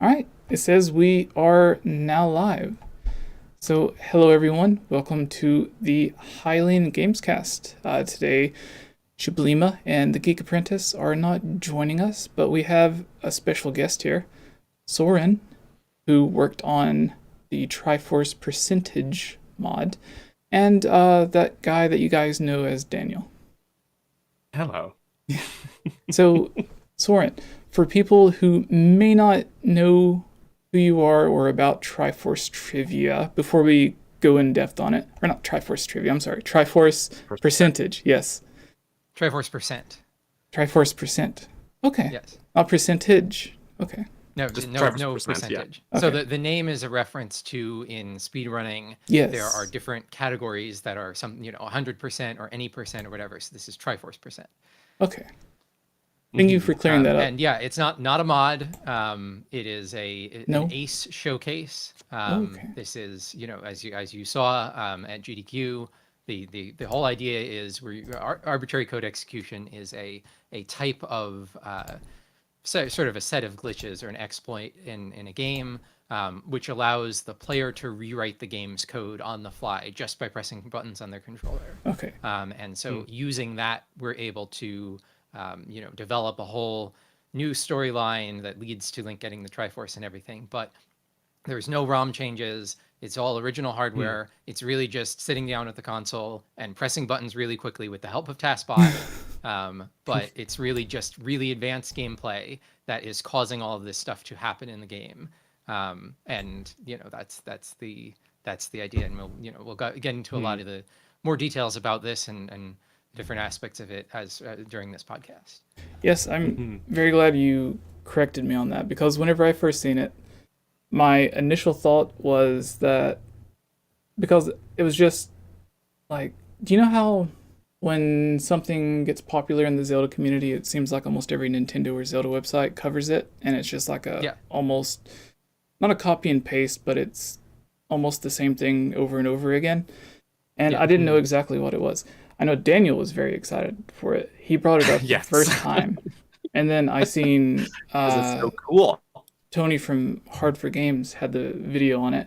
All right, it says we are now live. So, hello everyone. Welcome to the Hylian Gamescast. Today, 𝗍𝗵𝗲 and the Geek Apprentice are not joining us, but we have a special guest here, Sauraen, who worked on the Triforce Percentage mod, and that guy that you guys know as Daniel. Hello. So, Sauraen, for people who may not know who you are or about Triforce trivia, before we go in depth on it, or not Triforce trivia, I'm sorry, Triforce Percentage, yes. Triforce Percent. Triforce Percent. Okay. Yes. Not percentage. Okay. No, no percentage. Yeah. So Okay. the name is a reference to, in speedrunning, Yes. there are different categories that are 100% or any percent or whatever. So this is Triforce Percent. Okay. Thank you for clearing that up. And yeah, it's not a mod. It is an ACE showcase. Okay. This is, as you saw at GDQ, the whole idea is arbitrary code execution is a type of sort of a set of glitches or an exploit in a game, which allows the player to rewrite the game's code on the fly just by pressing buttons on their controller. Okay. And so using that, we're able to develop a whole new storyline that leads to Link getting the Triforce and everything. But there's no ROM changes. It's all original hardware. It's really just sitting down at the console and pressing buttons really quickly with the help of TaskBot. But it's really just really advanced gameplay that is causing all of this stuff to happen in the game. And that's the idea. And we'll get into a lot of the more details about this and different aspects of it as during this podcast. Yes, I'm very glad you corrected me on that, because whenever I first seen it, my initial thought was that, because it was just like, do you know how when something gets popular in the Zelda community, it seems like almost every Nintendo or Zelda website covers it, and it's just like almost, not a copy and paste, but it's almost the same thing over and over again. And I didn't know exactly what it was. I know Daniel was very excited for it. He brought it up the first time. And then I seen It's so cool. Tony from Hard4Games had the video on it.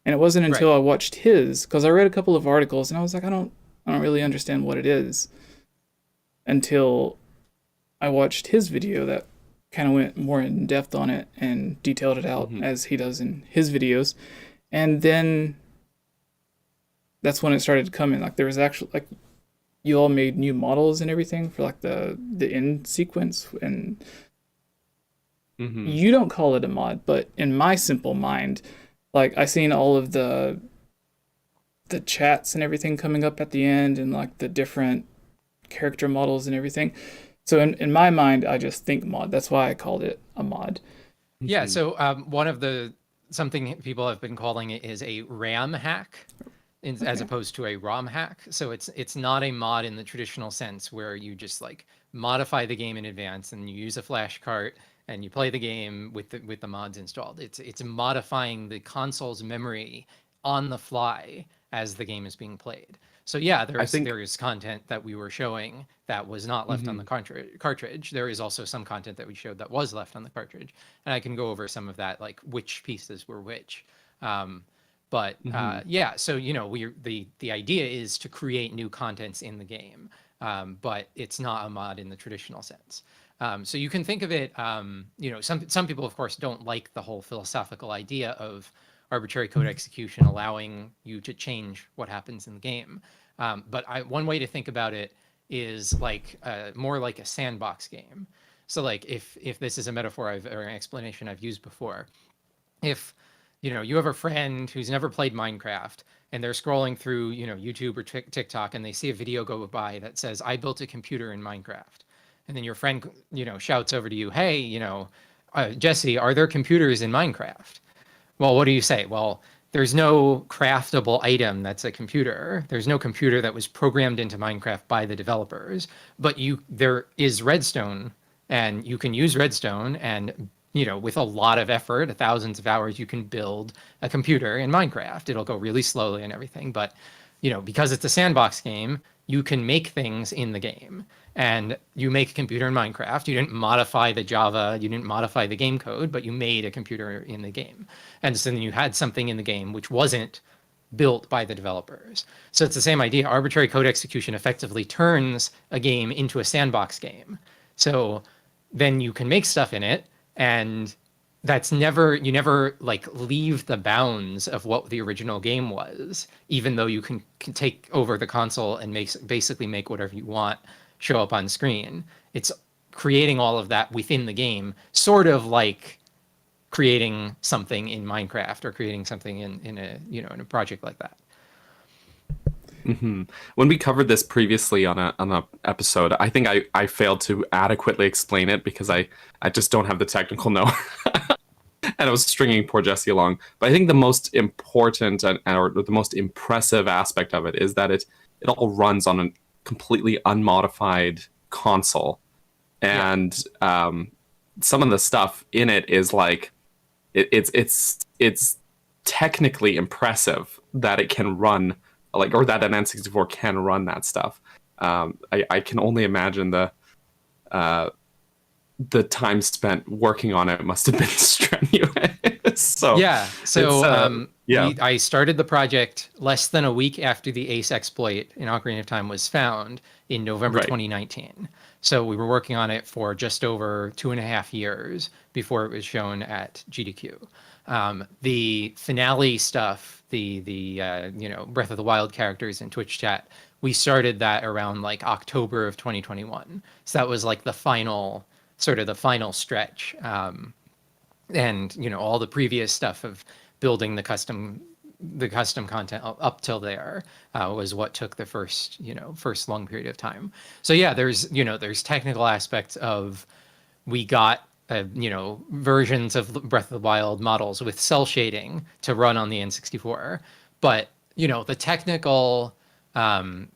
And it wasn't until I watched his, because I read a couple of articles and I was like, I don't really understand what it is, until I watched his video that kind of went more in depth on it and detailed it out as he does in his videos. And then that's when it started coming. Like, there was actually, like, you all made new models and everything for like the end sequence, and you don't call it a mod, but in my simple mind, like, I seen all of the chats and everything coming up at the end, and like the different character models and everything. So in my mind, I just think mod. That's why I called it a mod. Yeah. So something people have been calling it is a RAM hack, as opposed to a ROM hack. So it's not a mod in the traditional sense where you just like modify the game in advance and you use a flash cart and you play the game with the mods installed. It's modifying the console's memory on the fly as the game is being played. So yeah, there is content that we were showing that was not left on the cartridge. There is also some content that we showed that was left on the cartridge, and I can go over some of that, like which pieces were which. But yeah, so the idea is to create new contents in the game, but it's not a mod in the traditional sense. So you can think of it, some people of course don't like the whole philosophical idea of arbitrary code execution allowing you to change what happens in the game. But one way to think about it is like more like a sandbox game. So like if this is a metaphor or an explanation I've used before, if you have a friend who's never played Minecraft and they're scrolling through, YouTube or TikTok, and they see a video go by that says, "I built a computer in Minecraft." And then your friend, shouts over to you, "Hey, Jesse, are there computers in Minecraft?" Well, what do you say? Well, there's no craftable item that's a computer. There's no computer that was programmed into Minecraft by the developers, but there is redstone, and you can use redstone, and with a lot of effort, thousands of hours, you can build a computer in Minecraft. It'll go really slowly and everything, but because it's a sandbox game, you can make things in the game. and you make a computer in Minecraft. You didn't modify the Java, you didn't modify the game code, but you made a computer in the game. And so then you had something in the game which wasn't built by the developers. So it's the same idea. Arbitrary code execution effectively turns a game into a sandbox game. So then you can make stuff in it, and that's never, you never like leave the bounds of what the original game was, even though you can take over the console and basically make whatever you want show up on screen. It's creating all of that within the game, sort of like creating something in Minecraft or creating something in a, you know, in a project like that. Mm-hmm. When we covered this previously on a episode, I think I failed to adequately explain it because I just don't have the technical know. And I was stringing poor Jessie along. But I think the most important or the most impressive aspect of it is that it all runs on a completely unmodified console. And some of the stuff in it is like, it's technically impressive that it can run, like, or that an N64 can run that stuff. I can only imagine the time spent working on it must have been strenuous. I started the project less than a week after the Ace exploit in Ocarina of Time was found in November 2019. So we were working on it for just over 2.5 years before it was shown at GDQ. The finale stuff, the you know, Breath of the Wild characters in Twitch chat, we started that around like October of 2021. So that was like the final, sort of the final stretch. And, you know, all the previous stuff of building the custom content up till there was what took the first long period of time. So yeah, there's technical aspects of, we got versions of Breath of the Wild models with cell shading to run on the N64, but the technical I would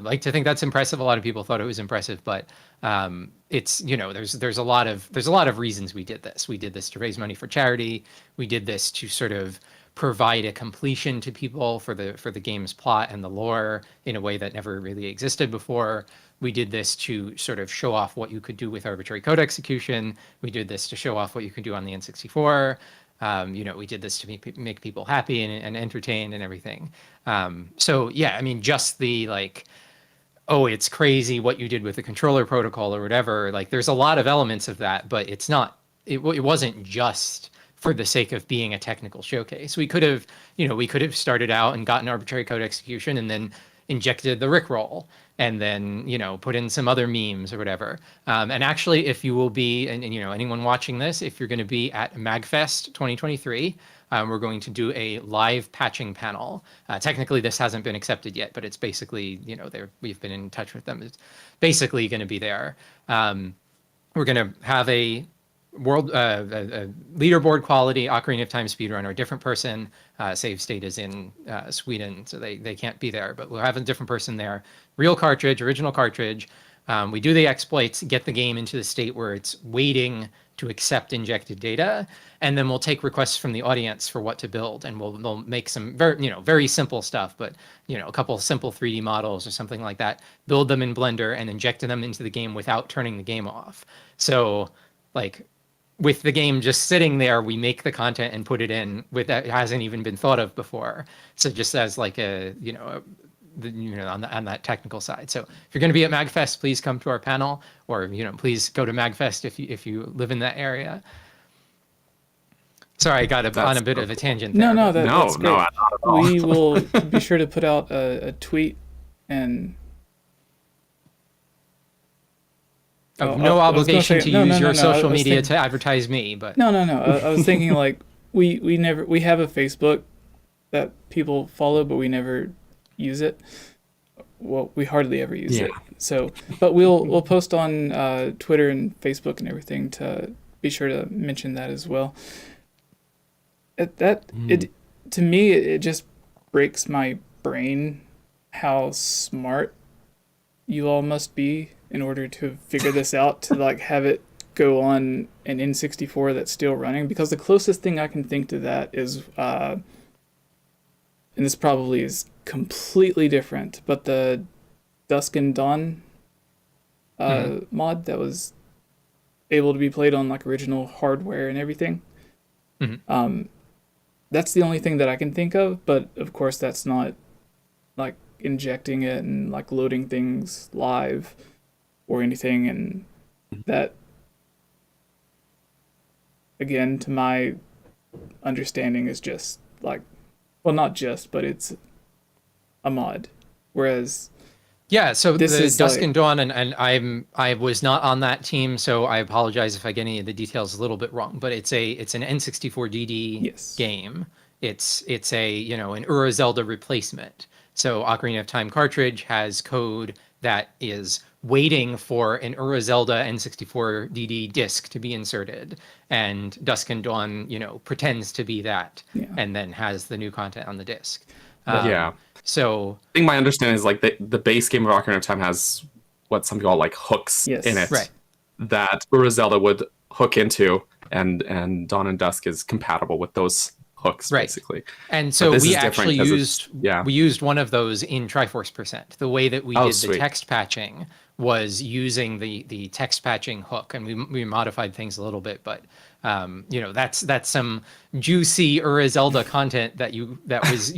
like to think that's impressive. A lot of people thought it was impressive, but it's, there's a lot of reasons we did this. We did this to raise money for charity. We did this to sort of provide a completion to people for the game's plot and the lore in a way that never really existed before. We did this to sort of show off what you could do with arbitrary code execution. We did this to show off what you could do on the N64. We did this to make people happy and entertained and everything. So yeah, I mean, just the like, oh, it's crazy what you did with the controller protocol or whatever. Like, there's a lot of elements of that, but it wasn't just for the sake of being a technical showcase. We could have started out and gotten arbitrary code execution and then injected the Rickroll and then, put in some other memes or whatever. And actually, if you will be, and anyone watching this, if you're going to be at MagFest 2023, we're going to do a live patching panel. Technically, this hasn't been accepted yet, but it's basically, we've been in touch with them. It's basically going to be there. We're going to have a leaderboard quality Ocarina of Time speedrunner, a different person. Save state is in Sweden, so they can't be there, but we'll have a different person there. Real cartridge, original cartridge. We do the exploits, get the game into the state where it's waiting to accept injected data, and then we'll take requests from the audience for what to build, and we'll make some very simple stuff, but a couple of simple 3D models or something like that, build them in Blender and inject them into the game without turning the game off. So like, with the game just sitting there, we make the content and put it in with that hasn't even been thought of before. So just as like on that technical side. So if you're going to be at MagFest, please come to our panel, or please go to MagFest if you live in that area. Sorry, I got on a bit of a tangent there. That's great. Not at all. We will be sure to put out a tweet and. No obligation to use your social media to advertise me, but no. I was thinking like we have a Facebook that people follow, but we never use it. Well, we hardly ever use it. So, but we'll post on Twitter and Facebook and everything to be sure to mention that as well. To me, it just breaks my brain how smart you all must be in order to figure this out, to like have it go on an N64 that's still running. Because the closest thing I can think to that is, and this probably is completely different, but the Dusk and Dawn mod that was able to be played on like original hardware and everything. That's the only thing that I can think of, but of course that's not like injecting it and like loading things live or anything, and that, again, to my understanding, is just like, well, not just, but it's a mod. Whereas yeah, so this the is Dusk like, and Dawn, and I was not on that team, so I apologize if I get any of the details a little bit wrong. But it's an N64DD yes, game. It's a, you know, an Ura Zelda replacement. So Ocarina of Time cartridge has code that is waiting for an Ura Zelda N64DD disc to be inserted, and Dusk and Dawn, you know, pretends to be that, and then has the new content on the disc. Yeah. So I think my understanding is like the base game of Ocarina of Time has what some people call like hooks in it, right, that Ura Zelda would hook into, and Dawn and Dusk is compatible with those hooks, basically. And so we actually used we used one of those in Triforce Percent. The way that we did sweet. the text patching was using the text patching hook, and we modified things a little bit, but you know, that's some juicy Ura Zelda content that you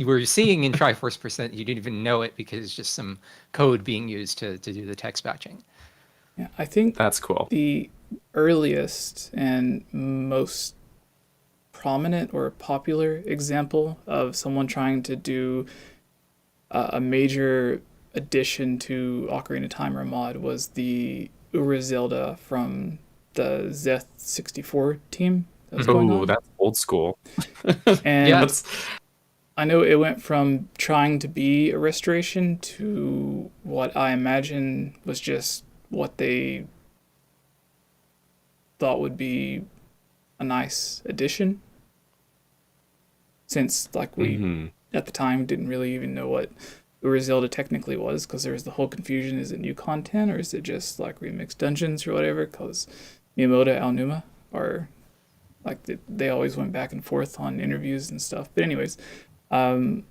were seeing in Triforce Percent. You didn't even know it because it's just some code being used to do the text patching. Yeah, I think that's cool. The earliest and most prominent or popular example of someone trying to do a major addition to Ocarina of Time or mod was the Ura Zelda from the 𝗧64 team that was going on. That's old school. And I know it went from trying to be a restoration to what I imagine was just what they thought would be a nice addition, since like we at the time didn't really even know what Ura Zelda technically was, because there was the whole confusion: is it new content or is it just like remixed dungeons or whatever? Because Miyamoto and Aonuma are like, they always went back and forth on interviews and stuff. But anyways, so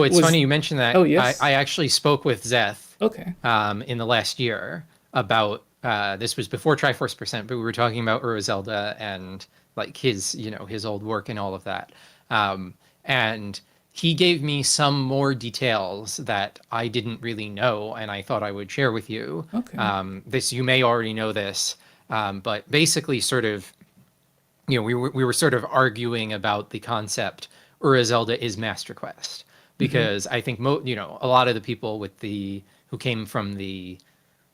it's funny you mentioned that. Oh yes, I actually spoke with 𝗧. Okay. In the last year about this was before Triforce Percent, but we were talking about Ura Zelda and like his, you know, his old work and all of that. And he gave me some more details that I didn't really know, and I thought I would share with you. Okay. This, you may already know this, but basically sort of, you know, we were sort of arguing about the concept Ura Zelda is Master Quest, because I think you know, a lot of the people who came from the,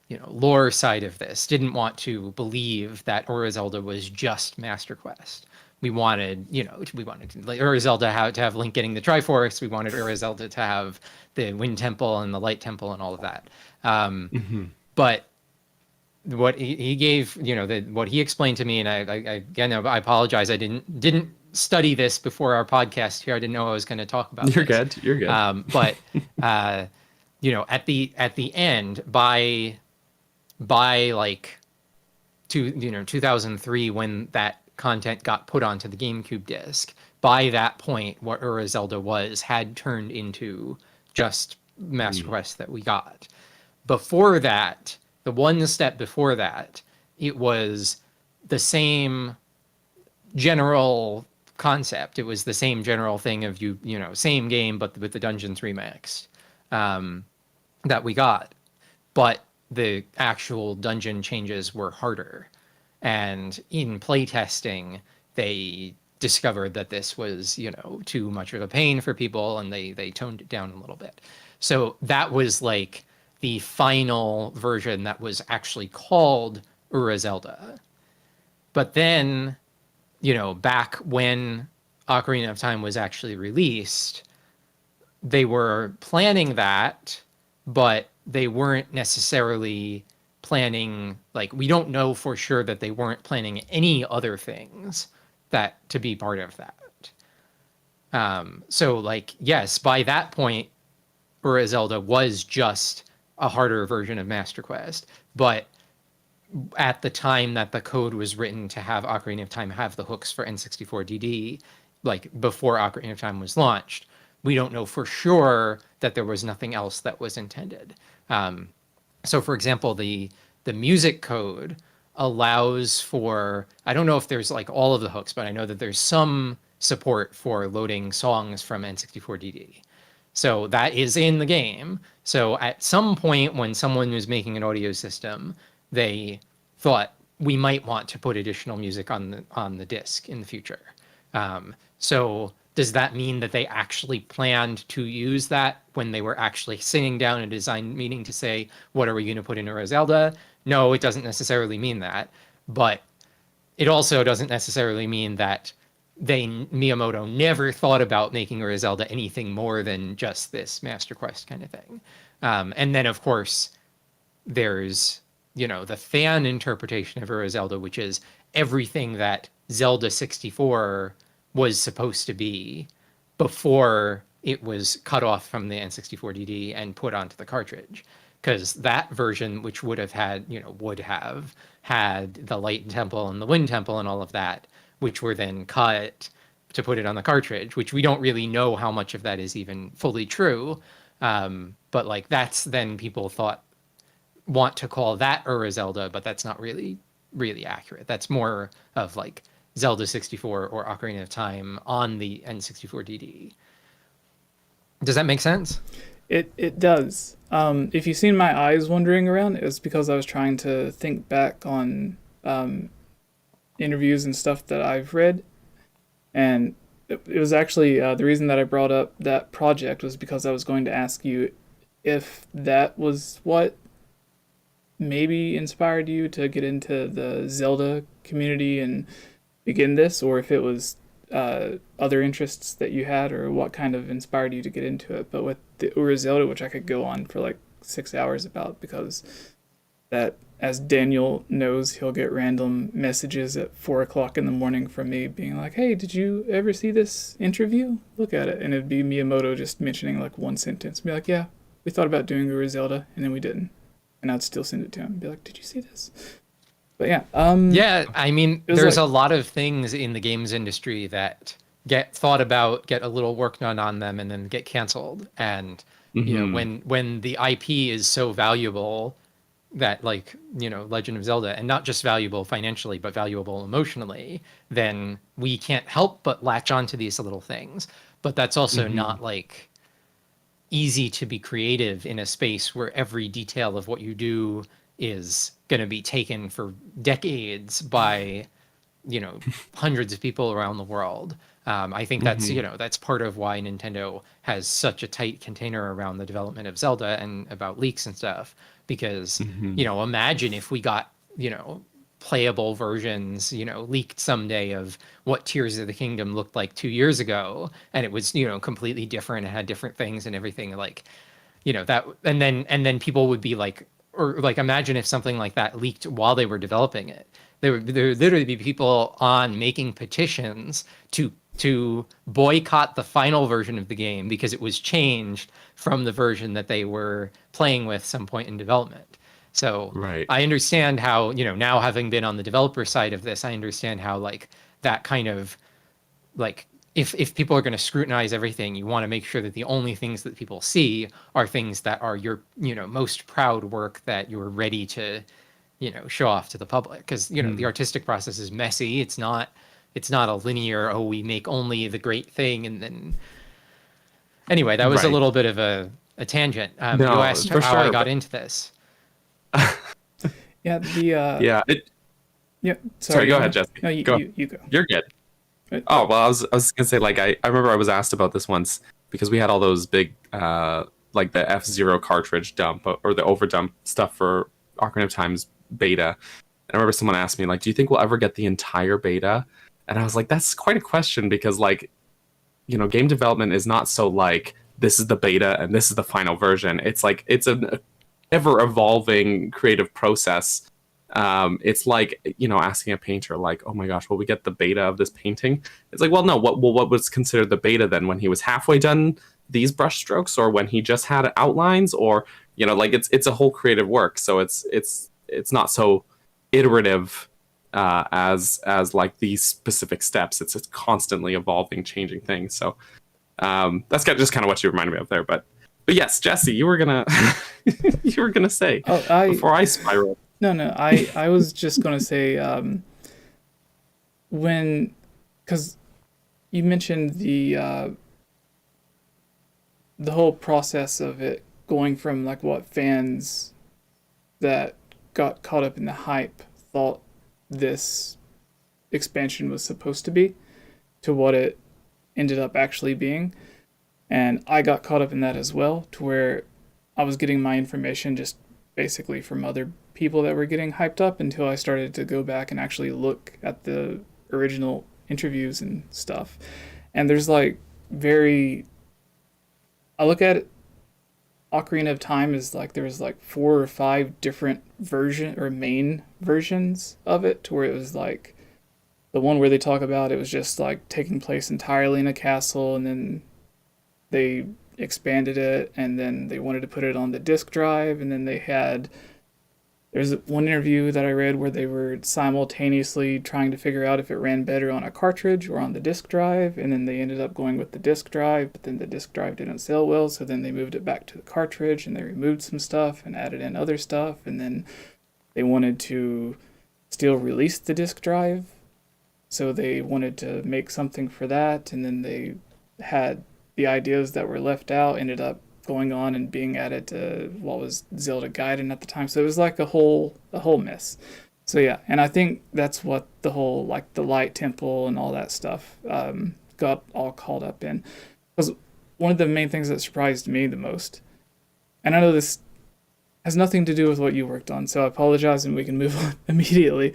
you know, lore side of this didn't want to believe that Ura Zelda was just Master Quest. We wanted, you know, like Ura Zelda to have Link getting the Triforce. We wanted Ura Zelda to have the Wind Temple and the Light Temple and all of that. But what he gave, you know, what he explained to me, and I apologize, I didn't study this before our podcast here. I didn't know I was going to talk about. You're good. But you know, at the end, by like 2003, when that content got put onto the GameCube disc, by that point what Ura Zelda had turned into just Master Quest that we got. Before that, the one step before that, it was the same general concept. It was the same general thing of you know, same game but with the dungeons remixed that we got, but the actual dungeon changes were harder. And in playtesting, they discovered that this was, you know, too much of a pain for people, and they toned it down a little bit. So that was like the final version that was actually called Ura Zelda. But then, you know, back when Ocarina of Time was actually released, they were planning that, but they weren't necessarily planning, like, we don't know for sure that they weren't planning any other things that to be part of that. So like, yes, by that point, Ura Zelda was just a harder version of Master Quest, but at the time that the code was written to have Ocarina of Time have the hooks for N64 DD, like before Ocarina of Time was launched, we don't know for sure that there was nothing else that was intended. So for example, the music code allows for, I don't know if there's like all of the hooks, but I know that there's some support for loading songs from N64DD. So that is in the game. So at some point when someone was making an audio system, they thought we might want to put additional music on the disc in the future. So does that mean that they actually planned to use that when they were actually sitting down in a design meeting to say, what are we going to put in Ura Zelda? No, it doesn't necessarily mean that. But it also doesn't necessarily mean that Miyamoto never thought about making Ura Zelda anything more than just this Master Quest kind of thing. And then, of course, there's, the fan interpretation of Ura Zelda, which is everything that Zelda 64 was supposed to be before it was cut off from the N64DD and put onto the cartridge. Because that version, which would have had the Light Temple and the Wind Temple and all of that, which were then cut to put it on the cartridge, which we don't really know how much of that is even fully true. But like that's then people want to call that Ura Zelda, but that's not really accurate. That's more of like Zelda 64 or Ocarina of Time on the N64DD. Does that make sense? It does. If you've seen my eyes wandering around, it was because I was trying to think back on interviews and stuff that I've read. And it was actually the reason that I brought up that project was because I was going to ask you if that was what maybe inspired you to get into the Zelda community and begin this, or if it was other interests that you had, or what kind of inspired you to get into it. But with the Ura Zelda, which I could go on for like 6 hours about, because that, as Daniel knows, he'll get random messages at 4 o'clock in the morning from me being like, hey, did you ever see this interview? Look at it. And it'd be Miyamoto just mentioning like one sentence. Be like, yeah, we thought about doing Ura Zelda, and then we didn't. And I'd still send it to him and be like, did you see this? But yeah. Yeah, I mean, there's a lot of things in the games industry that get thought about, get a little work done on them, and then get canceled. And, when the IP is so valuable that, like, Legend of Zelda, and not just valuable financially, but valuable emotionally, then we can't help but latch onto these little things. But that's also not, like, easy to be creative in a space where every detail of what you do is going to be taken for decades by, hundreds of people around the world. I think that's, that's part of why Nintendo has such a tight container around the development of Zelda and about leaks and stuff. Because, imagine if we got, playable versions, leaked someday of what Tears of the Kingdom looked like 2 years ago, and it was, completely different and had different things and everything, like, that, and then people would be like, or like, imagine if something like that leaked while they were developing it. There would literally be people on making petitions to boycott the final version of the game because it was changed from the version that they were playing with some point in development. So right. I understand how, now having been on the developer side of this, I understand how like that kind of like, if people are going to scrutinize everything, you want to make sure that the only things that people see are things that are your, most proud work that you're ready to, show off to the public. Because, the artistic process is messy. It's not a linear, we make only the great thing. And then anyway, that was a little bit of a tangent. You asked how I got into this. Yeah. Sorry, go ahead, Jesse. No, you go. You're good. Oh, well, I was gonna say, like, I remember I was asked about this once because we had all those big, like the F-Zero cartridge dump or the overdump stuff for Ocarina of Time's beta. And I remember someone asked me, like, do you think we'll ever get the entire beta? And I was like, that's quite a question because, like, game development is not so like, this is the beta and this is the final version. It's like, it's an ever-evolving creative process. It's like, asking a painter, like, oh my gosh, will we get the beta of this painting? It's like, well, no, what was considered the beta then? When he was halfway done these brush strokes, or when he just had outlines, or, like it's a whole creative work. So it's not so iterative as like these specific steps. It's constantly evolving, changing things. So That's just kind of what you reminded me of there. But yes, Jesse, you were gonna you were gonna say before I spiral. No, I was just gonna say because you mentioned the whole process of it going from like what fans that got caught up in the hype thought this expansion was supposed to be to what it ended up actually being. And I got caught up in that as well, to where I was getting my information just basically from other people that were getting hyped up until I started to go back and actually look at the original interviews and stuff. And there's like I look at it, Ocarina of Time is like there was like 4 or 5 different main versions of it, to where it was like the one where they talk about it was just like taking place entirely in a castle, and then they expanded it, and then they wanted to put it on the disk drive, and then there's one interview that I read where they were simultaneously trying to figure out if it ran better on a cartridge or on the disk drive, and then they ended up going with the disk drive, but then the disk drive didn't sell well, so then they moved it back to the cartridge, and they removed some stuff and added in other stuff, and then they wanted to still release the disk drive, so they wanted to make something for that, and then they had the ideas that were left out ended up going on and being added to what was Zelda Gaiden at the time. So it was like a whole mess. So yeah, and I think that's what the whole like the Light Temple and all that stuff got all caught up in. Because one of the main things that surprised me the most, and I know this has nothing to do with what you worked on, so I apologize and we can move on immediately.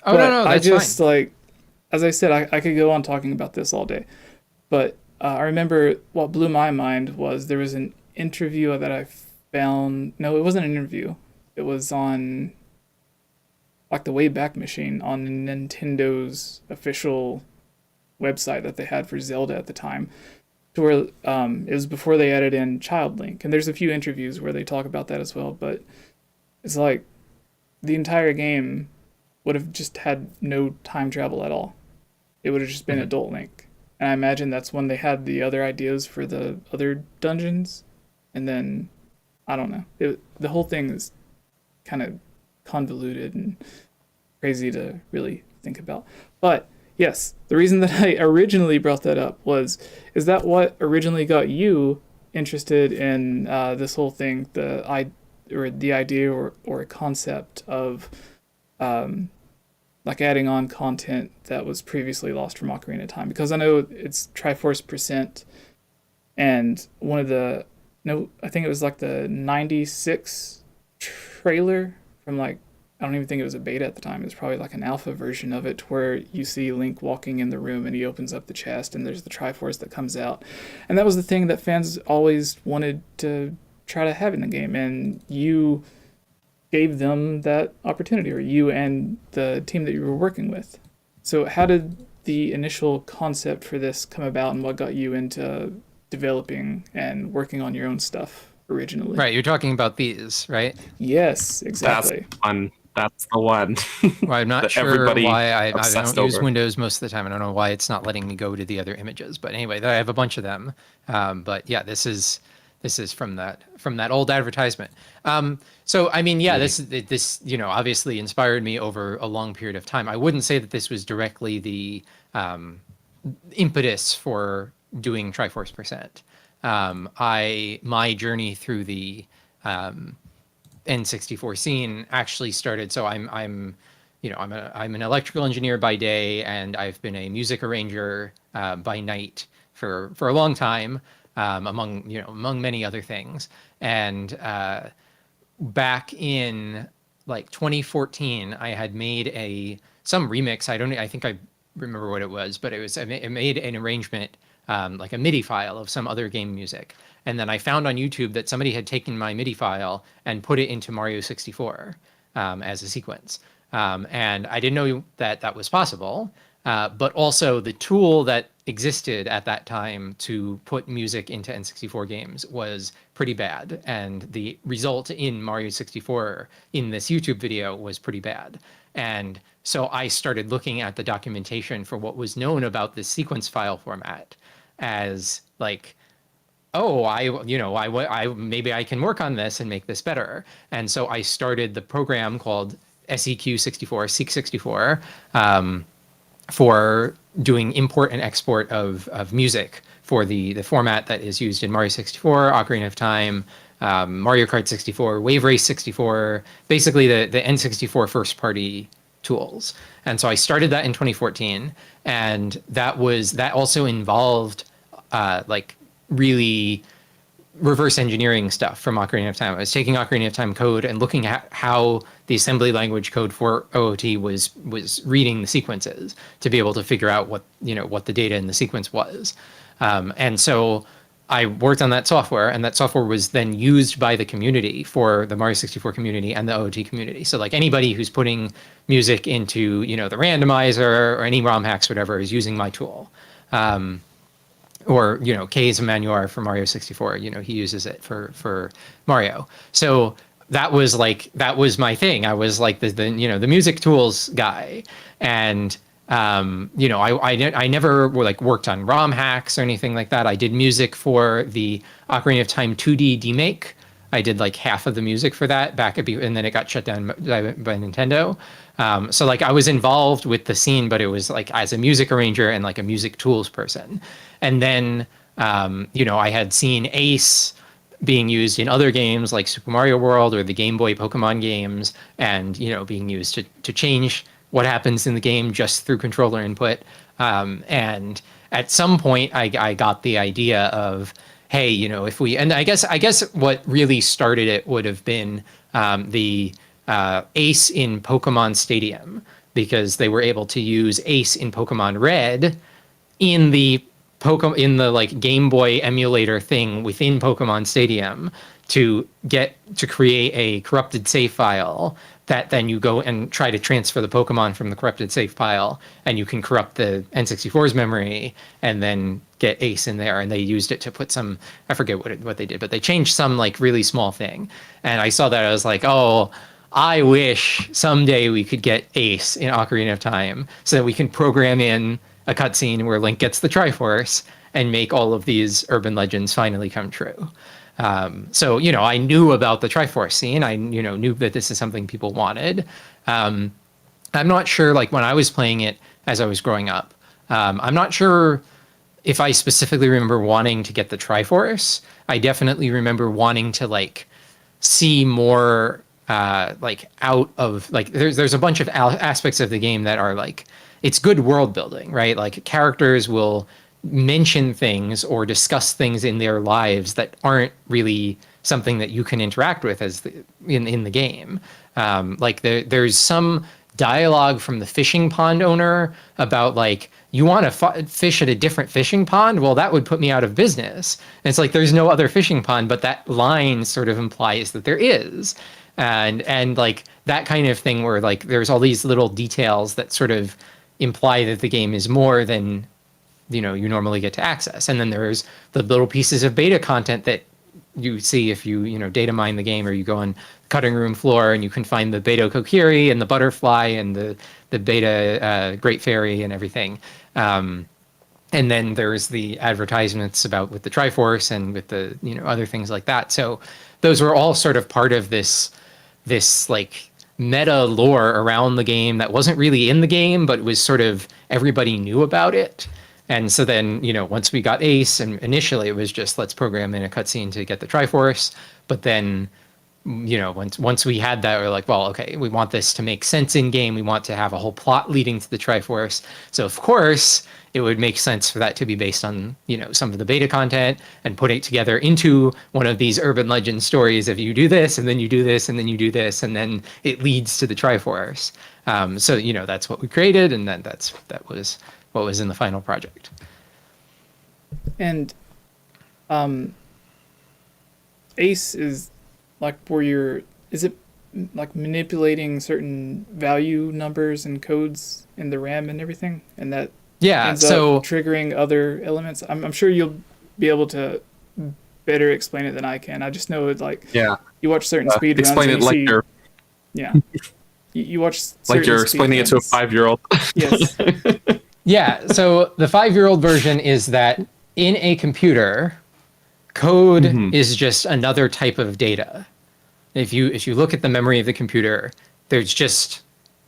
Oh, no, that's fine. Like, as I said, I could go on talking about this all day. But I remember what blew my mind was there was an interview that I found. No, it wasn't an interview. It was on like the Wayback Machine on Nintendo's official website that they had for Zelda at the time, to where it was before they added in Child Link. And there's a few interviews where they talk about that as well, but it's like the entire game would have just had no time travel at all. It would have just been Adult Link. And I imagine that's when they had the other ideas for the other dungeons. And then, I don't know. The whole thing is kind of convoluted and crazy to really think about. But yes, the reason that I originally brought that up is that what originally got you interested in this whole thing, the idea or concept of like adding on content that was previously lost from Ocarina of Time? Because I know it's Triforce Percent, and I think it was like the 96 trailer from like, I don't even think it was a beta at the time. It was probably like an alpha version of it, where you see Link walking in the room and he opens up the chest and there's the Triforce that comes out. And that was the thing that fans always wanted to try to have in the game. And you gave them that opportunity, or you and the team that you were working with. So how did the initial concept for this come about, and what got you into developing and working on your own stuff originally? Right, you're talking about these, right? Yes, exactly. That's the one. Well, I'm not sure why I don't use over. Windows most of the time. I don't know why it's not letting me go to the other images. But anyway, I have a bunch of them. But yeah, this is from that old advertisement. So I mean, yeah, this obviously inspired me over a long period of time. I wouldn't say that this was directly the impetus for doing Triforce Percent. My journey through the N64 scene actually started. So I'm an electrical engineer by day, and I've been a music arranger by night for a long time, among many other things. And back in like 2014, I had made some remix. I think I remember what it was, but I made an arrangement, like a MIDI file of some other game music. And then I found on YouTube that somebody had taken my MIDI file and put it into Mario 64 as a sequence. And I didn't know that was possible, but also the tool that existed at that time to put music into N64 games was pretty bad. And the result in Mario 64 in this YouTube video was pretty bad. And so I started looking at the documentation for what was known about this sequence file format. as like, oh, maybe I can work on this and make this better. And so I started the program called SEQ64, Seq64, for doing import and export of music for the format that is used in Mario 64, Ocarina of Time, Mario Kart 64, Wave Race 64, basically the N64 first party tools. And so I started that in 2014, and that also involved like really reverse engineering stuff from Ocarina of Time. I was taking Ocarina of Time code and looking at how the assembly language code for OOT was reading the sequences to be able to figure out what the data in the sequence was. And so I worked on that software, and that software was then used by the community, for the Mario 64 community and the OOT community. So like anybody who's putting music into, the randomizer or any ROM hacks, whatever, is using my tool. Or, 𝗍𝗵𝗲 for Mario 64, he uses it for Mario. So that was my thing. I was like the music tools guy. And, I never worked on ROM hacks or anything like that. I did music for the Ocarina of Time 2D demake. I did like half of the music for that and then it got shut down by Nintendo. So like I was involved with the scene, but it was like as a music arranger and like a music tools person. And then, I had seen Ace being used in other games like Super Mario World or the Game Boy Pokemon games, and, being used to change what happens in the game just through controller input. And at some point I got the idea of, hey, and I guess what really started it would have been the Ace in Pokemon Stadium, because they were able to use Ace in Pokemon Red in the like Game Boy emulator thing within Pokemon Stadium to create a corrupted save file that then you go and try to transfer the Pokemon from the corrupted save file, and you can corrupt the N64's memory and then get Ace in there. And they used it to put some, I forget what they did, but they changed some like really small thing. And I saw that, I was like, oh, I wish someday we could get Ace in Ocarina of Time so that we can program in a cutscene where Link gets the Triforce and make all of these urban legends finally come true. So, I knew about the Triforce scene. I, knew that this is something people wanted. I'm not sure, like when I was playing it as I was growing up, I'm not sure if I specifically remember wanting to get the Triforce. I definitely remember wanting to like see more like out of like there's a bunch of aspects of the game that are like, it's good world building, right? Like characters will mention things or discuss things in their lives that aren't really something that you can interact with in the game. Like there's some dialogue from the fishing pond owner about like, you want to fish at a different fishing pond? Well, that would put me out of business. And it's like, there's no other fishing pond, but that line sort of implies that there is. And like that kind of thing where like there's all these little details that sort of imply that the game is more than you normally get to access. And then there's the little pieces of beta content that you see if you data mine the game, or you go on the cutting room floor and you can find the beta Kokiri and the butterfly and the beta Great Fairy and everything. And then there's the advertisements with the Triforce and with the other things like that. So those were all sort of part of this like meta lore around the game that wasn't really in the game, but was sort of everybody knew about it. And so then, once we got Ace, and initially it was just let's program in a cutscene to get the Triforce. But then, once we had that, we're like, well, okay, we want this to make sense in game. We want to have a whole plot leading to the Triforce. So of course, it would make sense for that to be based on, some of the beta content and putting it together into one of these urban legend stories of you do this, and then you do this, and then you do this, and then it leads to the Triforce. So, that's what we created, and then that was what was in the final project. And Ace is like is it like manipulating certain value numbers and codes in the RAM and everything, and that ends up triggering other elements? I'm sure you'll be able to better explain it than I can. I just know it like you watch certain speed runs. Explain it like you're you watch like you're explaining it to a 5-year-old. Yes. Yeah, so the 5-year-old version is that in a computer, code is just another type of data. If you look at the memory of the computer, there's just,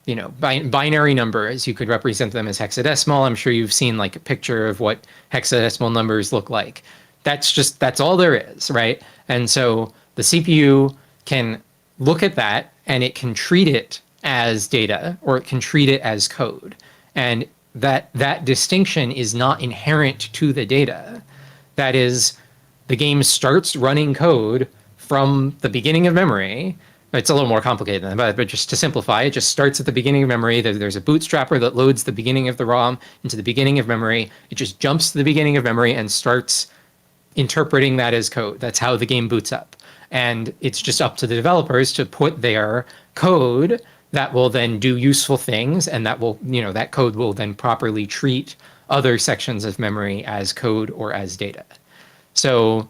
you know, binary numbers. You could represent them as hexadecimal. I'm sure you've seen like a picture of what hexadecimal numbers look like. That's all there is, right? And so the CPU can look at that and it can treat it as data or it can treat it as code. And that distinction is not inherent to the data. That is, the game starts running code from the beginning of memory. It's a little more complicated than that, but just to simplify, it just starts at the beginning of memory. There's a bootstrapper that loads the beginning of the ROM into the beginning of memory. It just jumps to the beginning of memory and starts interpreting that as code. That's how the game boots up. And it's just up to the developers to put their code that will then do useful things, and that will, you know, that code will then properly treat other sections of memory as code or as data. So,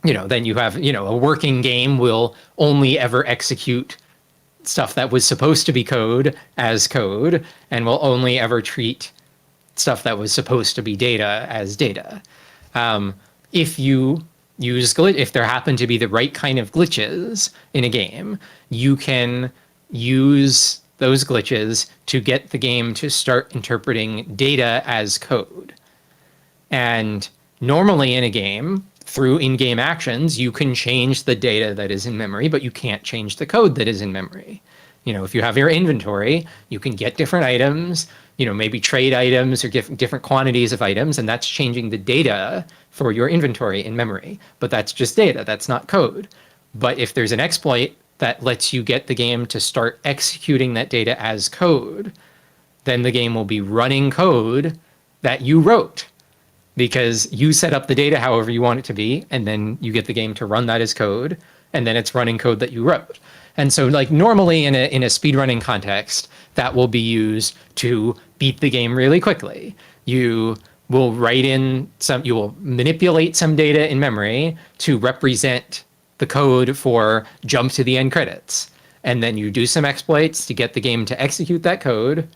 you know, then you have, you know, a working game will only ever execute stuff that was supposed to be code as code, and will only ever treat stuff that was supposed to be data as data. If you use if there happen to be the right kind of glitches in a game, you can use those glitches to get the game to start interpreting data as code. And normally in a game, through in-game actions, you can change the data that is in memory, but you can't change the code that is in memory. You know, if you have your inventory, you can get different items, you know, maybe trade items or different quantities of items, and that's changing the data for your inventory in memory. But that's just data, that's not code. But if there's an exploit that lets you get the game to start executing that data as code, then the game will be running code that you wrote, because you set up the data however you want it to be, and then you get the game to run that as code, and then it's running code that you wrote. And so, like, normally in a speedrunning context, that will be used to beat the game really quickly. You will you will manipulate some data in memory to represent the code for jump to the end credits. And then you do some exploits to get the game to execute that code,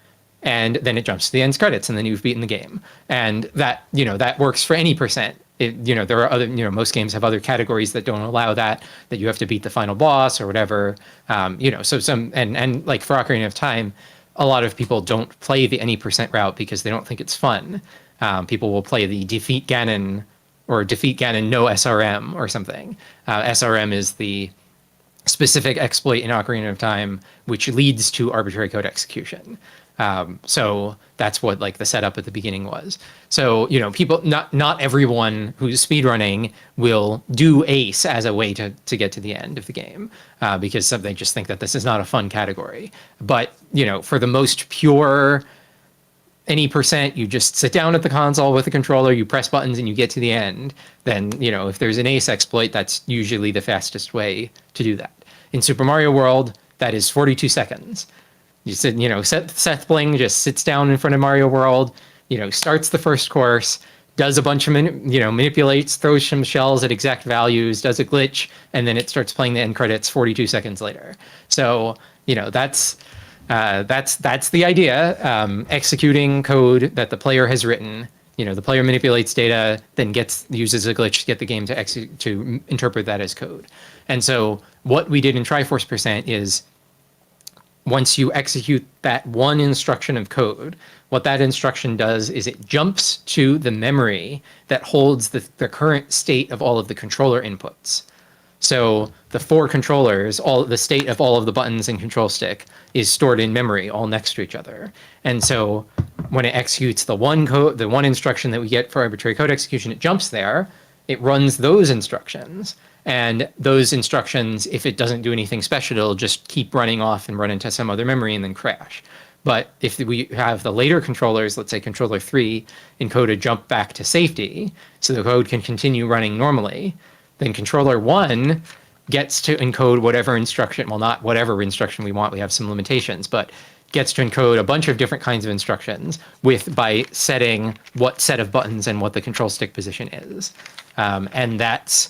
and then it jumps to the end credits, and then you've beaten the game. And that, you know, that works for any percent. You know, there are other, you know, most games have other categories that don't allow that you have to beat the final boss or whatever. You know, so and like for Ocarina of Time, a lot of people don't play the any percent route because they don't think it's fun. People will play the defeat Ganon or defeat Ganon no SRM or something. SRM is the specific exploit in Ocarina of Time which leads to arbitrary code execution. So that's what like the setup at the beginning was. So, you know, people, not everyone who's speedrunning will do ace as a way to get to the end of the game, because they just think that this is not a fun category. But, you know, for the most pure any percent, you just sit down at the console with the controller, you press buttons and you get to the end. Then, you know, if there's an ace exploit, that's usually the fastest way to do that. In Super Mario World, that is 42 seconds. You sit, you know, Seth Bling just sits down in front of Mario World, you know, starts the first course, does a bunch of, manipulates, throws some shells at exact values, does a glitch, and then it starts playing the end credits 42 seconds later. So, you know, that's the idea. Executing code that the player has written, you know, the player manipulates data, then uses a glitch to get the game to interpret that as code. And so what we did in Triforce Percent is, once you execute that one instruction of code, what that instruction does is it jumps to the memory that holds the current state of all of the controller inputs. So the four controllers, the state of all of the buttons and control stick is stored in memory, all next to each other. And so when it executes the one instruction that we get for arbitrary code execution, it jumps there, it runs those instructions. And those instructions, if it doesn't do anything special, it'll just keep running off and run into some other memory and then crash. But if we have the later controllers, let's say controller 3, encode a jump back to safety, so the code can continue running normally, then controller 1 gets to encode whatever instruction, well, not whatever instruction we want, we have some limitations, but gets to encode a bunch of different kinds of instructions by setting what set of buttons and what the control stick position is. And that's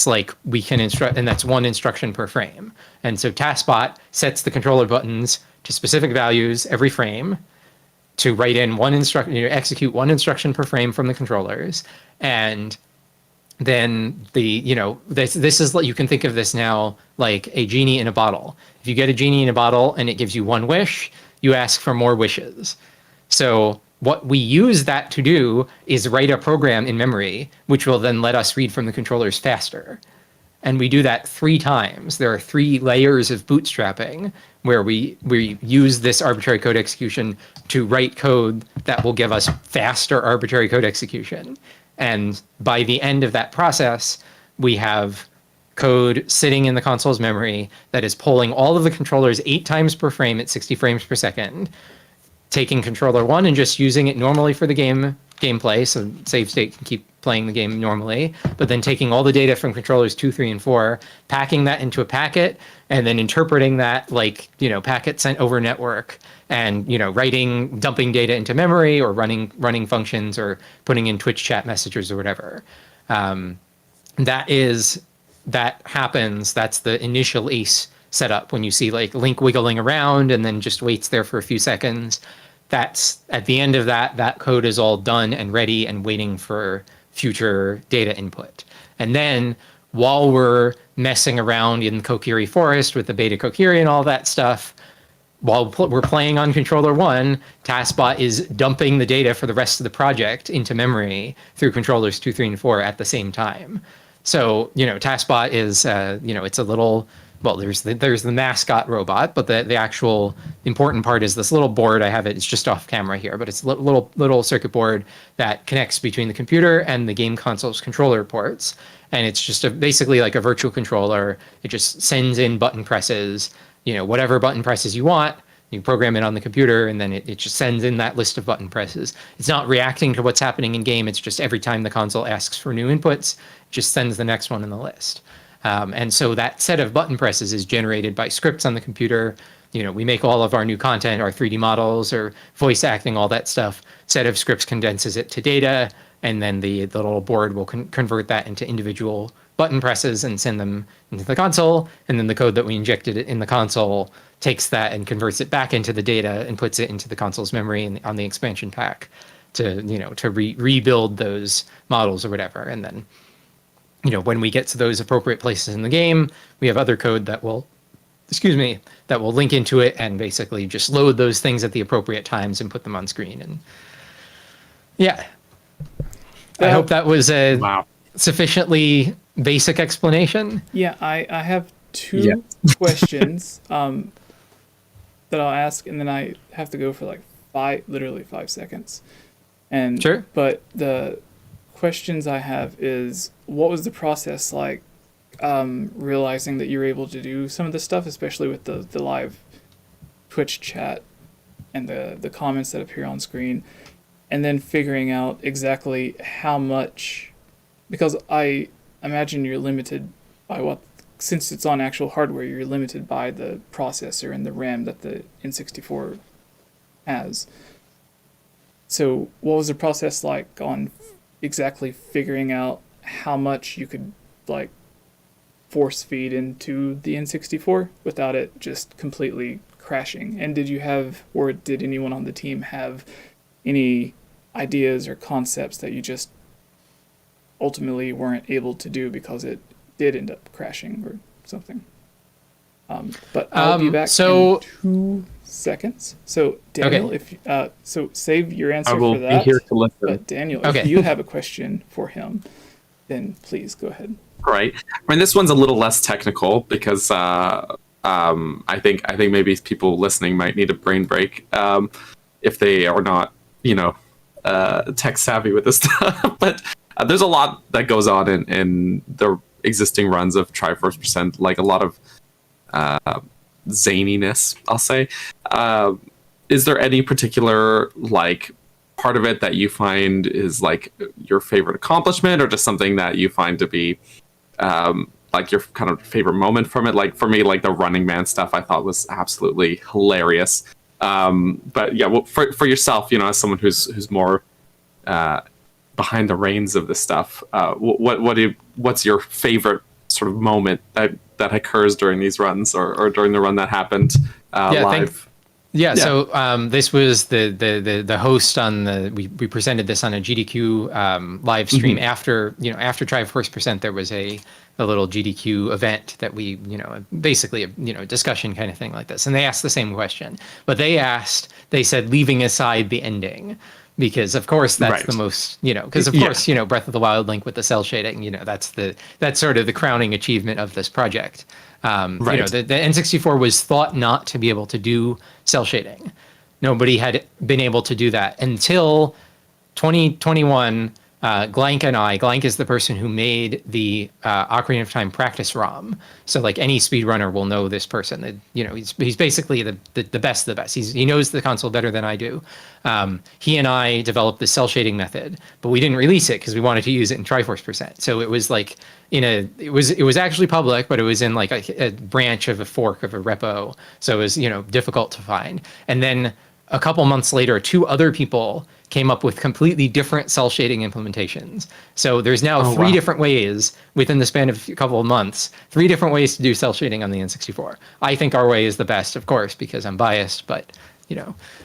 like we can instruct, and that's one instruction per frame. And so TaskBot sets the controller buttons to specific values every frame, to write in one instruction, execute one instruction per frame from the controllers, and then this is, you can think of this now like a genie in a bottle. If you get a genie in a bottle and it gives you one wish, you ask for more wishes. So what we use that to do is write a program in memory, which will then let us read from the controllers faster. And we do that 3 times. There are 3 layers of bootstrapping where we use this arbitrary code execution to write code that will give us faster arbitrary code execution. And by the end of that process, we have code sitting in the console's memory that is pulling all of the controllers 8 times per frame at 60 frames per second, taking controller 1 and just using it normally for the gameplay, so save state can keep playing the game normally, but then taking all the data from controllers 2, 3, and 4, packing that into a packet, and then interpreting that like, packet sent over network, and, dumping data into memory, or running functions, or putting in Twitch chat messages or whatever. That happens. That's the initial ACE setup when you see like Link wiggling around and then just waits there for a few seconds. That's at the end of that code is all done and ready and waiting for future data input. And then while we're messing around in Kokiri Forest with the beta Kokiri and all that stuff, while we're playing on controller 1, TASBot is dumping the data for the rest of the project into memory through controllers 2, 3, and 4 at the same time. So, TASBot is, it's a little, well, there's the mascot robot, but the actual important part is this little board. I have it. It's just off camera here, but it's a little circuit board that connects between the computer and the game console's controller ports. And it's just basically like a virtual controller. It just sends in button presses, whatever button presses you want. You program it on the computer, and then it just sends in that list of button presses. It's not reacting to what's happening in game. It's just every time the console asks for new inputs, it just sends the next one in the list. And so that set of button presses is generated by scripts on the computer. We make all of our new content, our 3D models, or voice acting, all that stuff. Set of scripts condenses it to data, and then the little board will convert that into individual button presses and send them into the console. And then the code that we injected in the console takes that and converts it back into the data and puts it into the console's memory and on the expansion pack to rebuild those models or whatever. And then when we get to those appropriate places in the game, we have other code that will link into it and basically just load those things at the appropriate times and put them on screen. And yeah, I hope that was a sufficiently basic explanation. Yeah, I have 2 questions that I'll ask, and then I have to go for like literally 5 seconds. And sure. But the questions I have is, what was the process like realizing that you were able to do some of this stuff, especially with the live Twitch chat and the comments that appear on screen, and then figuring out exactly how much, because I imagine you're limited by since it's on actual hardware, you're limited by the processor and the RAM that the N64 has. So what was the process like on exactly figuring out how much you could like force feed into the N64 without it just completely crashing? And did you have, or did anyone on the team have any ideas or concepts that you just ultimately weren't able to do because it did end up crashing or something? But I'll be back in 2 seconds. So Daniel, if so save your answer for that. I will be here to listen. But Daniel, if you have a question for him, then please go ahead. Right. I mean, this one's a little less technical because I think maybe people listening might need a brain break if they are not, tech savvy with this stuff. But there's a lot that goes on in the existing runs of Triforce Percent, like a lot of zaniness, I'll say. Is there any particular like part of it that you find is like your favorite accomplishment, or just something that you find to be like your kind of favorite moment from it? Like for me, like the Running Man stuff I thought was absolutely hilarious. But yeah, well, for yourself, as someone who's more behind the reins of this stuff, what's your favorite sort of moment that occurs during these runs, or during the run that happened live? Yeah, so this was the host on we presented this on a GDQ live stream after after Triforce Percent. There was a little GDQ event that we basically a discussion kind of thing like this, and they asked the same question, but they said leaving aside the ending, because of course that's the most because of course Breath of the Wild link with the cell shading, that's sort of the crowning achievement of this project. The N64 was thought not to be able to do cell shading. Nobody had been able to do that until 2021. Glank is the person who made the Ocarina of Time practice ROM. So like any speedrunner will know this person. He's basically the best of the best. He knows the console better than I do. He and I developed the cell shading method, but we didn't release it because we wanted to use it in Triforce Percent. So it was like it was actually public, but it was in like a branch of a fork of a repo. So it was difficult to find. And then a couple months later, 2 other people came up with completely different cell shading implementations. So there's now 3 different ways within the span of a couple of months, 3 different ways to do cell shading on the N64. I think our way is the best, of course, because I'm biased, but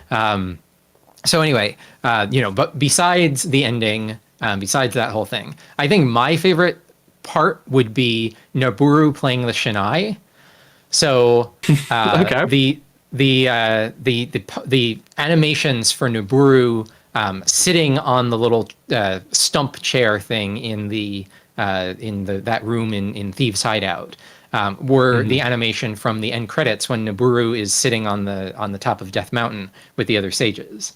so anyway, but besides the ending, besides that whole thing, I think my favorite part would be Nabooru playing the Shinai. So the animations for Nabooru sitting on the little stump chair thing in that room in Thieves' Hideout were the animation from the end credits when Nabooru is sitting on the top of Death Mountain with the other sages.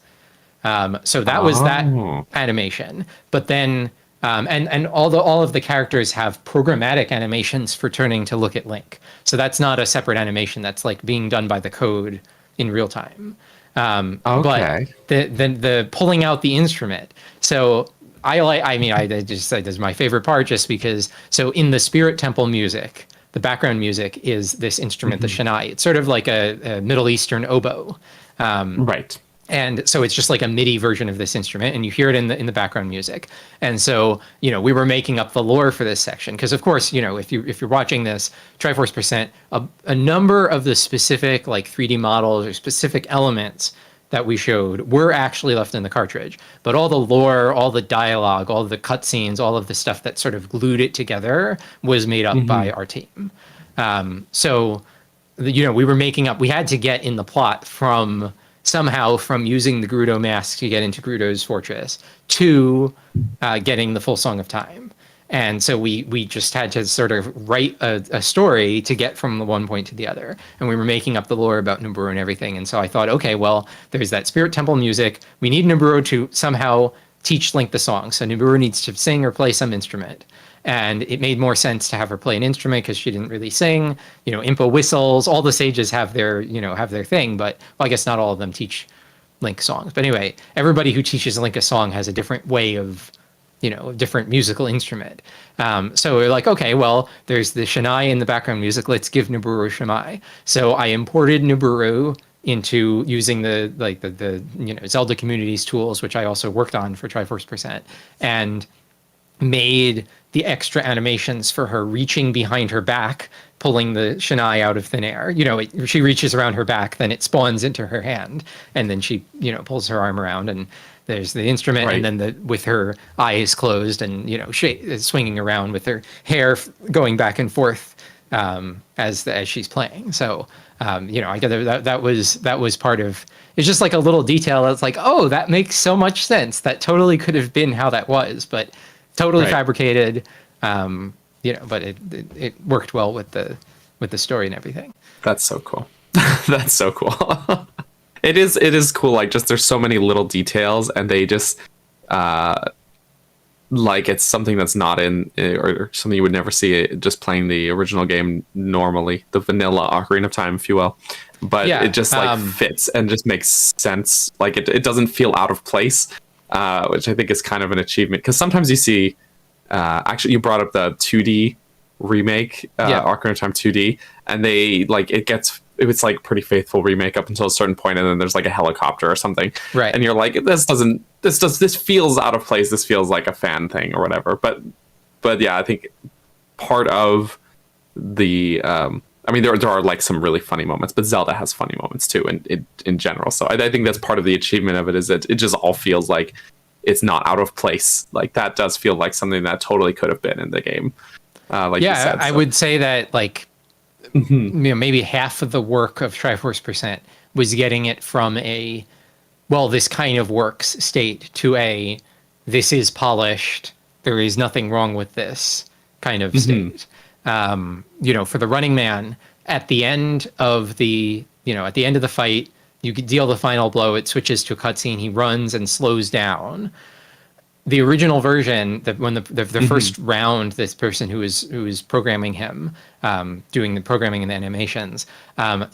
So that was that animation. But then and all of the characters have programmatic animations for turning to look at Link. So that's not a separate animation. That's like being done by the code in real time. But the pulling out the instrument. So I just said this is my favorite part just because. So in the Spirit Temple music, the background music is this instrument, the Shinai. It's sort of like a Middle Eastern oboe. Right. And so it's just like a MIDI version of this instrument, and you hear it in the background music. And so, we were making up the lore for this section because, of course, if you're watching this Triforce Percent, a number of the specific like 3D models or specific elements that we showed were actually left in the cartridge. But all the lore, all the dialogue, all the cutscenes, all of the stuff that sort of glued it together was made up by our team. So, we were making up. We had to get in the plot somehow from using the Gerudo mask to get into Gerudo's fortress to getting the full Song of Time. And so we just had to sort of write a story to get from the one point to the other. And we were making up the lore about Nabooru and everything. And so I thought, okay, well, there's that Spirit Temple music. We need Nabooru to somehow teach Link the song. So Nabooru needs to sing or play some instrument. And it made more sense to have her play an instrument because she didn't really sing. Impa whistles. All the sages have their thing, but I guess not all of them teach Link songs. But anyway, everybody who teaches Link a song has a different way of, different musical instrument. So we're like, okay, well, there's the Shinai in the background music. Let's give Nabooru Shinai. So I imported Nabooru into using the Zelda Communities tools, which I also worked on for Triforce Percent, and made the extra animations for her reaching behind her back, pulling the Shinai out of thin air. She reaches around her back, then it spawns into her hand, and then she, pulls her arm around, and there's the instrument, and then with her eyes closed, and swinging around with her hair going back and forth as she's playing. So I got that was part of. It's just like a little detail that's like, oh, that makes so much sense. That totally could have been how that was, but. Totally fabricated, but it worked well with the story and everything. That's so cool. That's so cool. It is cool. Like, just there's so many little details, and they just like it's something that's not in or something you would never see just playing the original game normally, the vanilla Ocarina of Time, if you will. But it just fits and just makes sense. Like it doesn't feel out of place. Which I think is kind of an achievement, because sometimes you see, actually you brought up the 2D remake, Ocarina of Time 2D, and it's like pretty faithful remake up until a certain point, and then there's like a helicopter or something, right? And you're like, this feels out of place. This feels like a fan thing or whatever. But yeah, I think part of the I mean, there are like some really funny moments, but Zelda has funny moments too, in general. So I think that's part of the achievement of it, is that it just all feels like it's not out of place. Like that does feel like something that totally could have been in the game. Like yeah, you said, I would say that like maybe half of the work of Triforce Percent was getting it from a, well, this kind of works state to a, this is polished, there is nothing wrong with this kind of state. You know, for the Running Man, at the end of the, at the end of the fight, you could deal the final blow, it switches to a cutscene, he runs and slows down. The original version, when the first round, this person who was programming him, doing the programming and the animations,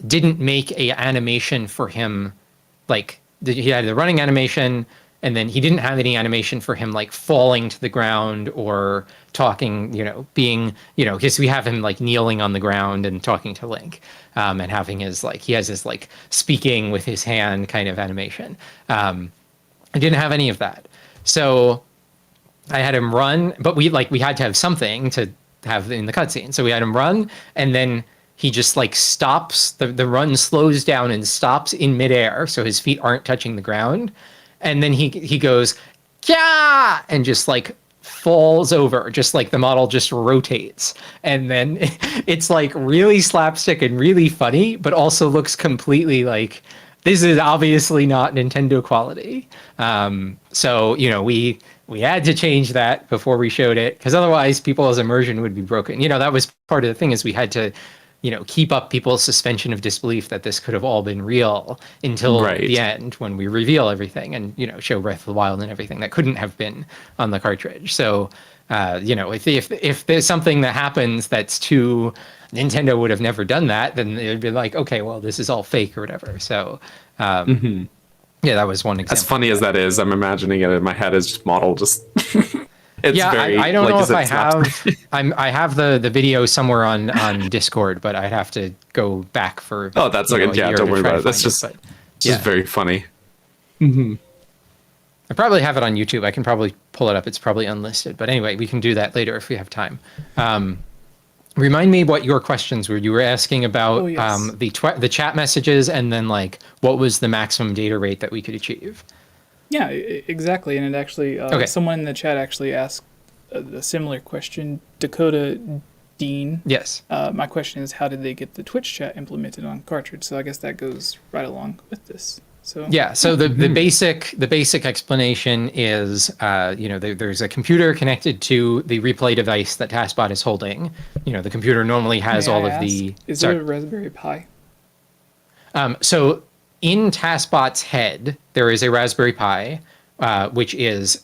didn't make a animation for him. Like he had the running animation, and then he didn't have any animation for him like falling to the ground or talking. Being because we have him like kneeling on the ground and talking to Link, and having his like he has his like speaking with his hand kind of animation. I didn't have any of that. So I had him run, but we had to have something to have in the cutscene. So we had him run, and then he just like stops, the run slows down and stops in midair, so his feet aren't touching the ground. And then he goes, "Kya!" and just like falls over, just like the model just rotates. And then it's like really slapstick and really funny, but also looks completely like, this is obviously not Nintendo quality. So, we had to change that before we showed it, because otherwise people's immersion would be broken. That was part of the thing, is we had to, keep up people's suspension of disbelief that this could have all been real until the end, when we reveal everything and, show Breath of the Wild and everything that couldn't have been on the cartridge. So, if there's something that happens that's too, Nintendo would have never done that, then it'd be like, okay, well, this is all fake or whatever. So, yeah, that was one example. As funny as that is, I'm imagining it in my head as just model just. It's very, I don't know if I have. I have the video somewhere on Discord, but I'd have to go back for. Oh, that's okay. Yeah, don't worry about it. That's just very funny. I probably have it on YouTube. I can probably pull it up. It's probably unlisted, but anyway, we can do that later if we have time. Remind me what your questions were. You were asking about the chat messages, and then like what was the maximum data rate that we could achieve. Yeah, exactly. And it actually, someone in the chat actually asked a similar question. Dakota Dean. Yes. My question is, how did they get the Twitch chat implemented on cartridge? So I guess that goes right along with this. So yeah. So the basic explanation is, there's a computer connected to the replay device that TASBot is holding. The computer normally has all of the. Is there a Raspberry Pi? So in TASBot's head, there is a Raspberry Pi, which is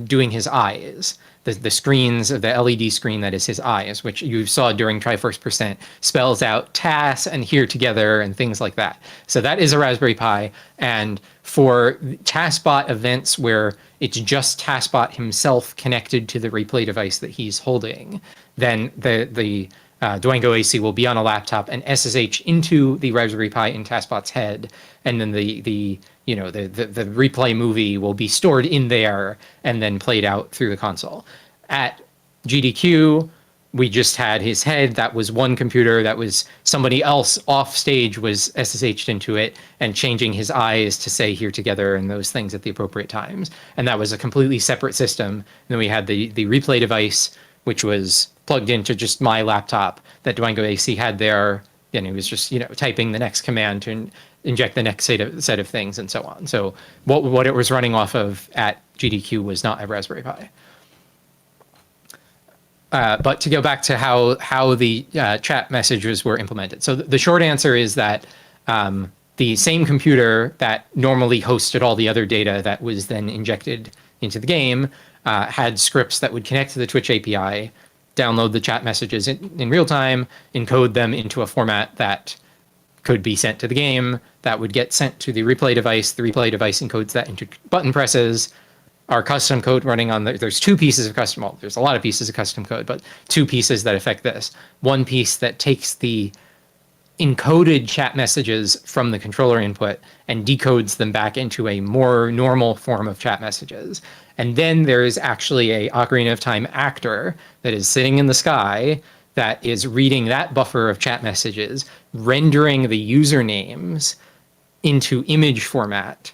doing his eyes. The screens of the LED screen that is his eyes, which you saw during Triforce Percent, spells out TAS and here together and things like that. So that is a Raspberry Pi. And for TASBot events where it's just TASBot himself connected to the replay device that he's holding, then the WIGGLYWIGGLE will be on a laptop and SSH into the Raspberry Pi in TASBot's head, and then the replay movie will be stored in there and then played out through the console. At GDQ, we just had his head. That was one computer. That was somebody else off stage was SSH'd into it and changing his eyes to say here together and those things at the appropriate times. And that was a completely separate system. And then we had the replay device, which was plugged into just my laptop that WIGGLYWIGGLE had there. And he was just, typing the next command to inject the next set of things and so on. So what it was running off of at GDQ was not a Raspberry Pi. But to go back to how the chat messages were implemented. So the short answer is that the same computer that normally hosted all the other data that was then injected into the game had scripts that would connect to the Twitch API, download the chat messages in real time, encode them into a format that could be sent to the game, that would get sent to the replay device. The replay device encodes that into button presses. Our custom code running on there's two pieces of custom, well, there's a lot of pieces of custom code, but two pieces that affect this. One piece that takes the encoded chat messages from the controller input and decodes them back into a more normal form of chat messages. And then there is actually a Ocarina of Time actor that is sitting in the sky that is reading that buffer of chat messages, rendering the usernames into image format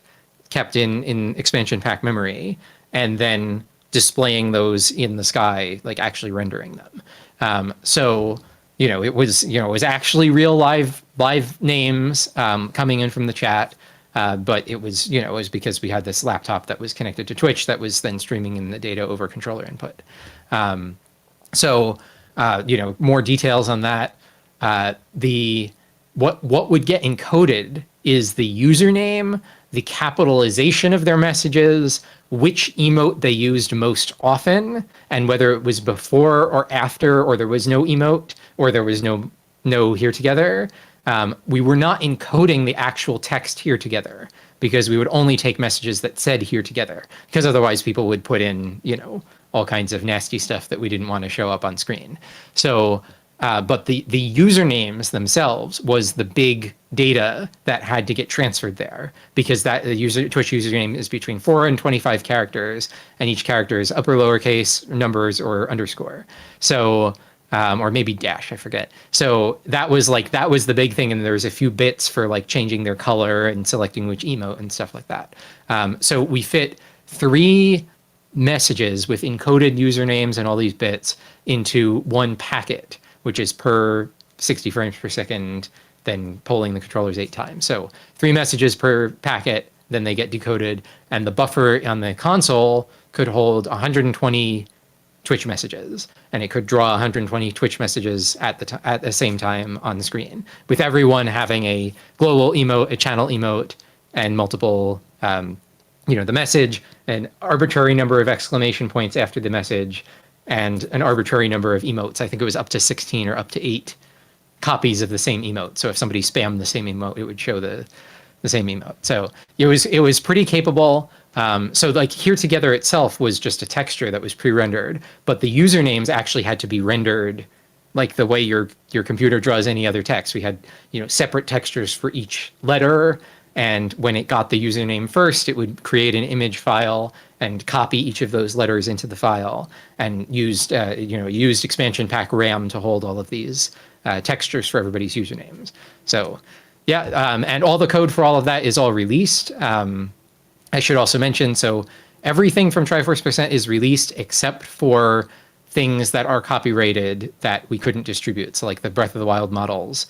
kept in expansion pack memory, and then displaying those in the sky, like actually rendering them. So, it was actually real live names coming in from the chat. But it was because we had this laptop that was connected to Twitch that was then streaming in the data over controller input. So, more details on that. What would get encoded is the username, the capitalization of their messages, which emote they used most often, and whether it was before or after, or there was no emote, or there was no here together. We were not encoding the actual text here together because we would only take messages that said here together, because otherwise people would put in, all kinds of nasty stuff that we didn't want to show up on screen. So, but the usernames themselves was the big data that had to get transferred there, because that Twitch username is between 4 and 25 characters, and each character is upper, lowercase, numbers, or underscore. So, or maybe dash, I forget. So that was the big thing. And there was a few bits for like changing their color and selecting which emote and stuff like that. So we fit 3 messages with encoded usernames and all these bits into one packet, which is per 60 frames per second, then polling the controllers 8 times. So 3 messages per packet, then they get decoded, and the buffer on the console could hold 120 Twitch messages, and it could draw 120 Twitch messages at the same time on the screen, with everyone having a global emote, a channel emote, and multiple, the message, an arbitrary number of exclamation points after the message, and an arbitrary number of emotes. I think it was up to 16 or up to 8 copies of the same emote. So if somebody spammed the same emote, it would show the same emote. So it was pretty capable. So like here together itself was just a texture that was pre-rendered, but the usernames actually had to be rendered like the way your computer draws any other text. We had, separate textures for each letter, and when it got the username first, it would create an image file and copy each of those letters into the file, and used expansion pack RAM to hold all of these textures for everybody's usernames. So yeah, and all the code for all of that is all released. I should also mention, so everything from Triforce Percent is released except for things that are copyrighted that we couldn't distribute. So like the Breath of the Wild models,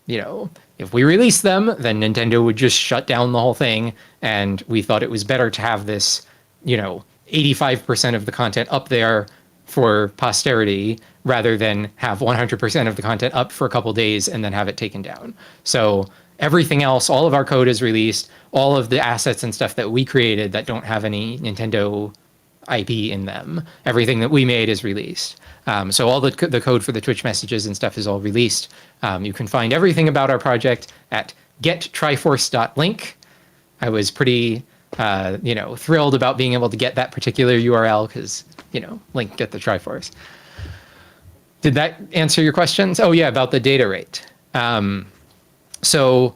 if we release them, then Nintendo would just shut down the whole thing. And we thought it was better to have this, 85% of the content up there for posterity rather than have 100% of the content up for a couple days and then have it taken down. So everything else, all of our code is released. All of the assets and stuff that we created that don't have any Nintendo IP in them, everything that we made is released. So all the code for the Twitch messages and stuff is all released. You can find everything about our project at gettriforce.link. I was pretty, thrilled about being able to get that particular URL because, link get the Triforce. Did that answer your questions? Oh yeah, about the data rate. So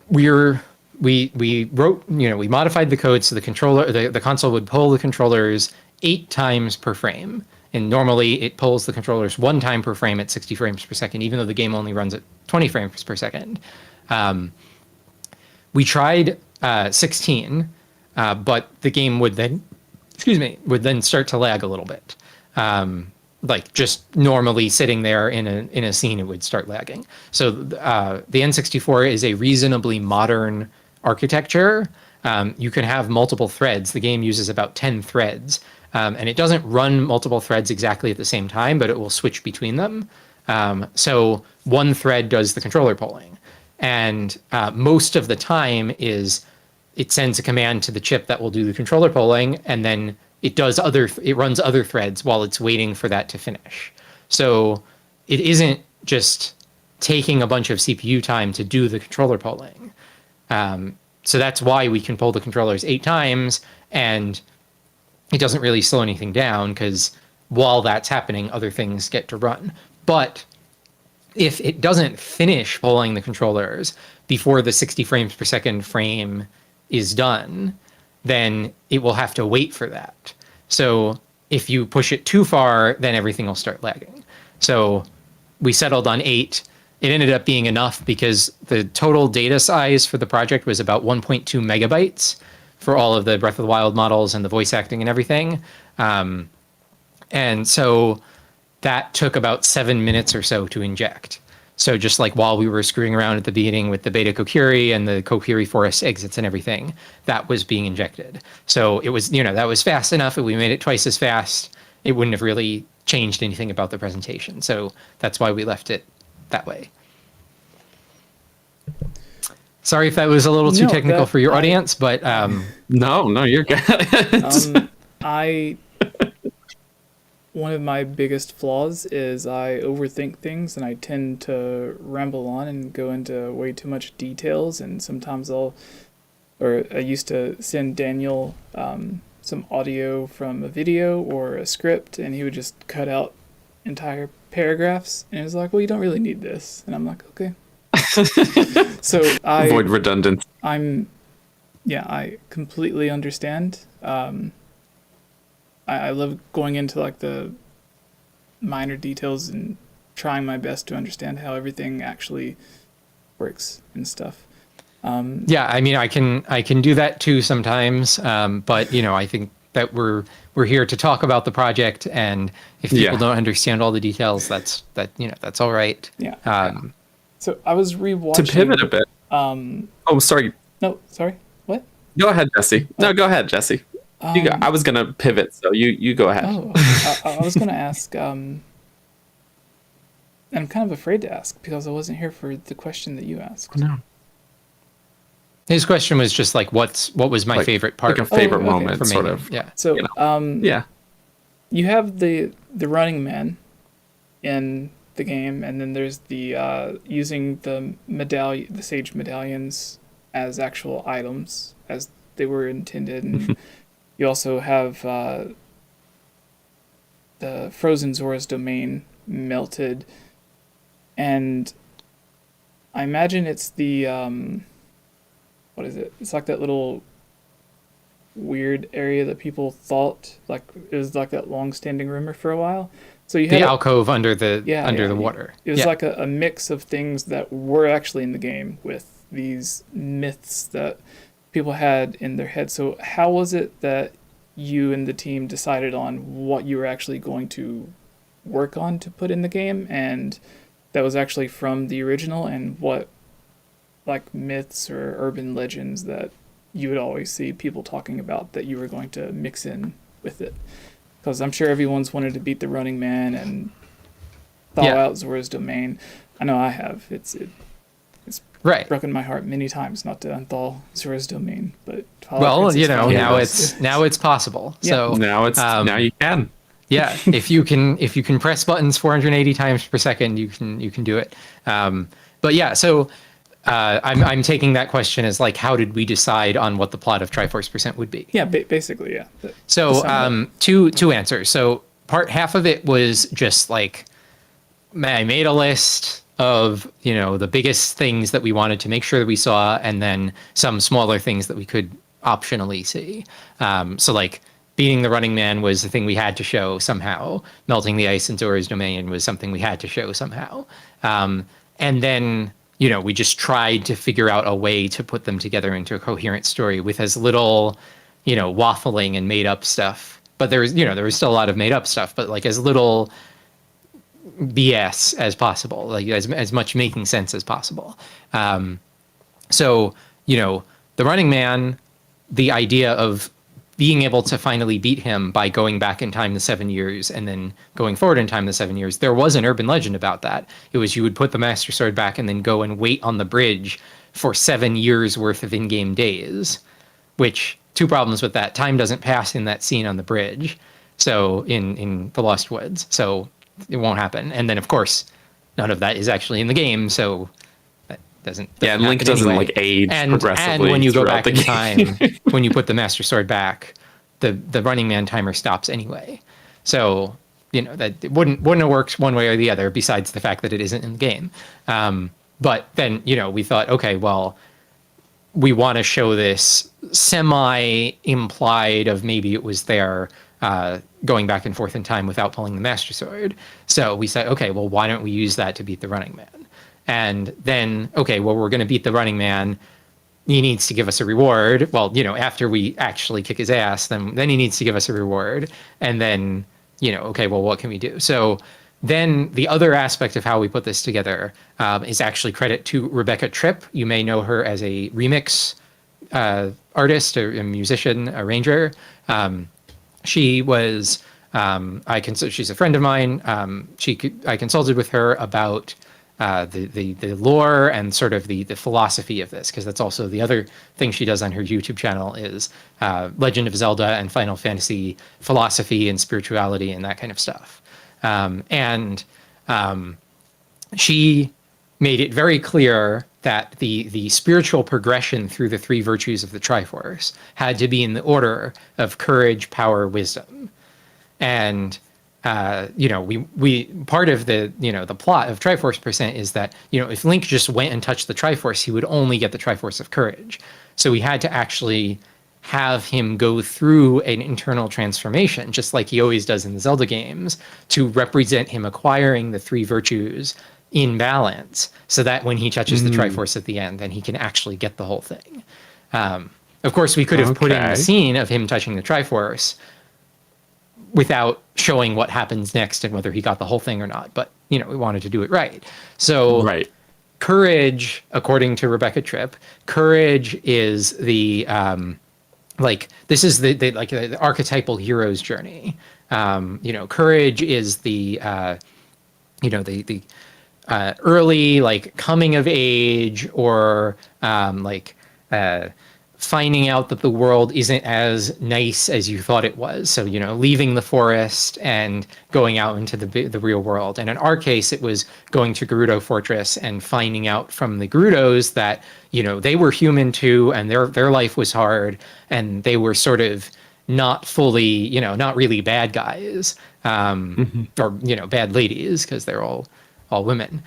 we wrote, we modified the code so the console would pull the controllers 8 times per frame. And normally it pulls the controllers 1 time per frame at 60 frames per second, even though the game only runs at 20 frames per second. We tried 16, but the game would then start to lag a little bit. Like just normally sitting there in a scene, it would start lagging. So the N64 is a reasonably modern architecture. You can have multiple threads. The game uses about 10 threads, and it doesn't run multiple threads exactly at the same time, but it will switch between them. So one thread does the controller polling, and most of the time it sends a command to the chip that will do the controller polling, and then it runs other threads while it's waiting for that to finish. So it isn't just taking a bunch of CPU time to do the controller polling. So that's why we can pull the controllers 8 times, and it doesn't really slow anything down because while that's happening, other things get to run. But if it doesn't finish polling the controllers before the 60 frames per second frame is done, then it will have to wait for that. So if you push it too far, then everything will start lagging. So we settled on 8. It ended up being enough because the total data size for the project was about 1.2 megabytes for all of the Breath of the Wild models and the voice acting and everything. And so that took about 7 minutes or so to inject. So just like while we were screwing around at the beginning with the 𝗵𝗃 and the 𝗏𝗃 forest exits and everything, that was being injected. So it was, that was fast enough. If we made it twice as fast, it wouldn't have really changed anything about the presentation. So that's why we left it that way. Sorry if that was a little too technical for your audience, but no, you're good. One of my biggest flaws is I overthink things and I tend to ramble on and go into way too much details, and sometimes I used to send Daniel some audio from a video or a script, and he would just cut out entire paragraphs, and it was like, well, you don't really need this, and I'm like, okay. So avoid redundance. I completely understand. I love going into like the minor details and trying my best to understand how everything actually works and stuff. Yeah, I mean, I can do that too sometimes, but I think that we're here to talk about the project, and if people don't understand all the details, that's all right. Yeah. So I was rewatching. To pivot a bit. Oh, sorry. No, sorry. What? Go ahead, Jesse. No, go ahead, Jesse. I was gonna pivot, so you go ahead. I was gonna ask. And I'm kind of afraid to ask because I wasn't here for the question that you asked. No. His question was just like, what was my favorite part? Like a favorite moment, sort of. Yeah. So, you have the running man in the game, and then there's the using the sage medallions as actual items as they were intended, and you also have the frozen Zora's domain melted, and I imagine it's the what is it? It's like that little weird area that people thought like it was like that long-standing rumor for a while. So you had the alcove under the water. It was like a mix of things that were actually in the game with these myths that people had in their head. So how was it that you and the team decided on what you were actually going to work on to put in the game, and that was actually from the original, and what like myths or urban legends that you would always see people talking about that you were going to mix in with it? Because I'm sure everyone's wanted to beat the Running Man and thaw out Zora's domain. I know I have. It's broken my heart many times not to unthaw Zora's domain, but now it's possible. Yeah. So now you can. Yeah, if you can press buttons 480 times per second, you can do it. But yeah, so I'm taking that question as like, how did we decide on what the plot of Triforce Percent would be? Yeah, basically, yeah. So two answers. So half of it was just like, I made a list of the biggest things that we wanted to make sure that we saw, and then some smaller things that we could optionally see. So like beating the Running Man was the thing we had to show somehow. Melting the ice in Zora's domain was something we had to show somehow. And then we just tried to figure out a way to put them together into a coherent story with as little, waffling and made up stuff. But there was still a lot of made up stuff, but like as little BS as possible, like as much making sense as possible. So the Running Man, the idea of being able to finally beat him by going back in time the 7 years and then going forward in time the 7 years, there was an urban legend about that. It was you would put the Master Sword back and then go and wait on the bridge for 7 years worth of in-game days, which, two problems with that. Time doesn't pass in that scene on the bridge, so in the Lost Woods, so it won't happen. And then, of course, none of that is actually in the game, so that doesn't and Link doesn't anyway. Like age progressively. And when you go back in time, when you put the Master Sword back, the Running Man timer stops anyway. So that it wouldn't have worked one way or the other, besides the fact that it isn't in the game. But then we thought, okay, well, we want to show this semi-implied of maybe it was there going back and forth in time without pulling the Master Sword. So we said, okay, well, why don't we use that to beat the Running Man? And then, okay, well, we're going to beat the Running Man. He needs to give us a reward. Well, after we actually kick his ass, then he needs to give us a reward. And then, okay, well, what can we do? So then the other aspect of how we put this together is actually credit to Rebecca Tripp. You may know her as a remix artist, a musician, arranger. She was, she's a friend of mine. I consulted with her about the lore and sort of the philosophy of this, because that's also the other thing she does on her YouTube channel is Legend of Zelda and Final Fantasy philosophy and spirituality and that kind of stuff. She made it very clear that the spiritual progression through the three virtues of the Triforce had to be in the order of courage, power, wisdom. And we part of the plot of Triforce Percent is that, if Link just went and touched the Triforce, he would only get the Triforce of Courage. So we had to actually have him go through an internal transformation, just like he always does in the Zelda games, to represent him acquiring the three virtues in balance, so that when he touches the Triforce at the end, then he can actually get the whole thing. Of course, we could have put in the scene of him touching the Triforce without showing what happens next and whether he got the whole thing or not. But, we wanted to do it right. So courage, according to Rebecca Tripp, courage is the, this is the archetypal hero's journey. Courage is the early, coming of age, or finding out that the world isn't as nice as you thought it was. So, leaving the forest and going out into the real world. And in our case, it was going to Gerudo Fortress and finding out from the Gerudos that, they were human too, and their life was hard, and they were sort of not fully, not really bad guys, or, bad ladies, because they're all women.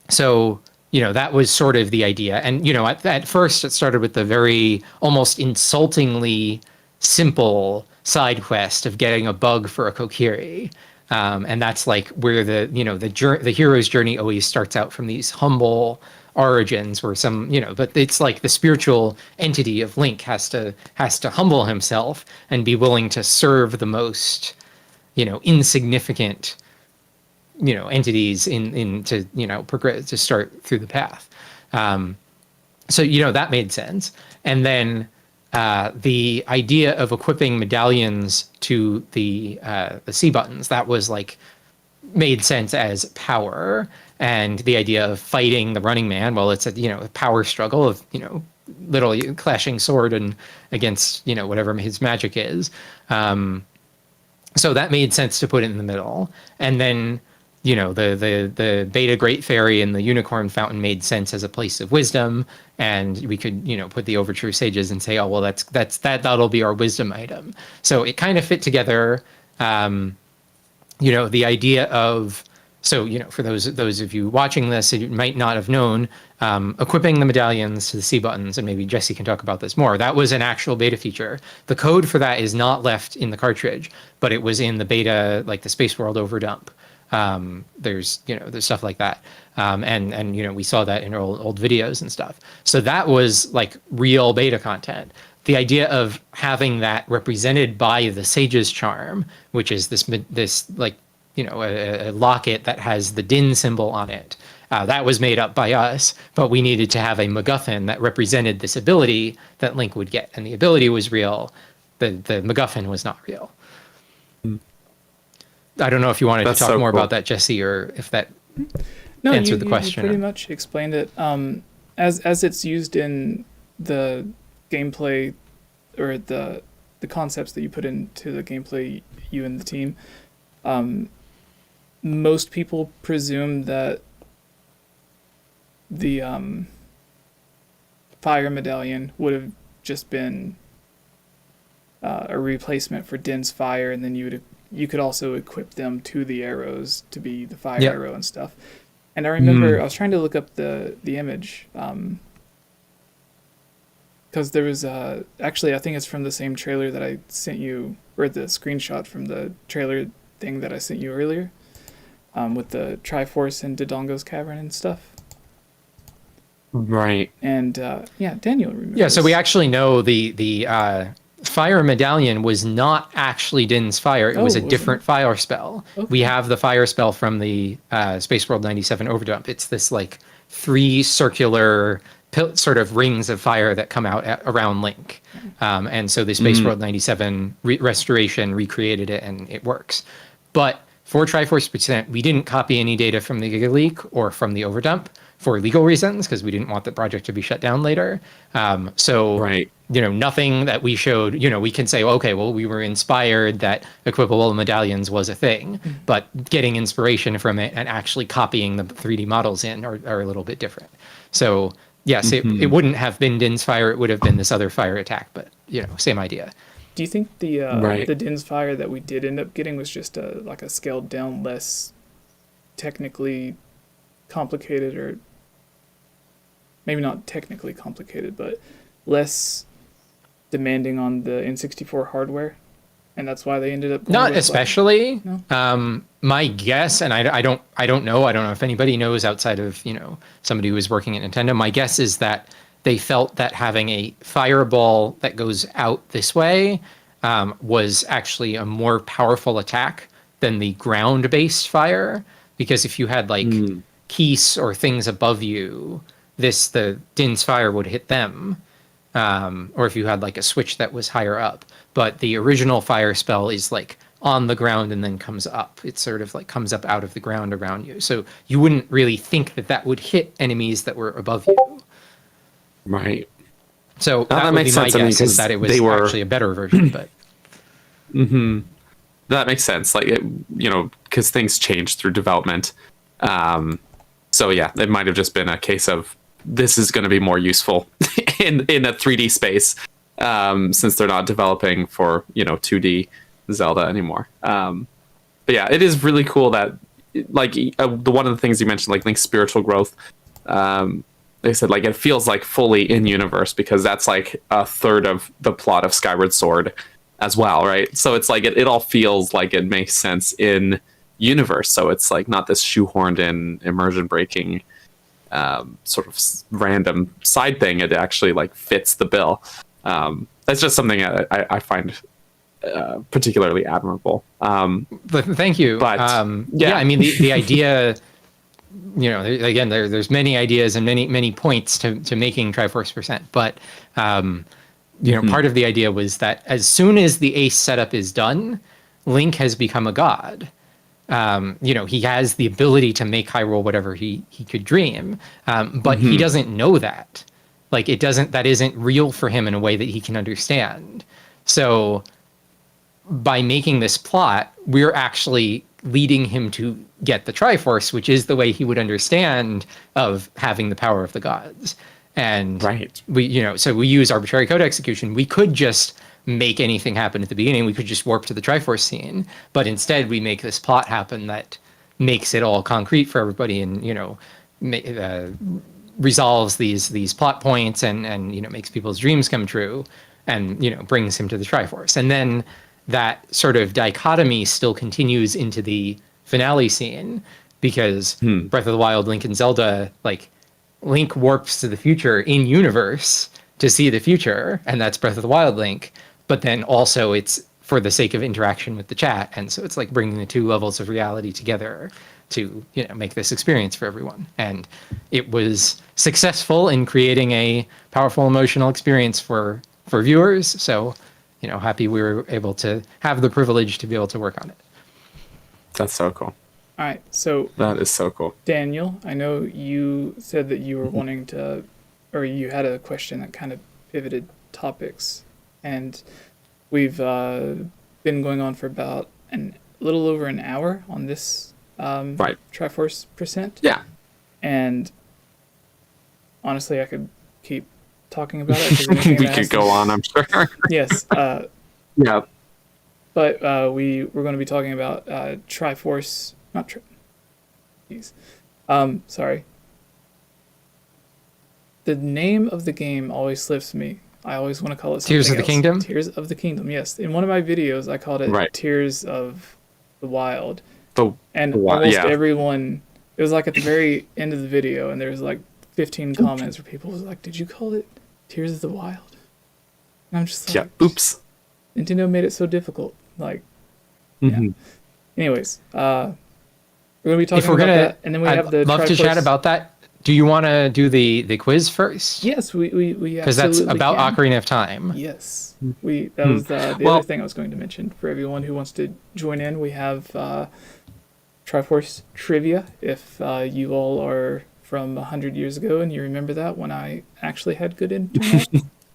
So, that was sort of the idea. And, at first it started with the very almost insultingly simple side quest of getting a bug for a Kokiri. And that's where the hero's journey always starts out from these humble origins, where but it's the spiritual entity of Link has to humble himself and be willing to serve the most, insignificant entities to progress, to start through the path. So that made sense. And then the idea of equipping medallions to the C buttons, that was made sense as power. And the idea of fighting the Running Man, well, it's a power struggle of literally clashing sword and against whatever his magic is. So that made sense to put it in the middle. And then the Beta Great Fairy and the Unicorn Fountain made sense as a place of wisdom, and we could put the Overtrue Sages and say, oh well, that'll be our wisdom item. So it kind of fit together. The idea of, for those of you watching this, you might not have known, equipping the medallions to the C buttons, and maybe Jesse can talk about this more. That was an actual beta feature. The code for that is not left in the cartridge, but it was in the beta, the Space World Overdump. There's stuff like that. And we saw that in old videos and stuff. So that was real beta content. The idea of having that represented by the Sage's Charm, which is this a locket that has the Din symbol on it. That was made up by us, but we needed to have a MacGuffin that represented this ability that Link would get. And the ability was real. The MacGuffin was not real. I don't know if you wanted to talk more about that, Jesse, or if that answered the question. You pretty much explained it. As it's used in the gameplay, or the concepts that you put into the gameplay, you and the team, most people presume that the fire medallion would have just been a replacement for Din's fire, and then you could also equip them to the arrows to be the fire arrow and stuff. And I remember I was trying to look up the image. because there was actually, I think it's from the same trailer that I sent you, or the screenshot from the trailer thing that I sent you earlier, with the Triforce and Dodongo's Cavern and stuff. Right. And yeah, Daniel remembers. Yeah, so we actually know the fire medallion was not actually Din's fire. It was a different fire spell. Okay. We have the fire spell from the Space World 97 overdump. It's this like 3 circular sort of rings of fire that come out around Link. And so the Space World 97 restoration recreated it, and it works. But for Triforce Percent, we didn't copy any data from the Giga Leak or from the overdump for legal reasons, because we didn't want the project to be shut down later. Right. You know, nothing that we showed, you know, we can say, okay, well, we were inspired that equipable medallions was a thing, but getting inspiration from it and actually copying the 3D models in are a little bit different. So yes, it wouldn't have been Din's fire, it would have been this other fire attack, but you know, same idea. Do you think the Din's fire that we did end up getting was just like a scaled down, less technically complicated, or maybe not technically complicated, but less demanding on the N64 hardware, and that's why they ended up going not with, especially like, no? My guess, and I don't know if anybody knows outside of, you know, somebody who was working at Nintendo, my guess is that they felt that having a fireball that goes out this way was actually a more powerful attack than the ground-based fire, because if you had like keys or things above you, the Din's fire would hit them. Or if you had like a switch that was higher up. But the original fire spell is like on the ground and then comes up. It sort of like comes up out of the ground around you. So you wouldn't really think that would hit enemies that were above you. Right. So that would be my guess, is that it was actually a better version. But that makes sense. Like, you know, because things change through development. So yeah, it might have just been a case of this is going to be more useful in a 3D space, since they're not developing for, you know, 2D Zelda anymore. But yeah, it is really cool that, like, the one of the things you mentioned, like Link's spiritual growth, they said like it feels like fully in universe, because that's like a third of the plot of Skyward Sword as well, right? So it's like it all feels like it makes sense in universe. So it's like not this shoehorned in, immersion breaking sort of random side thing. It actually like fits the bill. That's just something I find particularly admirable. But thank you. But yeah, I mean the idea, you know, again, there's many ideas and many points to making Triforce Percent, but you know, part of the idea was that as soon as the Ace setup is done, Link has become a god. You know, he has the ability to make Hyrule whatever he could dream, but he doesn't know that. Like, that isn't real for him in a way that he can understand. So by making this plot, we're actually leading him to get the Triforce, which is the way he would understand of having the power of the gods. And we, you know, so we use arbitrary code execution. We could just make anything happen at the beginning. We could just warp to the Triforce scene, but instead we make this plot happen that makes it all concrete for everybody, and, you know, resolves these plot points, and you know, makes people's dreams come true, and, you know, brings him to the Triforce. And then that sort of dichotomy still continues into the finale scene, because Breath of the Wild, Link and Zelda, like, Link warps to the future in universe to see the future, and that's Breath of the Wild Link. But then also it's for the sake of interaction with the chat, and so it's like bringing the two levels of reality together to, you know, make this experience for everyone. And it was successful in creating a powerful emotional experience for viewers. So, you know, happy we were able to have the privilege to be able to work on it. That's so cool. All right, so that is so cool. Daniel, I know you said that you were wanting to, or you had a question that kind of pivoted topics, and we've been going on for about a little over an hour on this Triforce Percent. Yeah. And honestly, I could keep talking about it. We could go on, I'm sure. Yes. Yeah. But we're going to be talking about Triforce. Sorry. The name of the game always slips me. I always want to call it something Tears of the else. Kingdom? Tears of the Kingdom, yes. In one of my videos, I called it Right. Tears of the Wild. And The Wild, almost yeah. everyone, it was like at the very end of the video, and there was like 15 comments where people was like, did you call it Tears of the Wild? And I'm just like, Yeah. Oops. Nintendo made it so difficult. Like, Mhm. yeah. Anyways, we're gonna be talking If we're about gonna, that, and then we have the I'd love to Triforce- chat about that. Do you want to do the quiz first? Yes, we Because that's absolutely about can. Ocarina of Time. Yes, that was the Well- other thing I was going to mention for everyone who wants to join in. We have Triforce trivia. If you all are from 100 years ago and you remember that when I actually had good internet,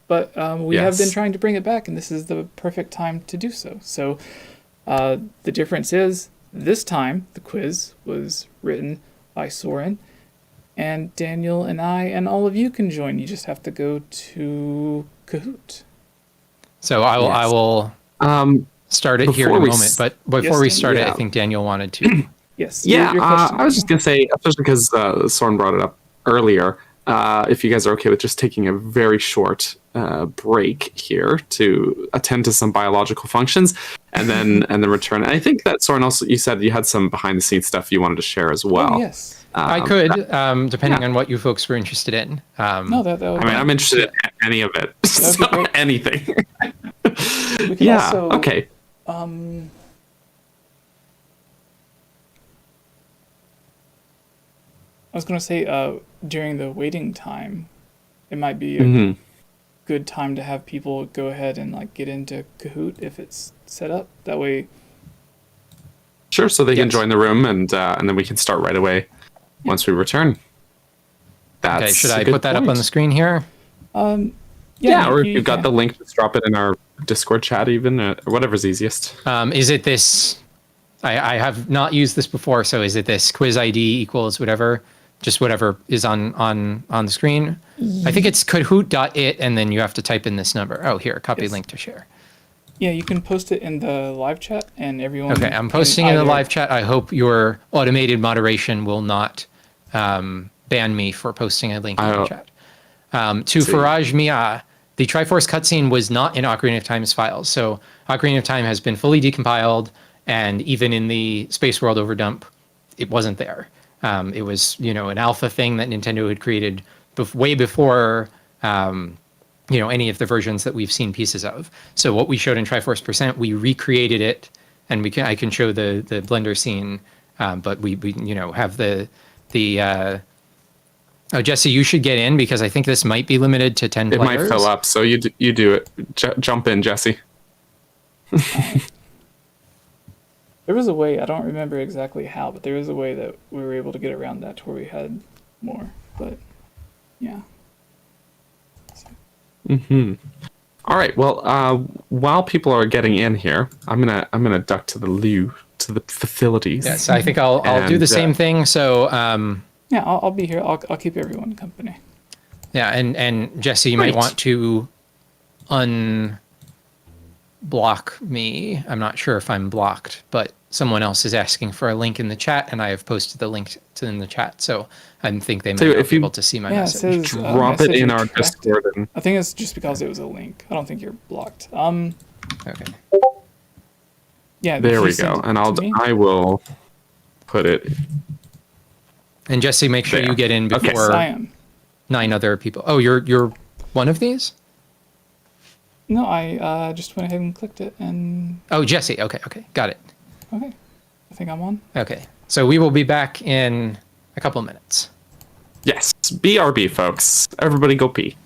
but we have been Yes. trying to bring it back, and this is the perfect time to do so. So the difference is this time the quiz was written by Sauraen. And Daniel and I and all of you can join. You just have to go to Kahoot. So I Yes. will start it here in Before a we moment. s- But before Yes, we Dan? start it, I Yeah. think Daniel wanted to. Yes. Yeah, your question. I was just gonna say, especially because Soren brought it up earlier. If you guys are okay with just taking a very short break here to attend to some biological functions, and then return. And I think that Soren also, you said you had some behind the scenes stuff you wanted to share as well. Oh, yes. I could, depending on what you folks were interested in. No, that would I mean, I'm interested in any of it. be So, great. anything. We can Yeah. also, Okay. I was going to say during the waiting time, it might be a Mhm. good time to have people go ahead and like get into Kahoot if it's set up. That way, Sure. So they can Yes. join the room, and then we can start right away once we return. That's Okay, should a I good put that up on point. the screen here? Yeah, or if you you've got can. the link, just drop it in our Discord chat, even or whatever's easiest. Is it this? I have not used this before, so is it this quiz ID equals whatever, just whatever is on the screen? I think it's kahoot.it, and then you have to type in this number. Oh, here, copy Yes. link to share. Yeah, you can post it in the live chat, and everyone. Okay, I'm can posting in the either- live chat. I hope your automated moderation will not ban me for posting a link in the I'll- chat. To 𝗵𝗲𝗄𝗎, the Triforce cutscene was not in Ocarina of Time's files. So Ocarina of Time has been fully decompiled, and even in the Space World Overdump, it wasn't there. It was, an alpha thing that Nintendo had created way before, any of the versions that we've seen pieces of. So what we showed in Triforce Percent, we recreated it, and I can show the Blender scene, but we have the oh, Jesse, you should get in because I think this might be limited to 10 It players. might fill up, so you do it. Jump in, Jesse. There was a way, I don't remember exactly how, but there was a way that we were able to get around that to where we had more. But yeah. All right. Well, while people are getting in here, I'm gonna duck to the loo, to the facilities. Yes, I think I'll do And, the same thing. So Yeah, I'll be here. I'll keep everyone company. yeah, and Jesse, you might Great. want to unblock me. I'm not sure if I'm blocked, but someone else is asking for a link in the chat, and I have posted the link in the chat. So I think they might So not if be you- able to see my Yeah, it message. says Drop it message in our retracted. Discord. And I think it's just because it was a link. I don't think you're blocked. Okay. Yeah. if there you we send go. it And to me- I will put it. And Jesse, make sure There. you get in Okay. before Yes, I am. 9 other people. Oh, you're one of these? No, I just went ahead and clicked it, and Oh, Jesse. Okay, got it. okay, I think I'm on. Okay, so we will be back in a couple of minutes. Yes, BRB, folks. Everybody go pee.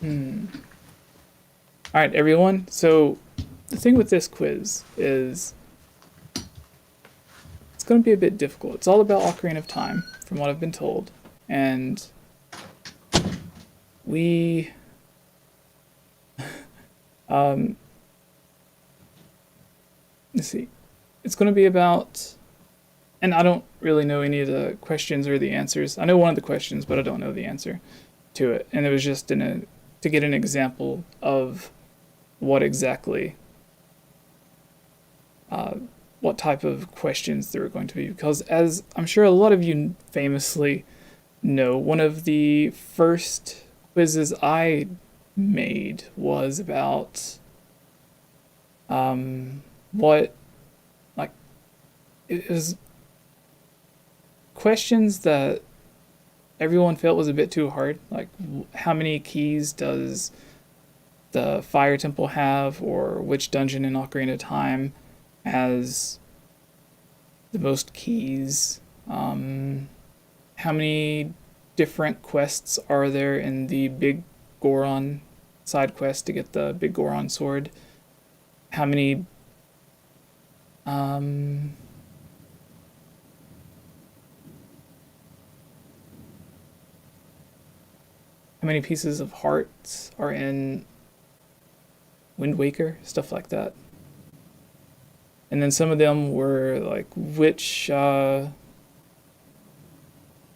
All right, everyone. So the thing with this quiz is it's going to be a bit difficult. It's all about Ocarina of Time, from what I've been told, and we let's see. It's going to be about, and I don't really know any of the questions or the answers. I know one of the questions, but I don't know the answer to it. And it was just to get an example of what exactly, what type of questions there were going to be. Because as I'm sure a lot of you famously know, one of the first quizzes I made was about what, like, it was questions that everyone felt was a bit too hard. Like, how many keys does the Fire Temple have, or which dungeon in Ocarina of Time has the most keys? How many different quests are there in the Big Goron side quest to get the Big Goron sword? How many how many pieces of hearts are in Wind Waker? Stuff like that. And then some of them were like, which I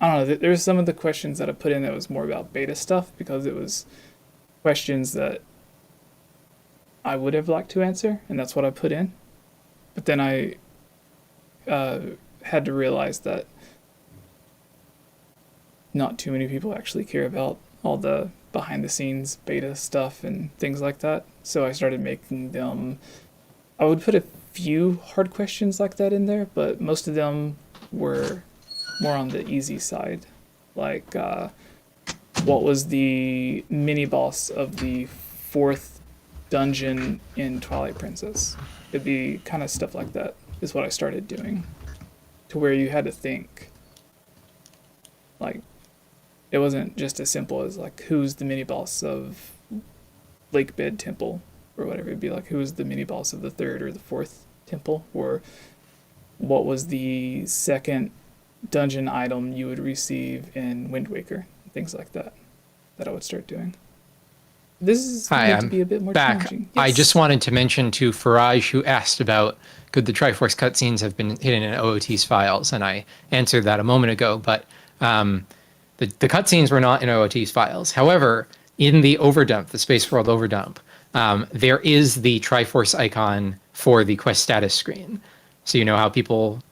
don't know, there's some of the questions that I put in that was more about beta stuff, because it was questions that I would have liked to answer, and that's what I put in. But then I had to realize that not too many people actually care about all the behind the scenes beta stuff and things like that. So I started making them, I would put a few hard questions like that in there, but most of them were more on the easy side. Like, what was the mini boss of the 4th dungeon in Twilight Princess? It'd be kind of stuff like that is what I started doing, to where you had to think. Like, it wasn't just as simple as like, who's the mini boss of Lakebed Temple or whatever. It'd be like, who was the mini boss of the 3rd or the 4th temple, or what was the 2nd dungeon item you would receive in Wind Waker, things like that I would start doing. This is going to be a bit more challenging. Yes. I just wanted to mention to 𝗏𝗏, who asked about could the Triforce cutscenes have been hidden in OOT's files, and I answered that a moment ago, but the cutscenes were not in OOT's files. However, in the overdump, the Space World overdump, there is the Triforce icon for the quest status screen. So you know how people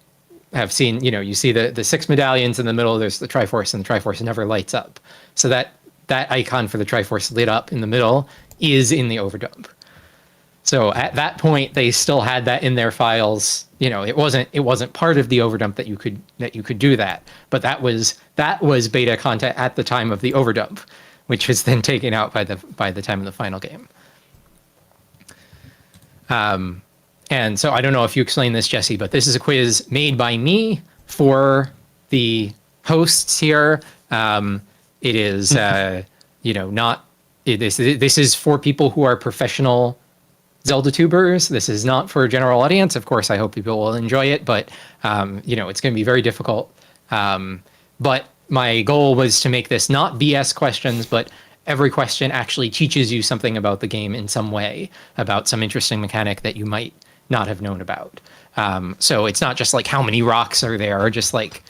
have seen, you see the 6 medallions in the middle, there's the Triforce, and the Triforce never lights up. So that icon for the Triforce lit up in the middle is in the overdump. So at that point, they still had that in their files. It wasn't part of the overdump that you could do that, but that was beta content at the time of the overdump, which was then taken out by the time of the final game. And so I don't know if you explained this, Jesse, but this is a quiz made by me for the hosts here. It is, this is for people who are professional Zelda tubers. This is not for a general audience. Of course, I hope people will enjoy it, but, it's going to be very difficult. But my goal was to make this not BS questions, but every question actually teaches you something about the game in some way, about some interesting mechanic that you might not have known about. So it's not just like how many rocks are there, or just like,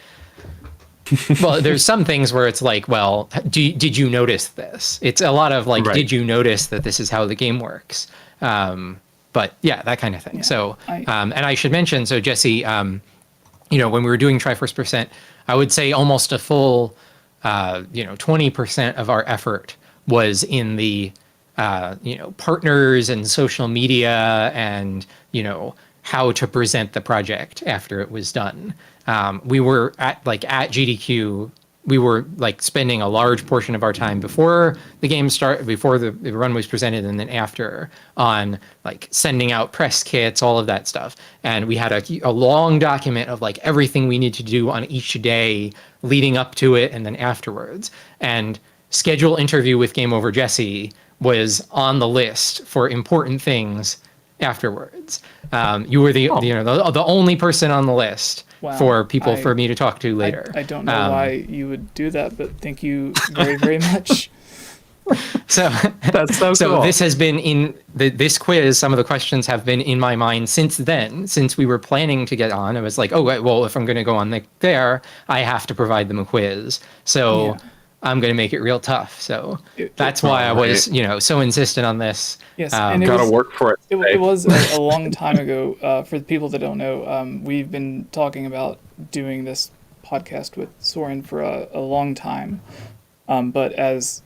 well, there's some things where it's like, well, did you notice this? It's a lot of like, right. Did you notice that this is how the game works? But yeah, that kind of thing. Yeah, so, and I should mention, so Jesse, when we were doing Triforce Percent, I would say almost a full, 20% of our effort was in the, partners and social media and, how to present the project after it was done. We were at GDQ, we were like spending a large portion of our time before the game started, before the run was presented, and then after, on like sending out press kits, all of that stuff. And we had a long document of like everything we need to do on each day leading up to it and then afterwards. And schedule interview with Game Over Jesse was on the list for important things afterwards. You were the only person on the list. Wow. For people for me to talk to later. I don't know why you would do that, but thank you very, very much. So that's so cool. This has been in this quiz. Some of the questions have been in my mind since then. Since we were planning to get on, I was like, oh, well, if I'm going to go on there, I have to provide them a quiz. So yeah. I'm going to make it real tough. So that's why I was, so insistent on this. Yes, and gotta work for it. It was a long time ago. For the people that don't know, we've been talking about doing this podcast with Sauraen for a long time. But as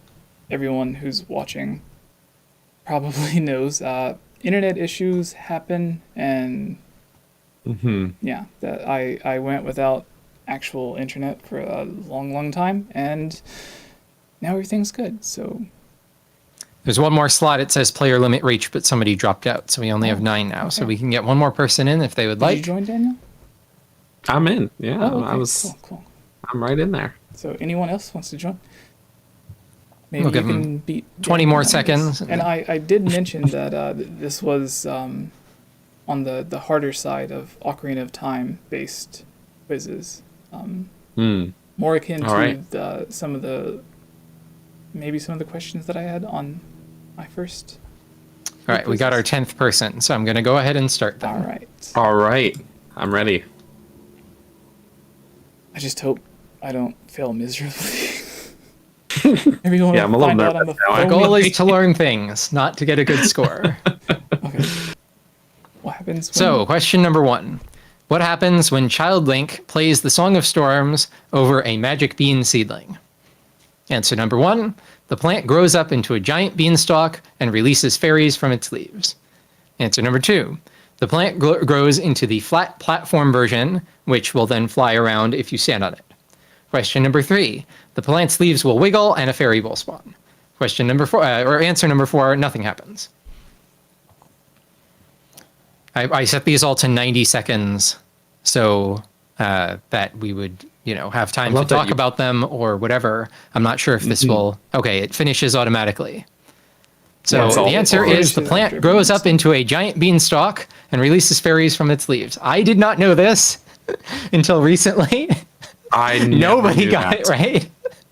everyone who's watching probably knows, internet issues happen, and yeah, that I went without actual internet for a long time, and now everything's good. So There's one more slot. It says player limit reached, but somebody dropped out, so we only have 9 now. Okay. So we can get one more person in if they would like. Did you join, Daniel? I'm in. Yeah, oh, okay. I was. Cool. I'm right in there. So anyone else wants to join? Maybe we'll you give can beat 20 more seconds. And I did mention that this was on the harder side of Ocarina of Time based quizzes. More akin to some of the questions that I had on my first. All right, we got our 10th person, so I'm going to go ahead and start them. All right, I'm ready. I just hope I don't fail miserably. Everyone I'm a little nervous now. The goal is to learn things, not to get a good score. Okay. What happens? So, question number 1. What happens when Child Link plays the Song of Storms over a magic bean seedling? Answer number 1. The plant grows up into a giant beanstalk and releases fairies from its leaves. Answer number 2. The plant grows into the flat platform version, which will then fly around if you stand on it. Question number 3. The plant's leaves will wiggle and a fairy will spawn. Question number 4, or answer number 4, nothing happens. I set these all to 90 seconds so that we would, have time to talk about them or whatever. I'm not sure if this will. Okay, it finishes automatically. So the answer is the plant grows up into a giant beanstalk and releases fairies from its leaves. I did not know this until recently. Nobody got it right.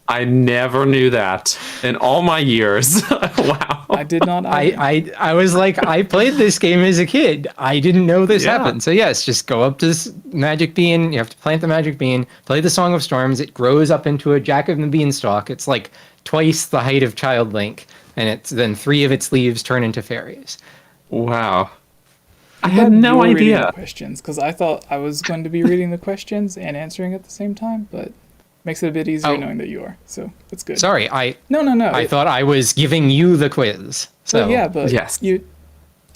I never knew that in all my years. Wow. I did not. I was like, I played this game as a kid. I didn't know this happened. So yes, just go up to this magic bean. You have to plant the magic bean, play the Song of Storms. It grows up into a Jack of the Beanstalk. It's like twice the height of Child Link. And then 3 of its leaves turn into fairies. Wow. I had no idea. Questions, because I thought I was going to be reading the questions and answering at the same time, but makes it a bit easier knowing that you are. So it's good. Sorry, No. I thought I was giving you the quiz. So well, yeah, but yes, you're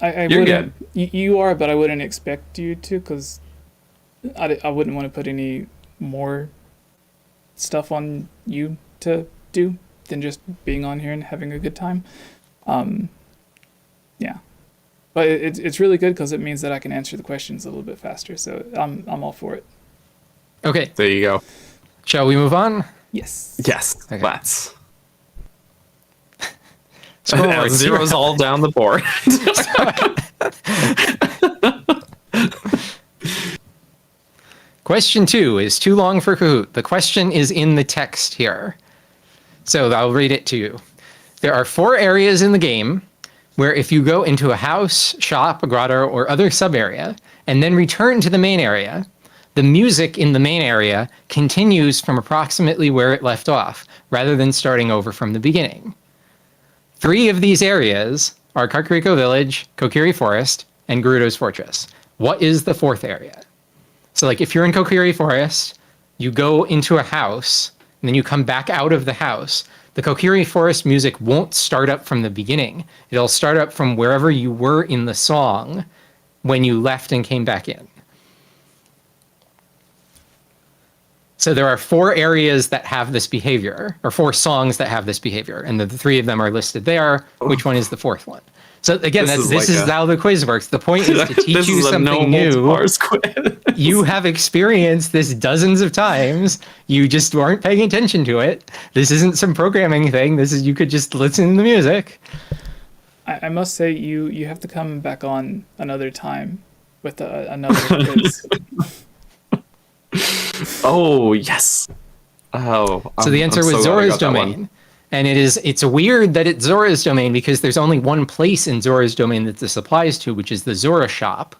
good. You are, but I wouldn't expect you to, because I wouldn't want to put any more stuff on you to do than just being on here and having a good time. Yeah, but it's really good because it means that I can answer the questions a little bit faster. So I'm all for it. Okay, there you go. Shall we move on? Yes. Okay. Let's. Zeros all down the board. Question 2 is too long for Kahoot. The question is in the text here. So I'll read it to you. There are 4 areas in the game where if you go into a house, shop, a grotto, or other sub-area, and then return to the main area, the music in the main area continues from approximately where it left off, rather than starting over from the beginning. 3 of these areas are Kakariko Village, Kokiri Forest, and Gerudo's Fortress. What is the 4th area? So like if you're in Kokiri Forest, you go into a house, and then you come back out of the house, the Kokiri Forest music won't start up from the beginning. It'll start up from wherever you were in the song when you left and came back in. So there are 4 areas that have this behavior, or 4 songs that have this behavior, and the 3 of them are listed there. Which one is the 4th one? So again, this is how the quiz works. The point is to teach you something new. You have experienced this dozens of times. You just weren't paying attention to it. This isn't some programming thing. This is, you could just listen to the music. I must say, you have to come back on another time with another quiz. Oh, yes. Oh. So the answer was Zora's Domain. And it's weird that it's Zora's Domain because there's only one place in Zora's Domain that this applies to, which is the Zora Shop.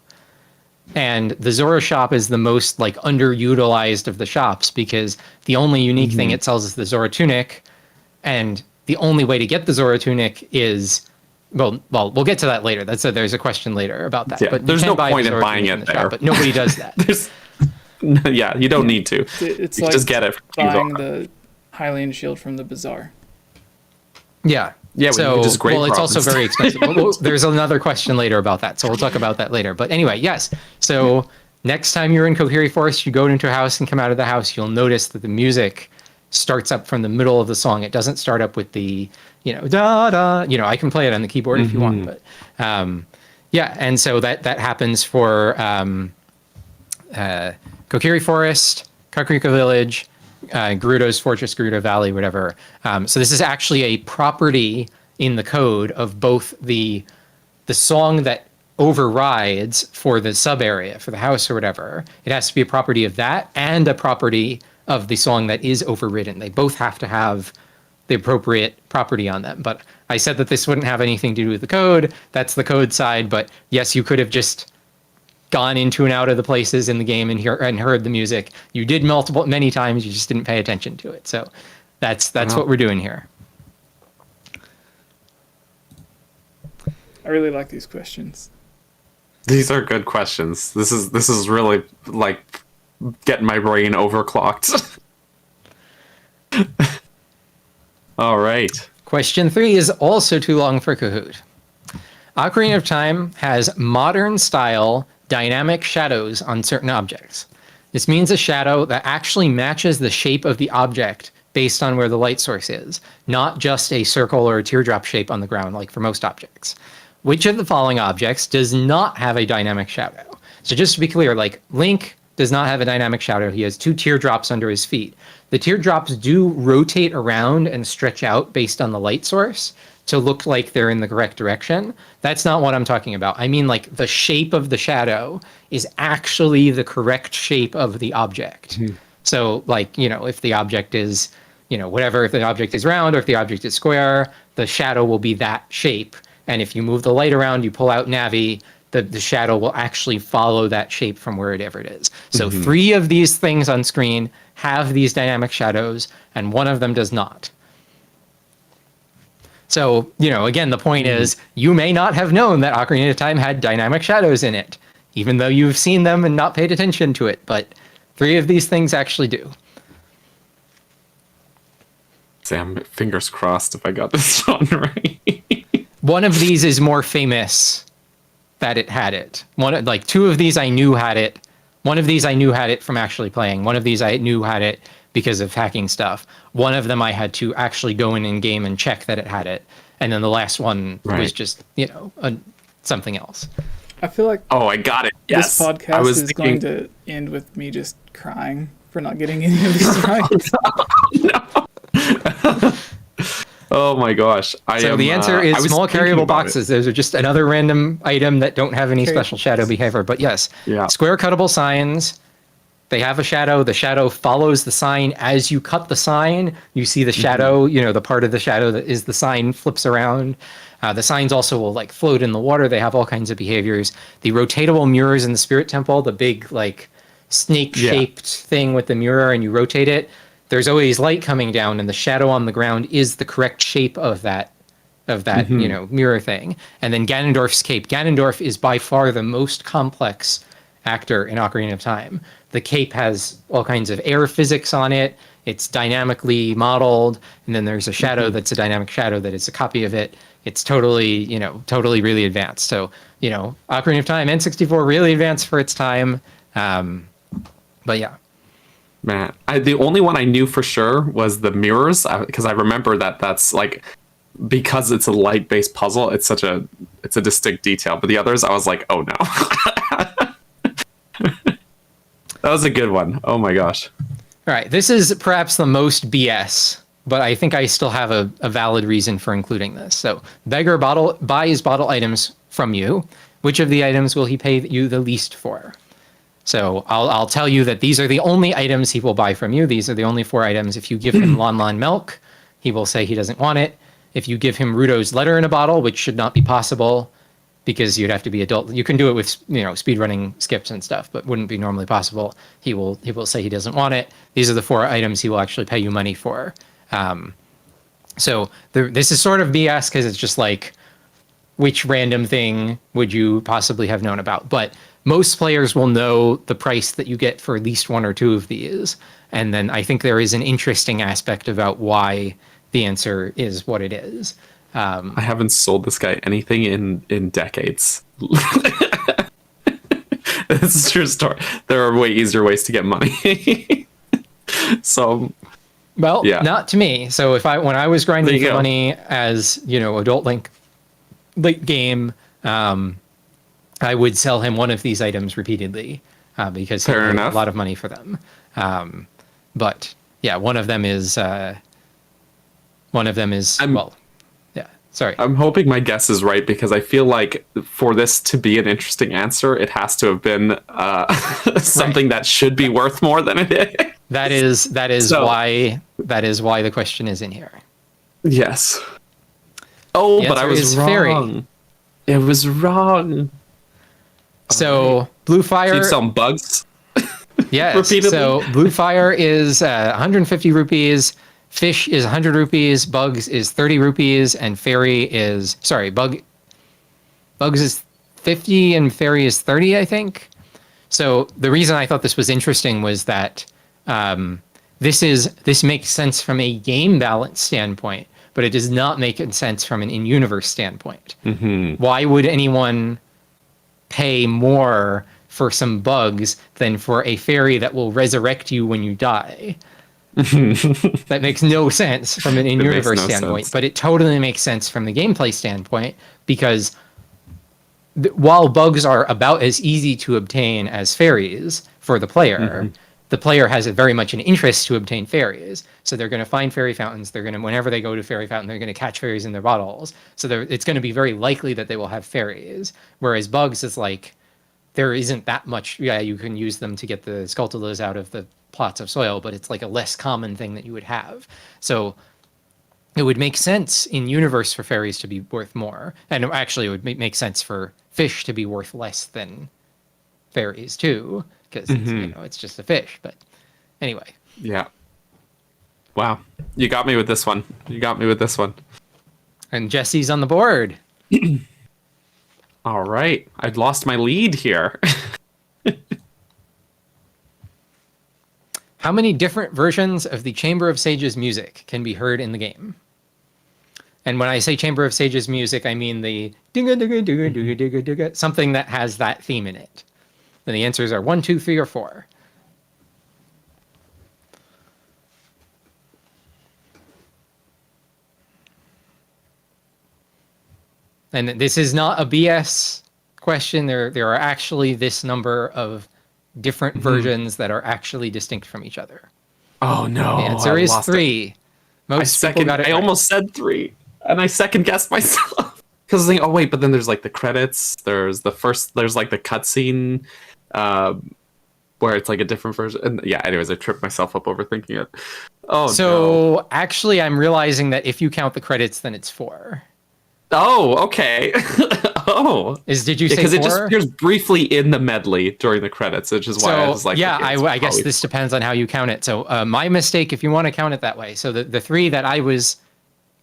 And the Zora Shop is the most like underutilized of the shops because the only unique thing it sells is the Zora Tunic. And the only way to get the Zora Tunic is, well, we'll get to that later. There's a question later about that. Yeah, but there's no point in buying it there. Shop, but nobody does that. Yeah, you don't need to. It's you like just get it. Buying the Hylian shield from the bazaar. Yeah. Yeah, So, we just grade well, it's also problems. very expensive. There's another question later about that, so we'll talk about that later. But anyway, yes. So next time you're in 𝗂𝗃𝗃 Forest, you go into a house and come out of the house, you'll notice that the music starts up from the middle of the song. It doesn't start up with the, da da. I can play it on the keyboard if you want, but yeah. And so that happens for 𝗂𝗃𝗃 Forest, Kakariko Village, Gerudo's Fortress, Gerudo Valley, whatever. So this is actually a property in the code of both the song that overrides for the sub area, for the house or whatever. It has to be a property of that and a property of the song that is overridden. They both have to have the appropriate property on them. But I said that this wouldn't have anything to do with the code. That's the code side. But yes, you could have just gone into and out of the places in the game and heard the music. You did many times, you just didn't pay attention to it. So that's what we're doing here. I really like these questions. These are good questions. This is really like getting my brain overclocked. All right. Question 3 is also too long for Kahoot. Ocarina of Time has modern style dynamic shadows on certain objects. This means a shadow that actually matches the shape of the object based on where the light source is, not just a circle or a teardrop shape on the ground like for most objects. Which of the following objects does not have a dynamic shadow? So just to be clear, like Link does not have a dynamic shadow. He has 2 teardrops under his feet. The teardrops do rotate around and stretch out based on the light source to look like they're in the correct direction. That's not what I'm talking about. I mean, like, the shape of the shadow is actually the correct shape of the object. So, like, if the object is, whatever, if the object is round or if the object is square, the shadow will be that shape. And if you move the light around, you pull out Navi, the shadow will actually follow that shape from wherever it is. So 3 of these things on screen have these dynamic shadows, and 1 of them does not. So, again, the point is, you may not have known that Ocarina of Time had dynamic shadows in it, even though you've seen them and not paid attention to it. But 3 of these things actually do. Sam, fingers crossed if I got this one right. One of these is more famous that it had it. 2 of these I knew had it. One of these I knew had it from actually playing. One of these I knew had it because of hacking stuff. One of them I had to actually go in game and check that it had it. And then the last one was just, something else. I feel like I got it. Yes. This podcast is going to end with me just crying for not getting any of these right. No. Oh my gosh. So the answer is small carryable boxes. Those are just another random item that don't have any special shadow behavior. But yes, square cuttable signs, they have a shadow. The shadow follows the sign. As you cut the sign, you see the shadow, the part of the shadow that is the sign flips around. The signs also will float in the water. They have all kinds of behaviors. The rotatable mirrors in the Spirit Temple, the big snake-shaped thing with the mirror, and you rotate it. There's always light coming down, and the shadow on the ground is the correct shape of that mirror thing. And then Ganondorf's cape. Ganondorf is by far the most complex actor in Ocarina of Time. The cape has all kinds of air physics on it. It's dynamically modeled, and then there's a shadow that's a dynamic shadow that is a copy of it. It's totally really advanced. So, Ocarina of Time, N64, really advanced for its time. But yeah. Man, the only one I knew for sure was the mirrors, because I remember that's because it's a light-based puzzle, it's a distinct detail. But the others, I was like, oh no. That was a good one. Oh my gosh. All right, this is perhaps the most BS, but I think I still have a valid reason for including this. So, beggar buys bottle items from you. Which of the items will he pay you the least for? So I'll tell you that these are the only items he will buy from you. These are the only 4 items. If you give him Lon Lon milk, he will say he doesn't want it. If you give him Rudo's letter in a bottle, which should not be possible because you'd have to be adult. You can do it with speedrunning skips and stuff, but wouldn't be normally possible. He will say he doesn't want it. These are the 4 items he will actually pay you money for. So this is sort of BS because it's just which random thing would you possibly have known about? But most players will know the price that you get for at least 1 or 2 of these. And then I think there is an interesting aspect about why the answer is what it is. I haven't sold this guy anything in decades. This is a true story. There are way easier ways to get money. So, well, not to me. So when I was grinding for money as, adult late game, I would sell him one of these items repeatedly because he paid a lot of money for them. But yeah, one of them is sorry. I'm hoping my guess is right because I feel like for this to be an interesting answer, it has to have been something that should be worth more than it is. That is why the question is in here. Yes. Oh, but I was wrong. Fairy. It was wrong. So blue fire. So you sell bugs. Yes. Repeatedly? So blue fire is 150 rupees. Fish is 100 rupees, bugs is 30 rupees, and fairy is... Sorry, bugs is 50 and fairy is 30, I think. So the reason I thought this was interesting was that this makes sense from a game balance standpoint, but it does not make sense from an in-universe standpoint. Mm-hmm. Why would anyone pay more for some bugs than for a fairy that will resurrect you when you die? That makes no sense from an in-universe standpoint, but it totally makes sense from the gameplay standpoint because while bugs are about as easy to obtain as fairies for the player, the player has very much an interest to obtain fairies. So they're going to find fairy fountains. They're going to, whenever they go to fairy fountain, they're going to catch fairies in their bottles. So it's going to be very likely that they will have fairies. Whereas bugs is like, there isn't that much. Yeah, you can use them to get the 𝗙𝗪𝗔 out of the plots of soil, but it's like a less common thing that you would have. So it would make sense in universe for fairies to be worth more. And actually it would make sense for fish to be worth less than fairies too, because it's just a fish. But anyway. Yeah. Wow. You got me with this one. And Jesse's on the board. All right. I'd lost my lead here. How many different versions of the Chamber of Sages music can be heard in the game? And when I say Chamber of Sages music, I mean the digga digga digga digga digga digga, something that has that theme in it. And the answers are 1, 2, 3, or 4. And this is not a BS question. There are actually this number of different versions that are actually distinct from each other. Oh no! The answer is 3. Most people got it right. Almost said 3, and I second guessed myself because I was thinking, oh wait, but then there's like the credits. There's like the cutscene, where it's like a different version. And yeah, anyways, I tripped myself up overthinking it. Oh so no. Actually, I'm realizing that if you count the credits, then it's 4. Oh, okay. Oh. Did you say 4? Because it just appears briefly in the medley during the credits, which is why I was like... Yeah, I guess this depends on how you count it. So my mistake, if you want to count it that way. So the 3 that I was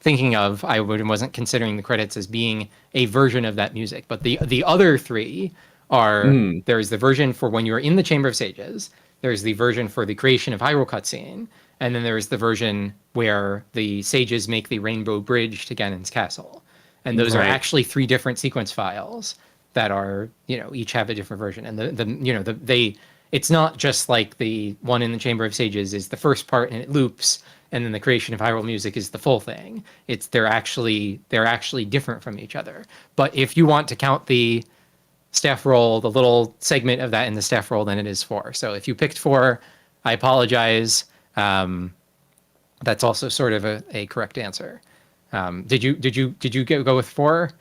thinking of, I wasn't considering the credits as being a version of that music. But the other 3 are... There's the version for when you're in the Chamber of Sages. There's the version for the creation of Hyrule cutscene. And then there's the version where the sages make the rainbow bridge to Ganon's castle. And those are actually 3 different sequence files that are, each have a different version. And it's not just like the one in the Chamber of Sages is the first part and it loops, and then the creation of Hyrule music is the full thing. They're actually different from each other. But if you want to count the staff roll, the little segment of that in the staff roll, then it is 4. So if you picked 4, I apologize. That's also sort of a correct answer. Did you go with 4?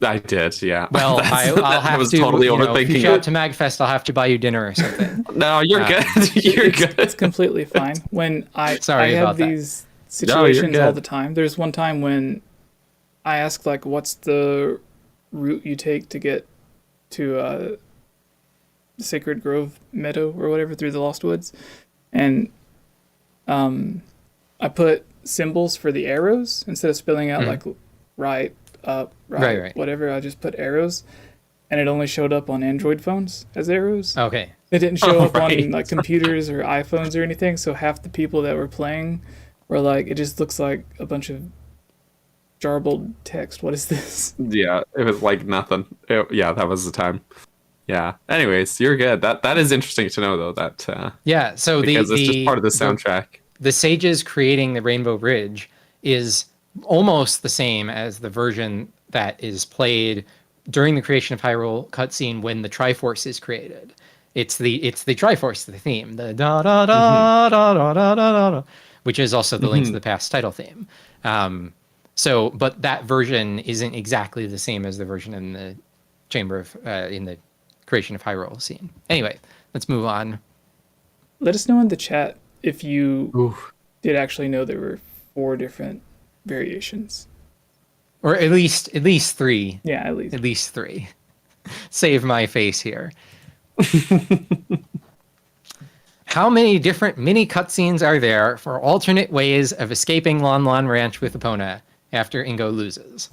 I did, yeah. Well, I'll have to. Totally overthinking if you show up it. to MagFest, I'll have to buy you dinner or something. No, you're good. You're good. It's completely fine. When I have these situations all the time. There's one time when I asked like, "What's the route you take to get to Sacred Grove Meadow or whatever through the Lost Woods?" And I put symbols for the arrows instead of spelling out like right, up, right, whatever. I just put arrows, and it only showed up on Android phones as arrows. Okay. It didn't show up on like computers or iPhones or anything. So half the people that were playing where like it just looks like a bunch of jarbled text. What is this? Yeah, it was like nothing. Yeah, that was the time. Yeah. Anyways, you're good. That is interesting to know though. That Yeah. So because it's just part of the soundtrack. The sages creating the Rainbow Bridge is almost the same as the version that is played during the creation of Hyrule cutscene when the Triforce is created. It's the Triforce, the theme, the da da da da da da da da, which is also the Links to the Past title theme. So, but that version isn't exactly the same as the version in the in the creation of Hyrule scene. Anyway, let's move on. Let us know in the chat if you Oof. did actually know there were 4 different variations. Or at least 3. Yeah, at least. At least 3. Save my face here. How many different mini cutscenes are there for alternate ways of escaping Lon Lon Ranch with Epona after Ingo loses?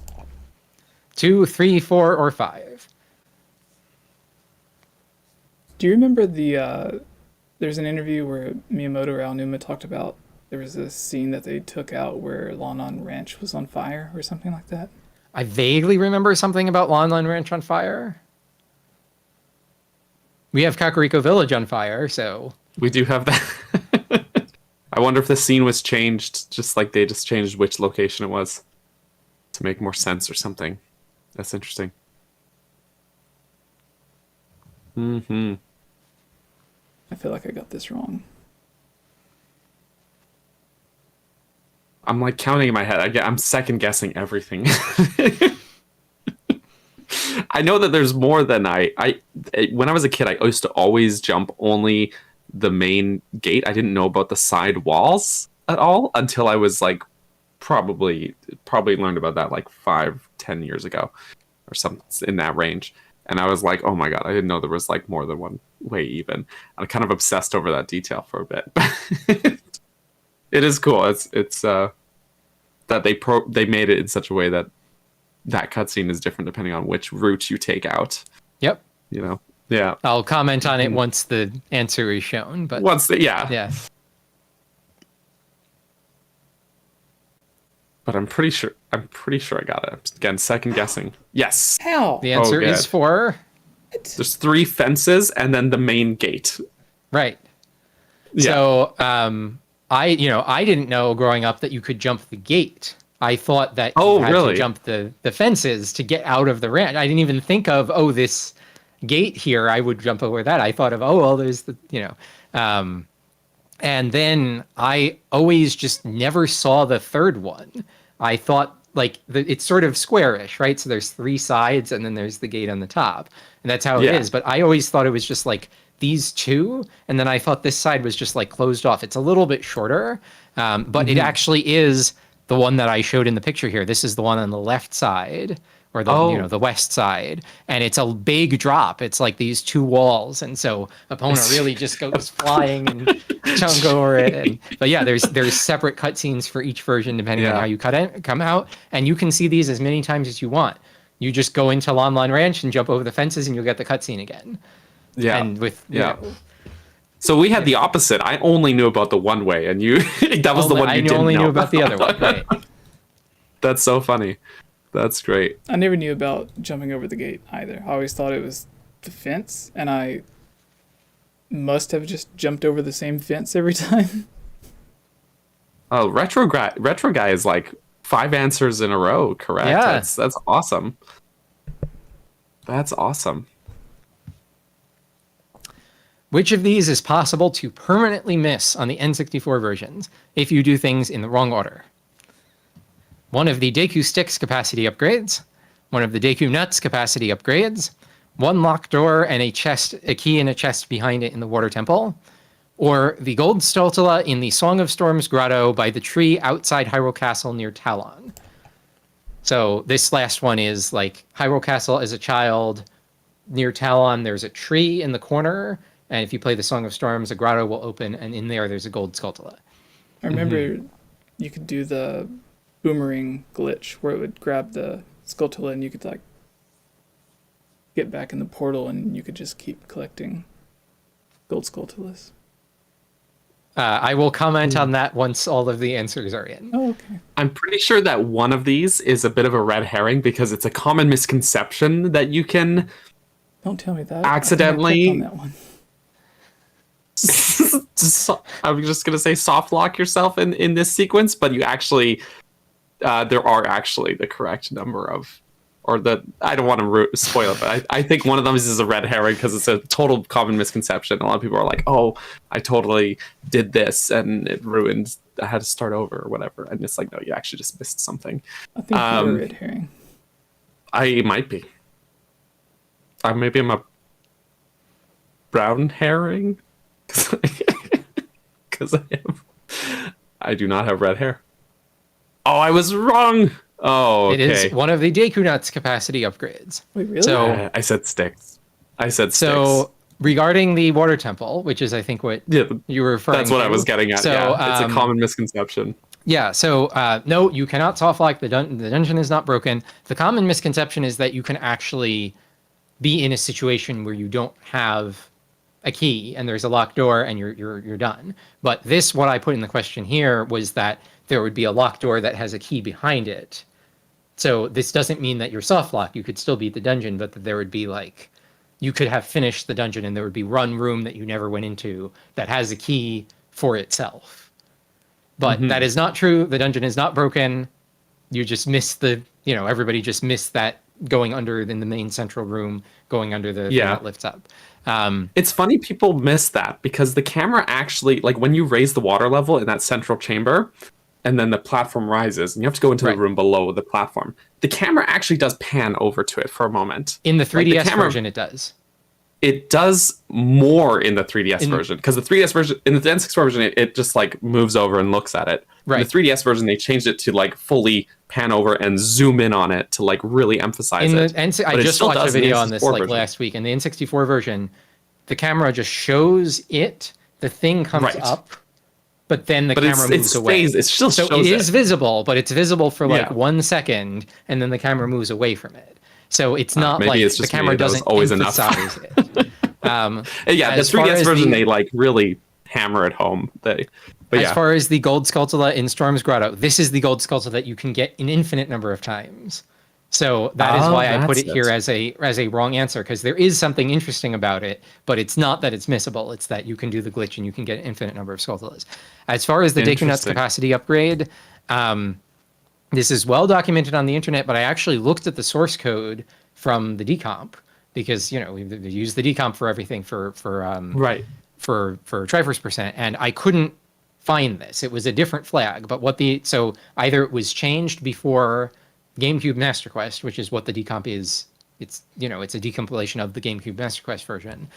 2, 3, 4, or 5? Do you remember there's an interview where Miyamoto or Aonuma talked about there was a scene that they took out where Lon Lon Ranch was on fire or something like that? I vaguely remember something about Lon Lon Ranch on fire. We have Kakariko Village on fire, so... We do have that. I wonder if the scene was changed, just like they just changed which location it was to make more sense or something. That's interesting. I feel like I got this wrong. I'm like counting in my head. I'm second guessing everything. I know that there's more than when I was a kid, I used to always jump only the main gate. I didn't know about the side walls at all until I was like probably learned about that like 5-10 years ago or something in that range. And I was like, oh my god, I didn't know there was like more than one way even. I'm kind of obsessed over that detail for a bit. It is cool. It's that they made it in such a way that cutscene is different depending on which route you take out. Yep. You know. Yeah. I'll comment on it once the answer is shown, but yeah. But I'm pretty sure I got it. Again, second guessing. Yes. How? The answer is 4. There's 3 fences and then the main gate. Right. Yeah. So, I didn't know growing up that you could jump the gate. I thought that you had to jump the fences to get out of the ranch. I didn't even think of, this gate here, I would jump over that. I thought of, there's the, and then I always just never saw the third one. I thought like it's sort of squarish, right? So there's 3 sides and then there's the gate on the top, and that's how it is. But I always thought it was just like these 2, and then I thought this side was just like closed off. It's a little bit shorter, but it actually is the one that I showed in the picture here. This is the one on the left side, or the the west side, and it's a big drop. It's like these 2 walls, and so Epona really just goes flying and chunk over it. But yeah, there's separate cutscenes for each version depending on how you come out, and you can see these as many times as you want. You just go into Lon Lon Ranch and jump over the fences, and you'll get the cutscene again. Yeah, and with So we had the opposite. I only knew about the one way, and you that was the one you didn't know. I only knew about the other one. Right. That's so funny. That's great. I never knew about jumping over the gate either. I always thought it was the fence, and I must have just jumped over the same fence every time. Oh, retro guy is like 5 answers in a row, correct? Yeah. That's awesome. That's awesome. Which of these is possible to permanently miss on the N64 versions if you do things in the wrong order? 1 of the Deku Sticks capacity upgrades, 1 of the Deku Nuts capacity upgrades, 1 locked door and a key in a chest behind it in the Water Temple, or the Gold Stoltula in the Song of Storms grotto by the tree outside Hyrule Castle near Talon. So this last one is like Hyrule Castle as a child, near Talon there's a tree in the corner, and if you play the Song of Storms, a grotto will open, and in there's a Gold Stoltula. I remember you could do the boomerang glitch where it would grab the Skulltula and you could like get back in the portal and you could just keep collecting gold Skulltulas. I will comment on that once all of the answers are in. Oh, okay. I'm pretty sure that one of these is a bit of a red herring because it's a common misconception that you can Don't tell me that. accidentally. I think I clicked on that one. I'm just gonna say soft lock yourself in this sequence, but you actually there are actually the correct number of, or the, I don't want to spoil it, but I think one of them is a red herring because it's a total common misconception. A lot of people are like, oh, I totally did this and it ruined, I had to start over or whatever. And it's like, no, you actually just missed something. I think you're a red herring. I might be. Maybe I'm a brown herring because I do not have red hair. Oh, I was wrong. Oh, okay. It is one of the Deku Nuts capacity upgrades. Wait, really? So I said sticks. So regarding the water temple, which is I think what you were referring to. That's what I was getting at. So, yeah, it's a common misconception. Yeah, so no, you cannot soft lock the dungeon. The dungeon is not broken. The common misconception is that you can actually be in a situation where you don't have a key and there's a locked door and you're done. But this, what I put in the question here, was that there would be a locked door that has a key behind it. So this doesn't mean that you're soft locked. You could still beat the dungeon, but that there would be like, you could have finished the dungeon and there would be one room that you never went into that has a key for itself. But that is not true. The dungeon is not broken. You just missed the, everybody just missed that going under in the main central room, going under the thing that lifts up. It's funny people miss that because the camera actually, like when you raise the water level in that central chamber and then the platform rises and you have to go into the room below the platform, the camera actually does pan over to it for a moment. In the 3DS version, it does. It does more in the 3DS version because the 3DS version, in the N64 version, it just like moves over and looks at it. Right. In the 3DS version, they changed it to like fully pan over and zoom in on it to like really emphasize it. I just watched a video on this like last week. In the N64 version, the camera just shows it. The thing comes up, but then the camera moves away. It still shows it. It is visible, but it's visible for like 1 second, and then the camera moves away from it. So it's not like the camera doesn't always emphasize it. Yeah, the 3DS version, they like really hammer it home. As far as the gold Skulltula in Storm's Grotto, this is the gold Skulltula that you can get an infinite number of times. So that is why I put it here as a wrong answer, because there is something interesting about it, but it's not that it's missable. It's that you can do the glitch and you can get an infinite number of Skulltulas. As far as the Deku Nuts capacity upgrade, this is well documented on the internet, but I actually looked at the source code from the decomp because we use the decomp for everything for Triforce Percent, and I couldn't find this. It was a different flag, but so either it was changed before GameCube Master Quest, which is what the decomp is. It's it's a decompilation of the GameCube Master Quest version.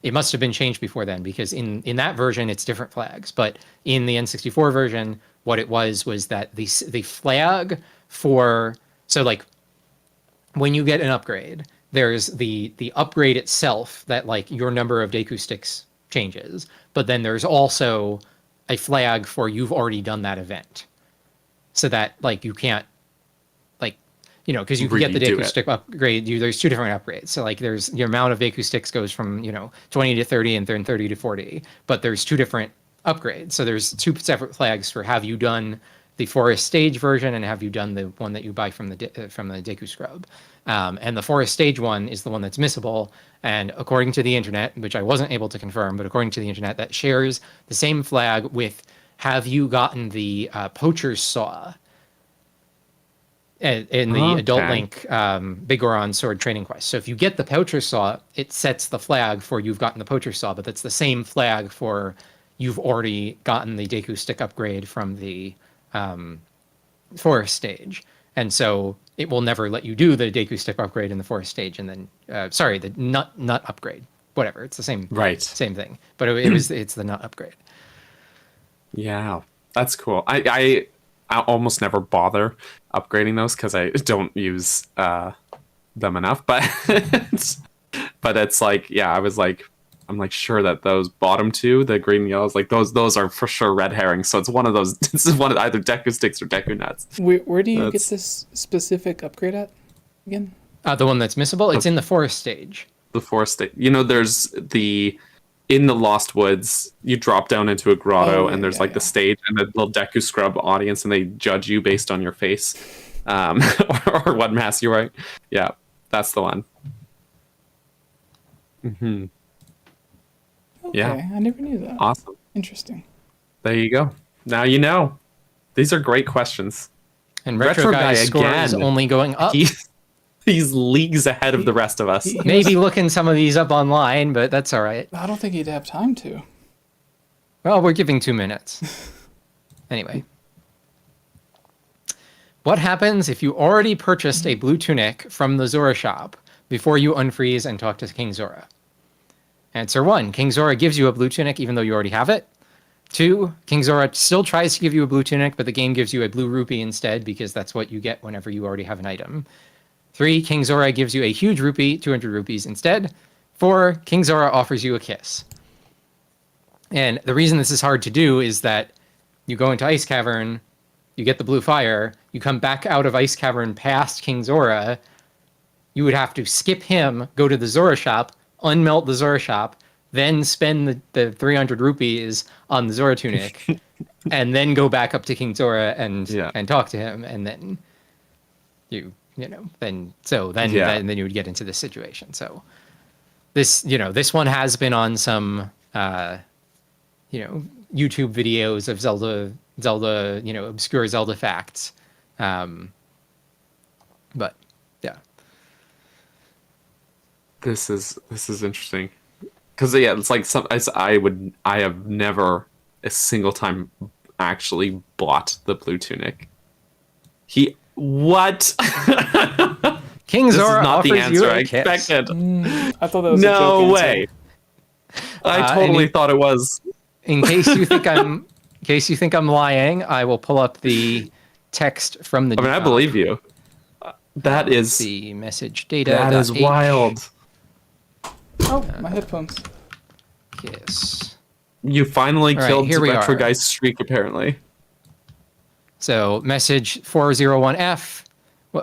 It must have been changed before then because in that version it's different flags, but in the N64 version, what it was that the flag for, so like when you get an upgrade, there's the upgrade itself that like your number of Deku sticks changes, but then there's also a flag for you've already done that event, so that like you can't because you can get the Deku stick upgrade. There's two different upgrades. So like there's your amount of Deku sticks goes from 20 to 30 and then 30 to 40, but there's two different upgrades. So there's two separate flags for have you done the forest stage version and have you done the one that you buy from the Deku Scrub. And the forest stage one is the one that's missable. And according to the internet, which I wasn't able to confirm, but according to the internet, that shares the same flag with have you gotten the Poacher's Saw in the Adult Link Big Goron Sword Training Quest. So if you get the Poacher's Saw, it sets the flag for you've gotten the Poacher's Saw, but that's the same flag for you've already gotten the Deku Stick upgrade from the forest stage. And so it will never let you do the Deku Stick upgrade in the forest stage, and then the nut upgrade. Whatever, it's the same thing. But it's the nut upgrade. Yeah, that's cool. I almost never bother upgrading those because I don't use them enough. But it's like, I'm like sure that those bottom two, the green and yellows, like those are for sure red herrings. So it's one of those. This is one of either Deku Sticks or Deku Nuts. Where do you get this specific upgrade at again? The one that's missable. It's in the forest stage. The forest stage. There's the in the Lost Woods, you drop down into a grotto, and there's like the stage and the little Deku Scrub audience, and they judge you based on your face, or what mask you wear. Yeah, that's the one. Mm-hmm. Okay, Yeah, I never knew that. awesome. Interesting. There you go. Now you know. These are great questions. And Retro Guy's score is only going up. He's leagues ahead of the rest of us. Maybe looking some of these up online, but that's all right. I don't think he'd have time to. Well, we're giving 2 minutes. Anyway. What happens if you already purchased a blue tunic from the Zora shop before you unfreeze and talk to King Zora? Answer 1, King Zora gives you a blue tunic even though you already have it. 2, King Zora still tries to give you a blue tunic, but the game gives you a blue rupee instead because that's what you get whenever you already have an item. 3, King Zora gives you a huge rupee, 200 rupees instead. 4, King Zora offers you a kiss. And the reason this is hard to do is that you go into Ice Cavern, you get the blue fire, you come back out of Ice Cavern past King Zora, you would have to skip him, go to the Zora shop, unmelt the Zora shop, then spend the 300 rupees on the Zora tunic, and then go back up to King Zora and talk to him, and then then you would get into this situation. So this one has been on some YouTube videos of Zelda, obscure Zelda facts. But yeah. This is interesting. Because it's like I have never a single time actually bought the blue tunic. What? King Zora not the offers answer you a I kiss. expected. I thought that was a joke No way. I totally thought it was. In case you think I'm lying, I will pull up the text from the. I believe you. That is the message data. That is wild. Oh, my headphones. Yes. You finally killed the Retro Guy's streak, apparently. So, message 401F.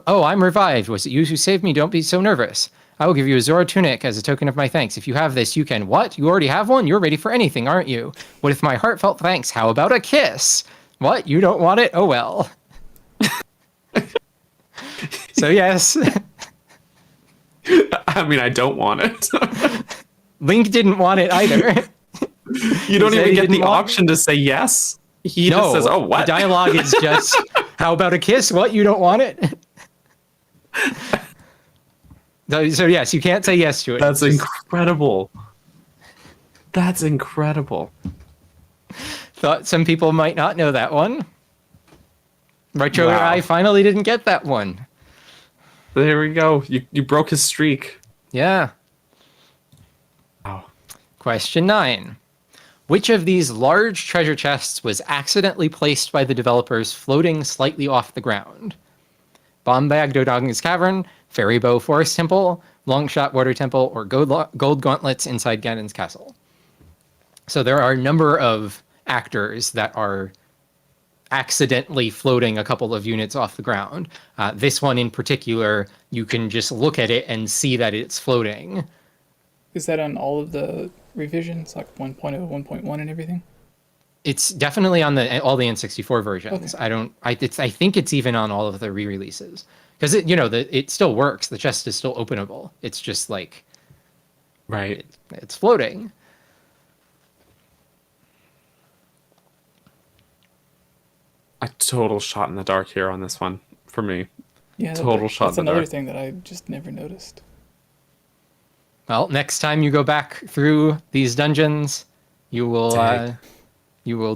Oh, I'm revived. Was it you who saved me? Don't be so nervous. I will give you a Zora tunic as a token of my thanks. If you have this, you can... What? You already have one? You're ready for anything, aren't you? What if my heartfelt thanks? How about a kiss? What? You don't want it? Oh, well. So, yes. I mean, I don't want it. Link didn't want it either. You don't even get the option to say yes. He just says, oh, what? The dialogue is just, how about a kiss? What? You don't want it? So yes, you can't say yes to it. That's incredible. That's incredible. Thought some people might not know that one. Retro I finally didn't get that one. There we go. You broke his streak. Yeah. Wow. Question 9. Which of these large treasure chests was accidentally placed by the developers floating slightly off the ground? Bombag Dodonga's Cavern, Fairy Bow Forest Temple, Longshot Water Temple, or Gold Gauntlets inside Ganon's Castle? So there are a number of actors that are accidentally floating a couple of units off the ground. This one in particular, you can just look at it and see that it's floating. Is that on all of the revisions, like 1.0, 1.1 and everything? It's definitely on all the N64 versions. Okay. I think it's even on all of the re-releases. Because it still works. The chest is still openable. It's just like it's floating. A total shot in the dark here on this one for me. Yeah, total shot in the dark. That's another thing that I just never noticed. Well, next time you go back through these dungeons, you will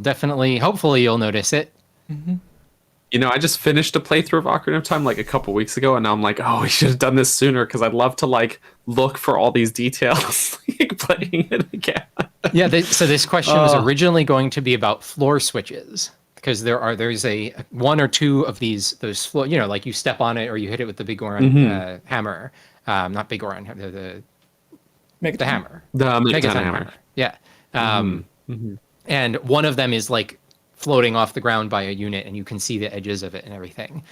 definitely, hopefully you'll notice it. Mm-hmm. I just finished a playthrough of Ocarina of Time like a couple weeks ago, and now I'm like, oh, we should have done this sooner because I'd love to look for all these details, playing it again. Yeah, so this question was originally going to be about floor switches. Because there's a one or two of those floor, like you step on it or you hit it with the big Goron hammer, not big Goron, the hammer, the Megaton hammer. Yeah, and one of them is like floating off the ground by a unit, and you can see the edges of it and everything.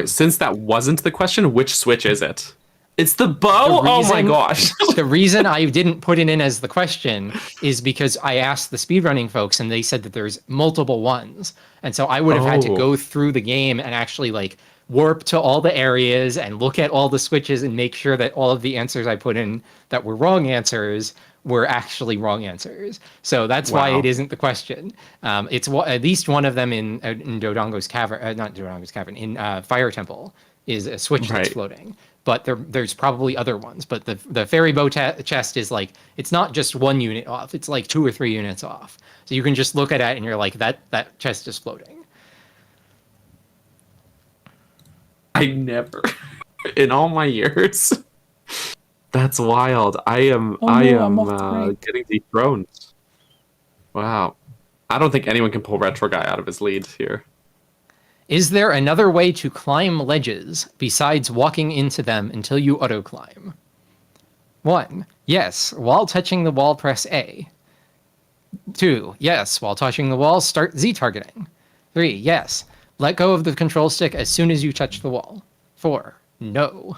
Since that wasn't the question, which switch is it? It's the bow? Oh my gosh. The reason I didn't put it in as the question is because I asked the speedrunning folks and they said that there's multiple ones. And so I would have had to go through the game and actually like warp to all the areas and look at all the switches and make sure that all of the answers I put in that were wrong answers were actually wrong answers. So that's why it isn't the question. It's at least one of them in Dodongo's Cavern, not Dodongo's Cavern, in Fire Temple is a switch that's floating. But there's probably other ones. But the fairy bow chest is like, it's not just 1 unit off. It's like 2 or 3 units off. So you can just look at it and you're like, that chest is floating. I never, in all my years. That's wild. I am getting dethroned. Wow. I don't think anyone can pull Retro Guy out of his lead here. Is there another way to climb ledges besides walking into them until you auto-climb? 1. Yes. While touching the wall, press A. 2. Yes. While touching the wall, start Z targeting. 3. Yes. Let go of the control stick as soon as you touch the wall. 4. No.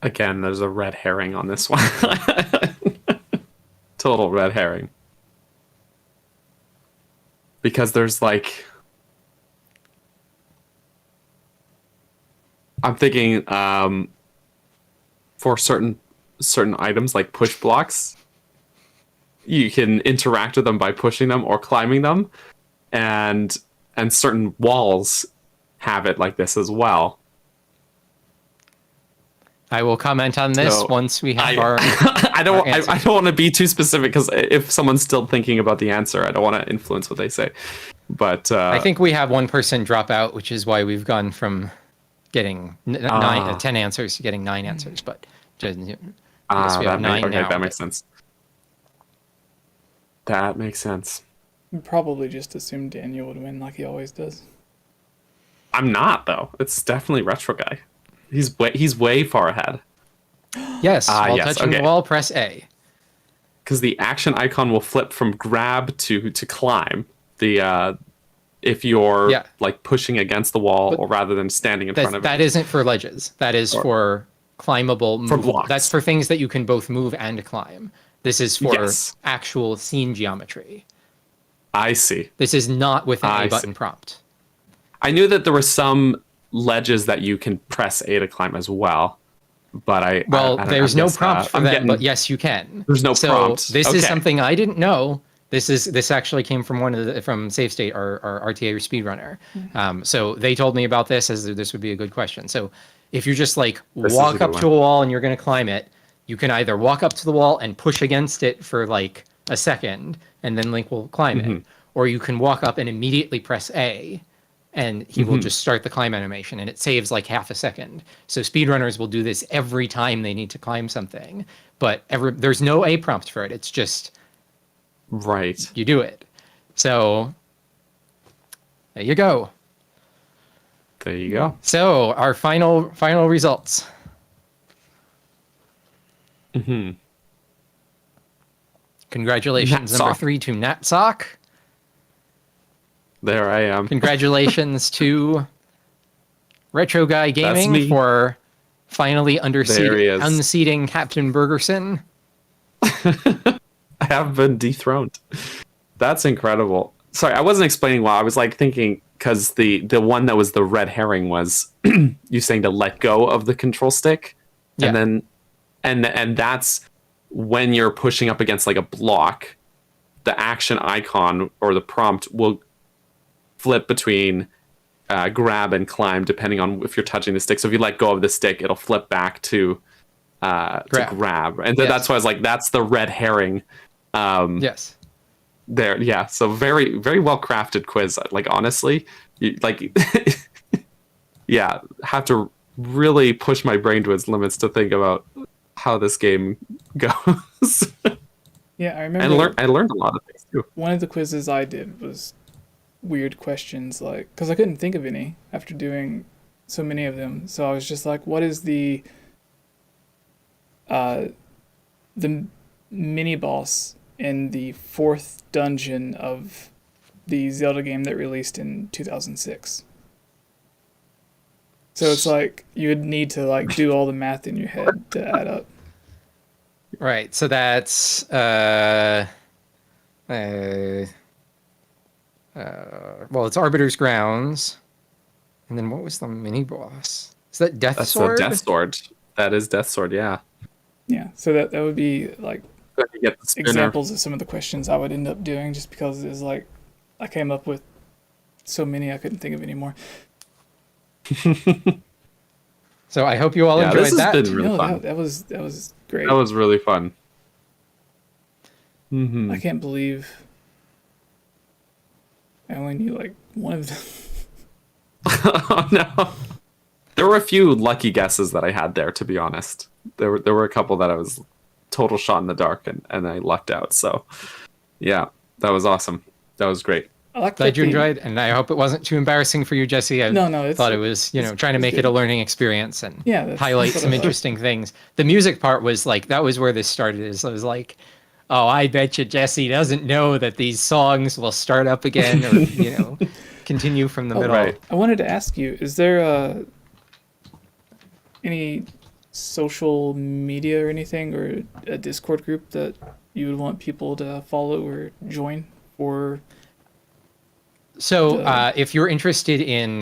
Again, there's a red herring on this one. Total red herring. Because there's like... I'm thinking for certain items like push blocks, you can interact with them by pushing them or climbing them. And certain walls have it like this as well. I will comment on this once we have our I don't want to be too specific because if someone's still thinking about the answer, I don't want to influence what they say. But I think we have one person drop out, which is why we've gone from getting 10 answers to getting 9 answers. But just, we have 9 now. That makes sense. That makes sense. Probably just assumed Daniel would win like he always does. I'm not though. It's definitely Retro Guy. He's way far ahead. Yes, while touching the wall, press A. Because the action icon will flip from grab to climb. If you're like pushing against the wall or rather than standing in front of it. That isn't for ledges. That is for climbable. For blocks. That's for things that you can both move and climb. This is for actual scene geometry. I see. This is not with an A button prompt. I knew that there were some ledges that you can press A to climb as well, but there's no prompt for that, but yes, you can. There's no prompt. This is something I didn't know. This actually came from from Safe State, our RTA speedrunner. So they told me about this as this would be a good question. So if you're just like walk up to a wall and you're going to climb it, you can either walk up to the wall and push against it for like a second, and then Link will climb it, or you can walk up and immediately press A. And he will just start the climb animation, and it saves like half a second. So speedrunners will do this every time they need to climb something, but there's no A prompt for it. It's just you do it. So there you go. There you go. So our final results. Congratulations, number 3 to Natsock. There I am. Congratulations to Retro Guy Gaming for finally unseating Captain Bergerson. I have been dethroned. That's incredible. Sorry, I wasn't explaining well. I was like thinking because the one that was the red herring was you saying to let go of the control stick, and then and that's when you're pushing up against like a block, the action icon or the prompt will flip between grab and climb depending on if you're touching the stick. So if you let go of the stick, it'll flip back to grab. And that's why I was like, that's the red herring. Yes. There, yeah. So very, very well crafted quiz. Like honestly, have to really push my brain to its limits to think about how this game goes. Yeah, I remember. And I learned a lot of things too. One of the quizzes I did was weird questions, like, because I couldn't think of any after doing so many of them. So I was just like, what is the the mini boss in the 4th dungeon of the Zelda game that released in 2006. So it's like you would need to like do all the math in your head to add up. Right. So that's well, it's Arbiter's Grounds, and then what was the mini boss? Is that Death Sword? That's Death Sword. That is Death Sword. Yeah. Yeah. So that would be like You get the spinner. examples of some of the questions I would end up doing, just because it's like I came up with so many I couldn't think of anymore. So I hope you all enjoyed this has that. been really No, fun. that was great. That was really fun. Mm-hmm. I can't believe I only knew like one of them. Oh no. There were a few lucky guesses that I had there, to be honest. There were a couple that I was total shot in the dark and I lucked out. So yeah, that was awesome. That was great. I like Glad you enjoyed, and I hope it wasn't too embarrassing for you, Jesse. I thought it was, trying to make it a learning experience and highlight some interesting things. The music part was like, that was where this started. Is I was like, oh, I bet you Jesse doesn't know that these songs will start up again or, continue from the middle. Right. I wanted to ask you, is there any social media or anything, or a Discord group that you would want people to follow or join? Or so if you're interested in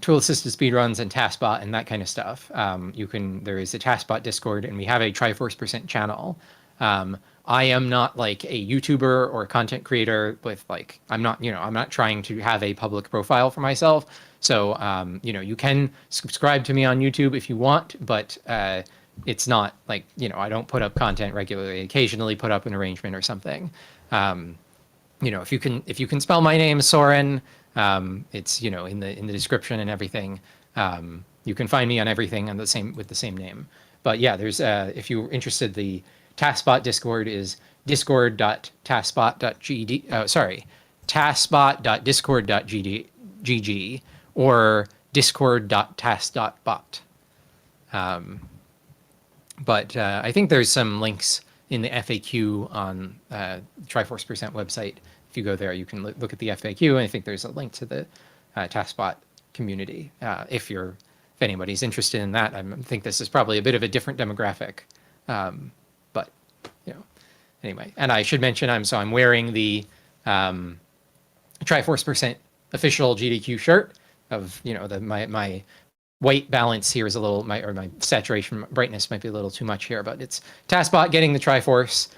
tool-assisted speedruns and TaskBot and that kind of stuff, there is a TaskBot Discord, and we have a Triforce Percent channel. I am not like a YouTuber or a content creator with like, I'm not trying to have a public profile for myself. So, you can subscribe to me on YouTube if you want, but it's not like, I don't put up content regularly. Occasionally put up an arrangement or something. If you can spell my name, Sauraen, it's, in the description and everything. You can find me on everything with the same name. But yeah, there's, if you're interested, the TaskBot Discord is taskbot.discord.gg or discord.task.bot. But I think there's some links in the FAQ on Triforce Percent website. If you go there, you can look at the FAQ, and I think there's a link to the TaskBot community. If anybody's interested in that, I think this is probably a bit of a different demographic. But anyway, and I should mention I'm wearing the Triforce Percent official GDQ shirt of my white balance here is a little my saturation brightness might be a little too much here, but it's TaskBot getting the Triforce.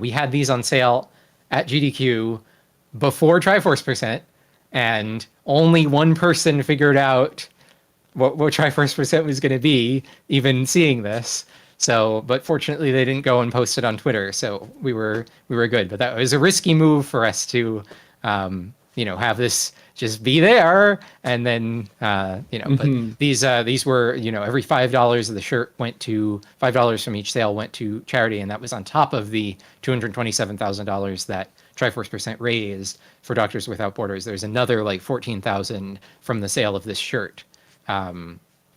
We had these on sale at GDQ before Triforce Percent, and only one person figured out what Triforce Percent was going to be, even seeing this. So, but fortunately they didn't go and post it on Twitter, so we were good. But that was a risky move for us to, have this just be there, and then but these were every $5 of the shirt went to $5 from each sale went to charity, and that was on top of the $227,000 that Triforce Percent raised for Doctors Without Borders. There's another like $14,000 from the sale of this shirt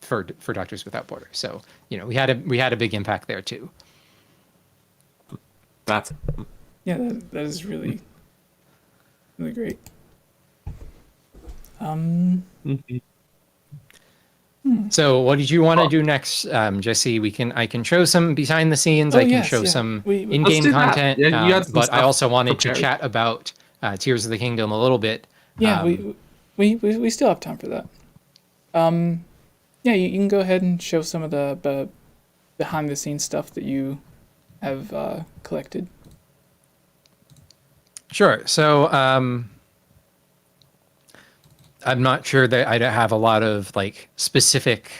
for Doctors Without Borders. So we had a big impact there too. That is really great. So what did you want to do next, Jesse? I can show some behind the scenes. I can show some in-game content. Yeah, but I also wanted to chat about Tears of the Kingdom a little bit. Yeah, we still have time for that. Yeah, you can go ahead and show some of the behind the scenes stuff that you have collected. Sure. So I'm not sure that I have a lot of like specific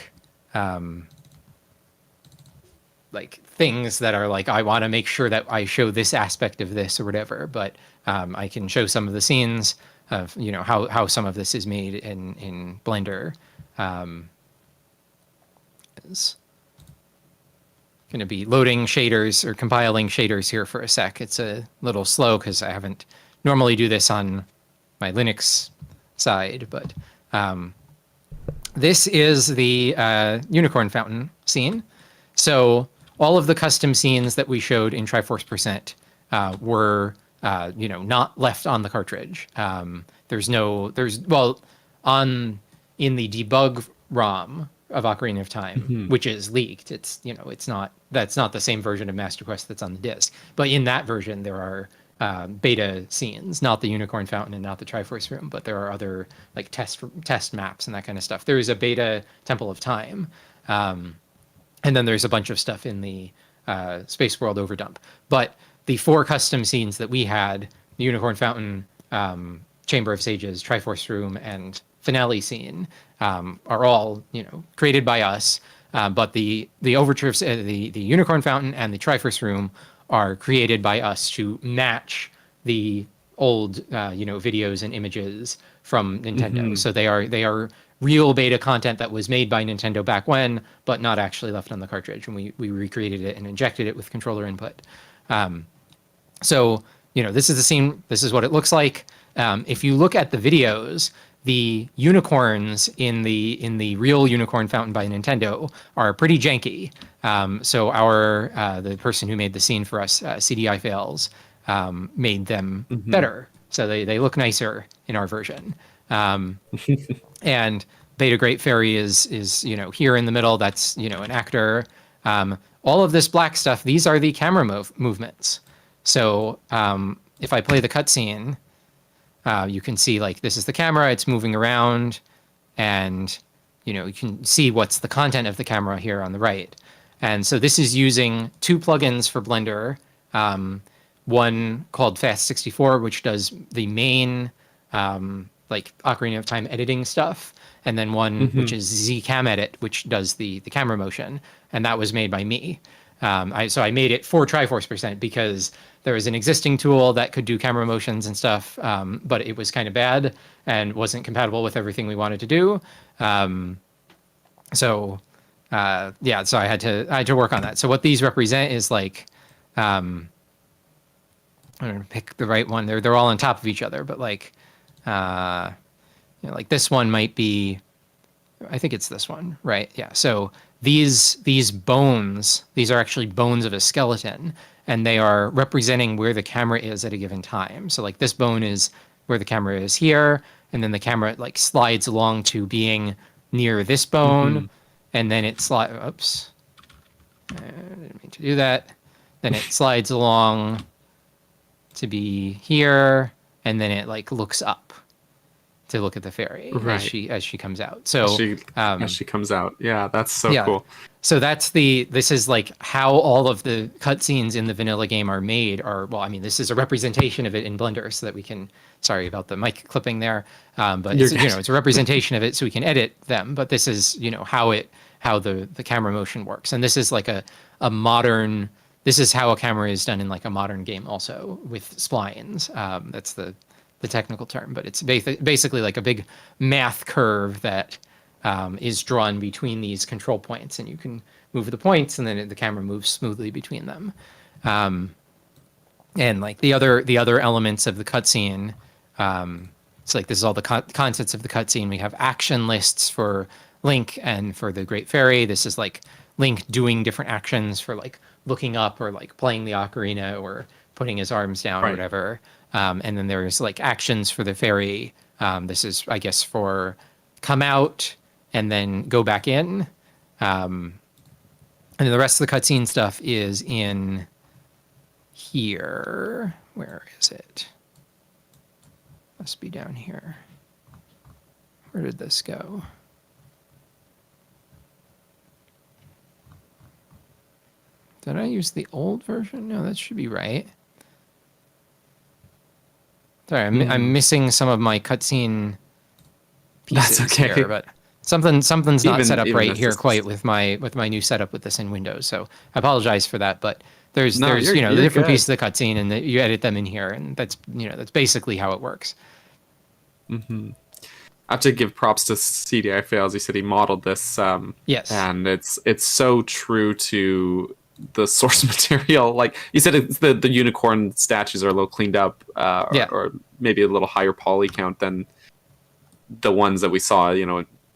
like things that are like, I want to make sure that I show this aspect of this or whatever, but I can show some of the scenes of how some of this is made in Blender. Is going to be loading shaders or compiling shaders here for a sec. It's a little slow because I haven't normally do this on my Linux side, but this is the unicorn fountain scene. So all of the custom scenes that we showed in Triforce Percent were not left on the cartridge. In the debug ROM of Ocarina of Time, which is leaked, that's not the same version of Master Quest that's on the disc. But in that version, there are beta scenes, not the Unicorn Fountain and not the Triforce Room, but there are other like test maps and that kind of stuff. There is a beta Temple of Time, and then there's a bunch of stuff in the Space World Overdump. But the 4 custom scenes that we had, the Unicorn Fountain, Chamber of Sages, Triforce Room, and Finale scene, are all created by us. But the overture, the Unicorn Fountain and the Triforce Room are created by us to match the old videos and images from Nintendo. So they are real beta content that was made by Nintendo back when, but not actually left on the cartridge. And we recreated it and injected it with controller input. So this is the scene. This is what it looks like. If you look at the videos, the unicorns in the real Unicorn Fountain by Nintendo are pretty janky. So the person who made the scene for us, 𝗙𝗵𝗲𝗃𝗄𝗁, made them better. So they look nicer in our version. And 𝗿𝗏𝗃𝗁 is here in the middle. That's an actor. All of this black stuff, these are the camera movements. So if I play the cutscene, you can see like this is the camera, it's moving around, and you can see what's the content of the camera here on the right. And so this is using 2 plugins for Blender, one called Fast64, which does the main like Ocarina of Time editing stuff, and then one which is 𝗍𝗵𝗏, which does the camera motion, and that was made by me. So I made it for Triforce Percent because there was an existing tool that could do camera motions and stuff, but it was kind of bad and wasn't compatible with everything we wanted to do. So I had to work on that. So what these represent is like, I'm gonna pick the right one. They're all on top of each other, but like, like this one might be, I think it's this one, right? Yeah. So these bones, these are actually bones of a skeleton, and they are representing where the camera is at a given time. So like this bone is where the camera is here, and then the camera like slides along to being near this bone, and then it slides, oops, I didn't mean to do that. Then it slides along to be here, and then it like looks up to look at the fairy as she comes out. So as she comes out. Yeah, that's so cool. So this is like how all of the cutscenes in the vanilla game are made. This is a representation of it in Blender so that we can, sorry about the mic clipping there. But it's a representation of it so we can edit them. But this is, how the camera motion works. And this is like a modern, this is how a camera is done in like a modern game also with splines. That's the technical term, but it's basically like a big math curve that is drawn between these control points, and you can move the points, and then the camera moves smoothly between them. And like the other elements of the cutscene, it's like this is all the contents of the cutscene. We have action lists for Link and for the Great Fairy. This is like Link doing different actions for like looking up or like playing the ocarina or putting his arms down or whatever. And then there's like actions for the fairy. This is, I guess, for come out and then go back in. And then the rest of the cutscene stuff is in here. Where is it? Must be down here. Where did this go? Did I use the old version? No, that should be right. Sorry, I'm missing some of my cutscene pieces here, but something's not set up right here quite with my new setup with this in Windows. So I apologize for that, but there's the different pieces of the cutscene, and you edit them in here, and that's basically how it works. I have to give props to 𝗙𝗵𝗃𝗄𝗁. He said he modeled this. Yes, and it's so true to the source material. Like you said, it's the unicorn statues are a little cleaned up, or maybe a little higher poly count than the ones that we saw,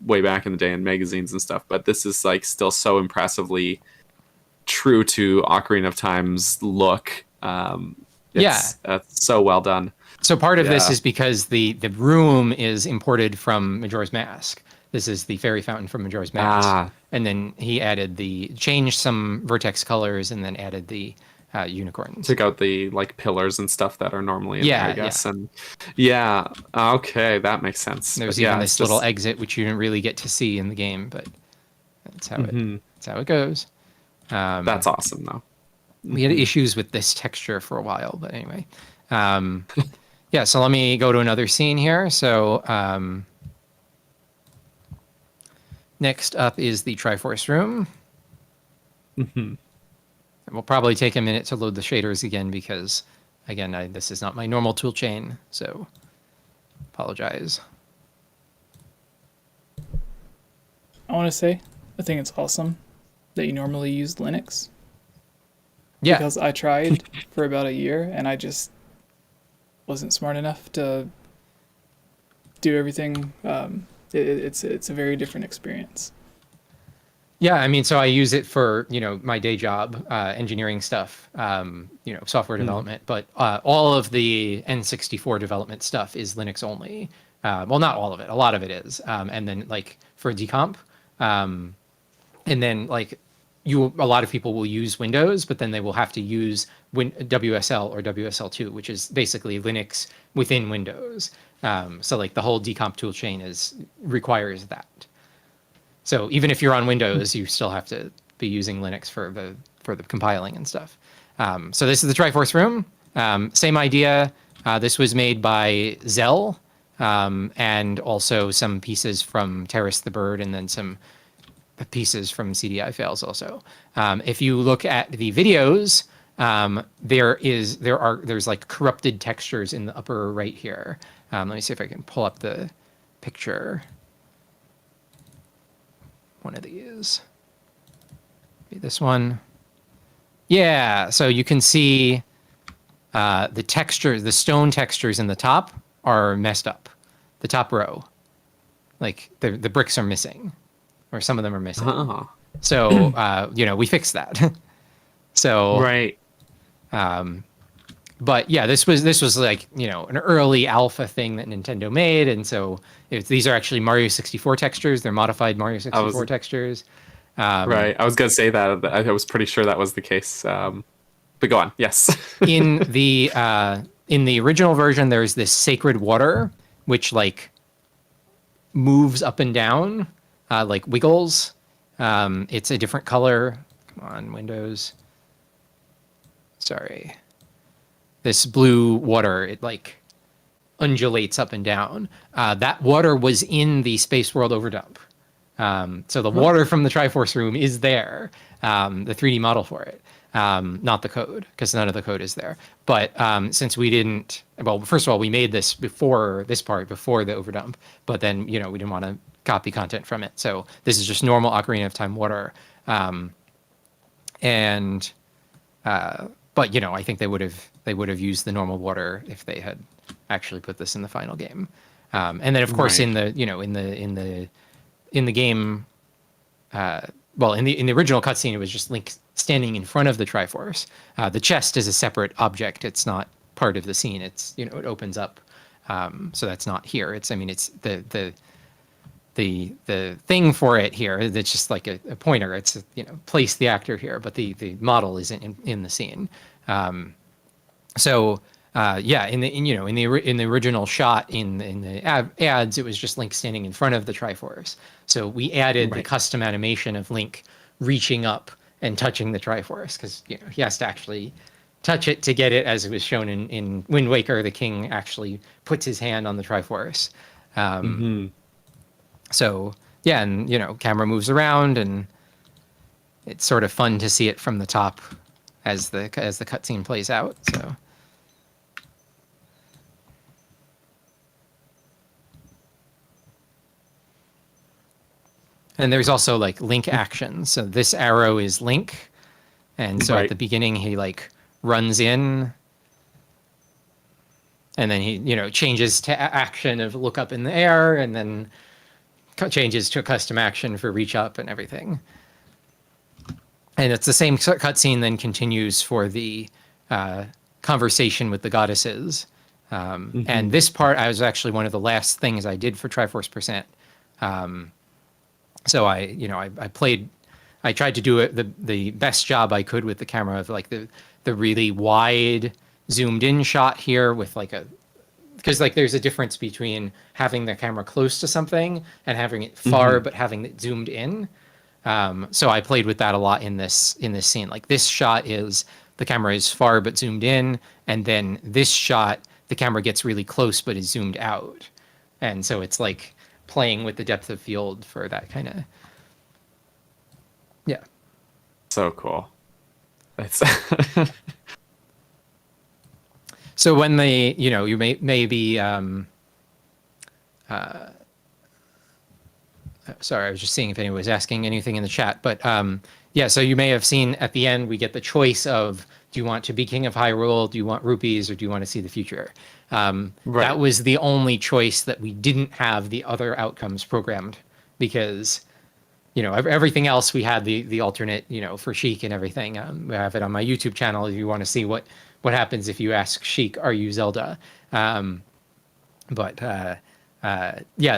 way back in the day in magazines and stuff. But this is like still so impressively true to Ocarina of Time's look. It's so well done. So part of this is because the room is imported from Majora's Mask. This is the fairy fountain from Majora's Mask. And then he changed some vertex colors and then added the unicorns. Took out the like pillars and stuff that are normally in there, I guess. Yeah. And okay, that makes sense. There's even this little exit which you didn't really get to see in the game, but that's how it goes. That's awesome though. We had issues with this texture for a while, but anyway. So let me go to another scene here. So next up is the Triforce room. We'll probably take a minute to load the shaders again because, again, this is not my normal tool chain, so apologize. I want to say, I think it's awesome that you normally use Linux. Yeah. Because I tried for about a year and I just wasn't smart enough to do everything. It's a very different experience. Yeah, I mean, so I use it for, my day job, engineering stuff, software development, but all of the N64 development stuff is Linux only. Well, not all of it, a lot of it is. And then like for decomp, and then like a lot of people will use Windows, but then they will have to use WSL or WSL2, which is basically Linux within Windows. So like the whole decomp tool chain requires that. So even if you're on Windows, you still have to be using Linux for the compiling and stuff. So this is the Triforce room. Same idea. This was made by Zell, and also some pieces from Terrace the Bird, and then some pieces from CDI Fails also. If you look at the videos, there's like corrupted textures in the upper right here. Let me see if I can pull up the picture. One of these. Maybe this one. Yeah, so you can see the textures, the stone textures in the top are messed up. The top row. Like the bricks are missing. Or some of them are missing. So, we fixed that. So, right. But yeah, this was like, an early alpha thing that Nintendo made. And so these are actually Mario 64 textures. They're modified Mario 64 textures. Right. I was going to say that. I was pretty sure that was the case. But go on. Yes. In the original version, there's this sacred water, which like moves up and down, like wiggles. It's a different color. Come on, Windows. Sorry. This blue water, it like undulates up and down. That water was in the Space World Overdump. So the water from the Triforce room is there, the 3D model for it, not the code, because none of the code is there. But since we didn't, well, first of all, we made this before the Overdump, but then, we didn't want to copy content from it. So this is just normal Ocarina of Time water. But I think they would have used the normal water if they had actually put this in the final game. And then of course in the game, in the original cutscene, it was just Link standing in front of the Triforce. The chest is a separate object. It's not part of the scene. It's it opens up. So that's not here. It's the thing for it here. It's just like a pointer. It's place the actor here, but the model isn't in the scene. In the original shot in the ads, it was just Link standing in front of the Triforce. So we added the custom animation of Link reaching up and touching the Triforce, because he has to actually touch it to get it, as it was shown in Wind Waker. The king actually puts his hand on the Triforce. So yeah, and camera moves around, and it's sort of fun to see it from the top as the cutscene plays out. So. And there's also like Link actions. So this arrow is Link. And so at the beginning, he like runs in, and then he, changes to action of look up in the air, and then changes to a custom action for reach up and everything. And it's the same cutscene then continues for the conversation with the goddesses. And this part, I was actually one of the last things I did for Triforce Percent. So I tried to do it the best job I could with the camera of like the really wide zoomed in shot here with like because like there's a difference between having the camera close to something and having it far but having it zoomed in. So I played with that a lot in this scene. Like this shot is the camera is far but zoomed in, and then this shot the camera gets really close but is zoomed out, and so it's like playing with the depth of field for that kind of. Yeah. So cool. It's So when they, you may be, sorry, I was just seeing if anyone was asking anything in the chat, but yeah, so you may have seen at the end, we get the choice of, do you want to be king of Hyrule? Do you want rupees, or do you want to see the future? Right. That was the only choice that we didn't have the other outcomes programmed, because everything else we had the alternate, for Sheik and everything. I have it on my YouTube channel if you want to see what happens if you ask Sheik, are you Zelda? Yeah,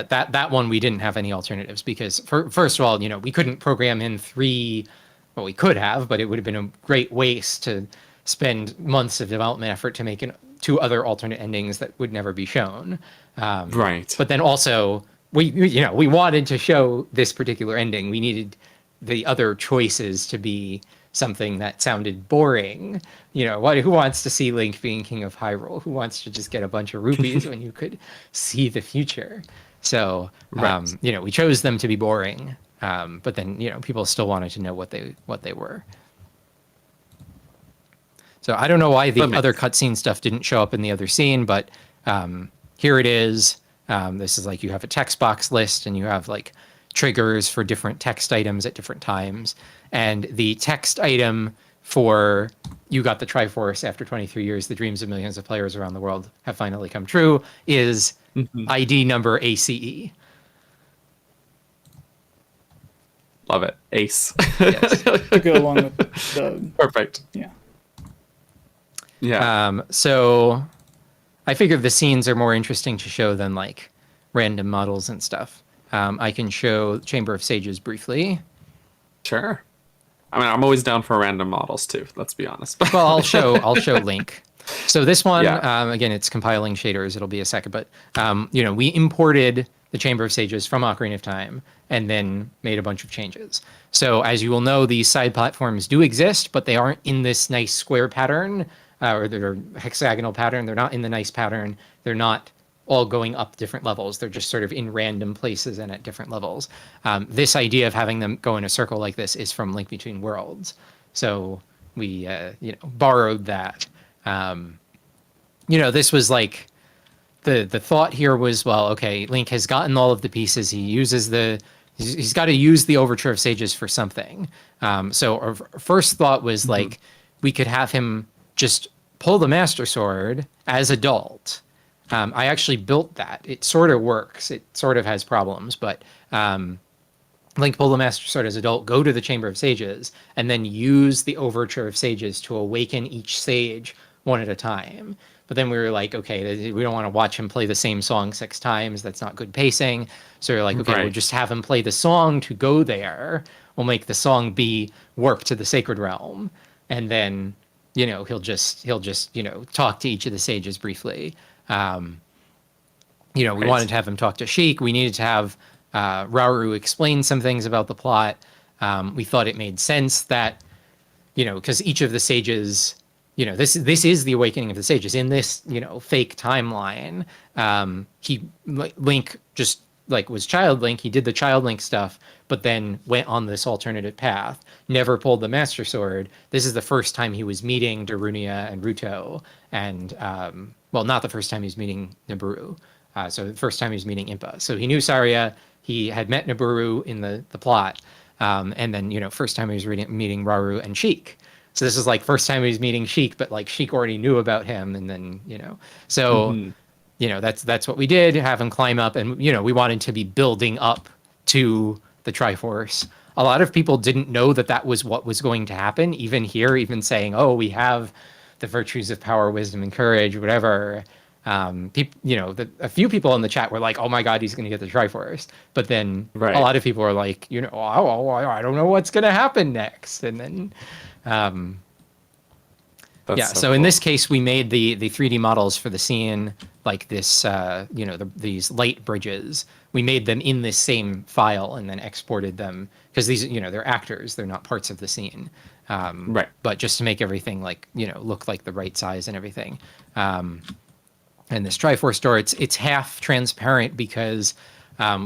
that one we didn't have any alternatives because first of all, we couldn't program in 3, well, we could have, but it would have been a great waste to spend months of development effort to make 2 other alternate endings that would never be shown. Right. But then also, we wanted to show this particular ending. We needed the other choices to be something that sounded boring. Who wants to see Link being king of Hyrule? Who wants to just get a bunch of rupees when you could see the future? So, we chose them to be boring. But then, people still wanted to know what they were. So I don't know why the other cutscene stuff didn't show up in the other scene, but here it is. This is like you have a text box list and you have like triggers for different text items at different times. And the text item for you got the Triforce after 23 years, the dreams of millions of players around the world have finally come true, is ID number ACE. Love it. Ace. Yes. To go along with the... Perfect. Yeah. Yeah. So I figured the scenes are more interesting to show than like random models and stuff. I can show Chamber of Sages briefly. Sure. I mean, I'm always down for random models too. Let's be honest. Well, I'll show Link. So this one, again, it's compiling shaders. It'll be a second, but we imported the Chamber of Sages from Ocarina of Time and then made a bunch of changes. So as you will know, these side platforms do exist, but they aren't in this nice square pattern or they're hexagonal pattern. They're not in the nice pattern. They're not all going up different levels. They're just sort of in random places and at different levels. This idea of having them go in a circle like this is from Link Between Worlds. So we, borrowed that. This was like, the thought here was, well, okay, Link has gotten all of the pieces. He uses he's got to use the Overture of Sages for something. So our first thought was like, we could have him just pull the Master Sword as adult. I actually built that. It sort of works. It sort of has problems, but Link pull the Master Sword as adult, go to the Chamber of Sages, and then use the Overture of Sages to awaken each sage one at a time. But then we were like, okay, we don't want to watch him play the same song 6 times. That's not good pacing. So we we're like, okay, we'll just have him play the song to go there. We'll make the song be Warp to the Sacred Realm. And then, he'll just talk to each of the sages briefly. We wanted to have him talk to Sheik. We needed to have Rauru explain some things about the plot. We thought it made sense that, because each of the sages, this is the awakening of the sages. In this, fake timeline, Link just was Child Link. He did the Child Link stuff, but then went on this alternative path. Never pulled the Master Sword. This is the first time he was meeting Darunia and Ruto, and not the first time he was meeting Nabooru. So the first time he was meeting Impa. So he knew Saria. He had met Nabooru in the plot, and then first time he was meeting Rauru and Sheik. So this is first time he was meeting Sheik, but Sheik already knew about him, and then so. That's what we did, have him climb up, and we wanted to be building up to the Triforce. a lot of people didn't know that that was what was going to happen. Even here, even saying, oh, we have the virtues of power, wisdom, and courage, whatever. People, you know, a few people in the chat were like, oh my God, he's going to get the Triforce. But then a lot of people are like, you know, oh, I don't know what's going to happen next. And then, so in this case, we made the 3D models for the scene like this, you know, these light bridges. We made them in this same file and then exported them because these, you know, they're actors. They're not parts of the scene. But just to make everything like, you know, look like the right size and everything. And this Triforce door, it's half transparent because I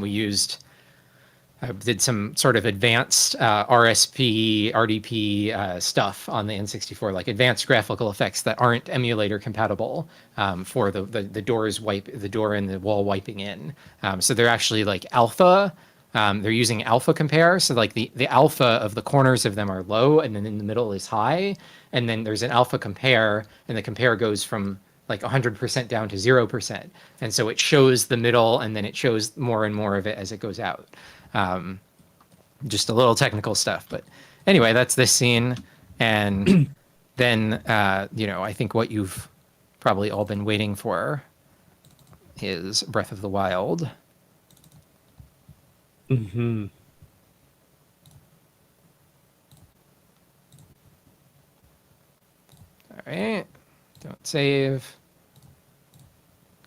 did some sort of advanced RSP, RDP stuff on the N64, like advanced graphical effects that aren't emulator compatible for the door and the wall wiping in. So they're actually like alpha. They're using alpha compare. So like the alpha of the corners of them are low, and then in the middle is high. And then there's an alpha compare, and the compare goes from like 100% down to 0%. And so it shows the middle, and then it shows more and more of it as it goes out. Just a little technical stuff. But anyway, that's this scene. And then, you know, I think what you've probably all been waiting for is Breath of the Wild. Mm-hmm. All right. Don't save.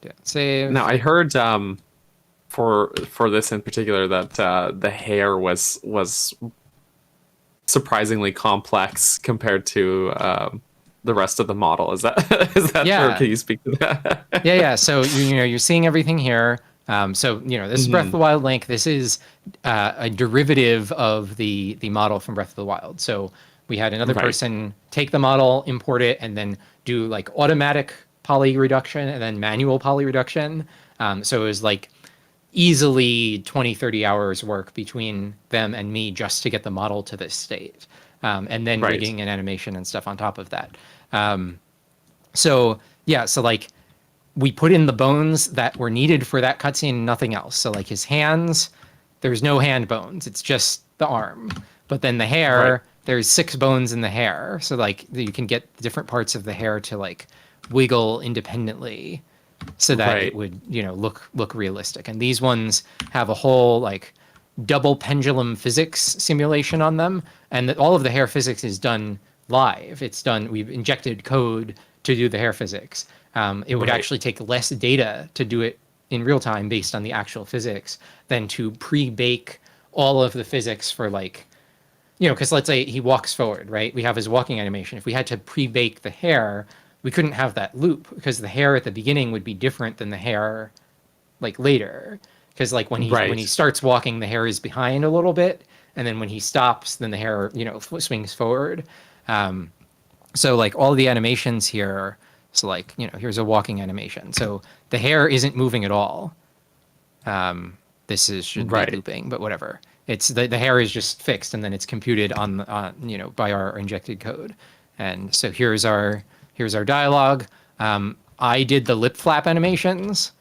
Don't save. Now, I heard for this in particular that the hair was surprisingly complex compared to the rest of the model. Is that true? Can you speak to that? Yeah. So you know, you're seeing everything here. So you know, this is Breath of the Wild Link. This is a derivative of the model from Breath of the Wild. So we had another person take the model, import it, and then do like automatic poly reduction and then manual poly reduction. So it was like easily 20, 30 hours work between them and me just to get the model to this state. And then rigging and animation and stuff on top of that. So like we put in the bones that were needed for that cutscene, nothing else. So like his hands, there's no hand bones. It's just the arm. But then the hair, there's 6 bones in the hair. So like you can get different parts of the hair to like wiggle independently so that it would, you know, look realistic. And these ones have a whole like double pendulum physics simulation on them. And all of the hair physics is done live. It's done, we've injected code to do the hair physics. It would actually take less data to do it in real time based on the actual physics than to pre-bake all of the physics for like, you know, because let's say he walks forward, right? We have his walking animation. If we had to pre-bake the hair, we couldn't have that loop because the hair at the beginning would be different than the hair like later. Because like when he starts walking, the hair is behind a little bit. And then when he stops, then the hair, you know, swings forward. So like all the animations here, so like, you know, here's a walking animation. So the hair isn't moving at all. This should be looping, but whatever. It's the hair is just fixed and then it's computed on you know, by our injected code. And so here's our dialogue. I did the lip flap animations.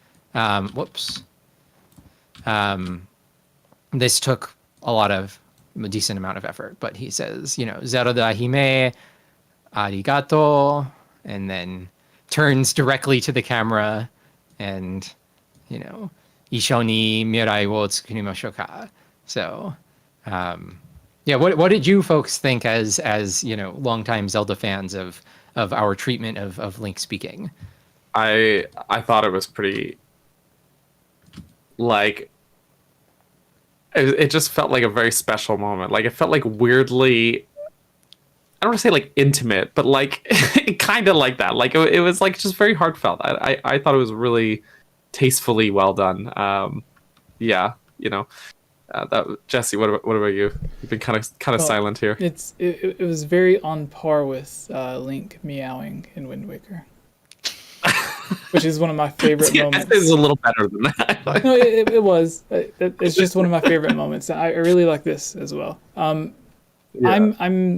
This took a decent amount of effort, but he says, you know, 𝗟𝗏 arigato, and then turns directly to the camera and, you know, 𝗍に未来を作りましょうか. So, what did you folks think as you know, longtime Zelda fans of our treatment of Link speaking? I thought it was pretty, like, it just felt like a very special moment. Like, it felt like weirdly, I don't want to say like intimate, but like kind of like that. Like it was like just very heartfelt. I thought it was really tastefully well done. Yeah, you know. Jesse, what about you? You've been kind of silent here. It was very on par with Link meowing in Wind Waker, which is one of my favorite moments. It's a little better than that. No, it was. It's just one of my favorite moments. I really like this as well. I'm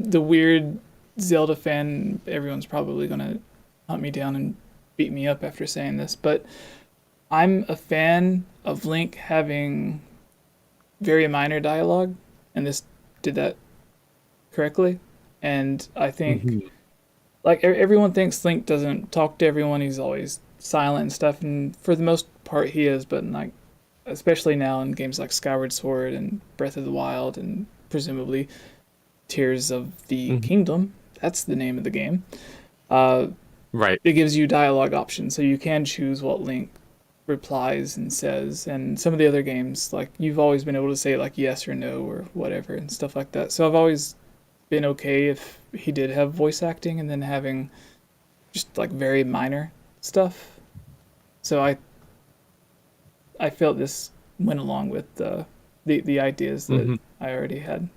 the weird Zelda fan. Everyone's probably gonna hunt me down and beat me up after saying this, but I'm a fan of Link having very minor dialogue, and this did that correctly. And I think like everyone thinks Link doesn't talk to everyone. He's always silent and stuff. And for the most part he is, but like, especially now in games like Skyward Sword and Breath of the Wild and presumably Tears of the Kingdom, that's the name of the game. Right. It gives you dialogue options, so you can choose what Link replies and says. And some of the other games, like, you've always been able to say like yes or no or whatever and stuff like that. So I've always been okay if he did have voice acting and then having just like very minor stuff. So I felt this went along with the ideas that I already had.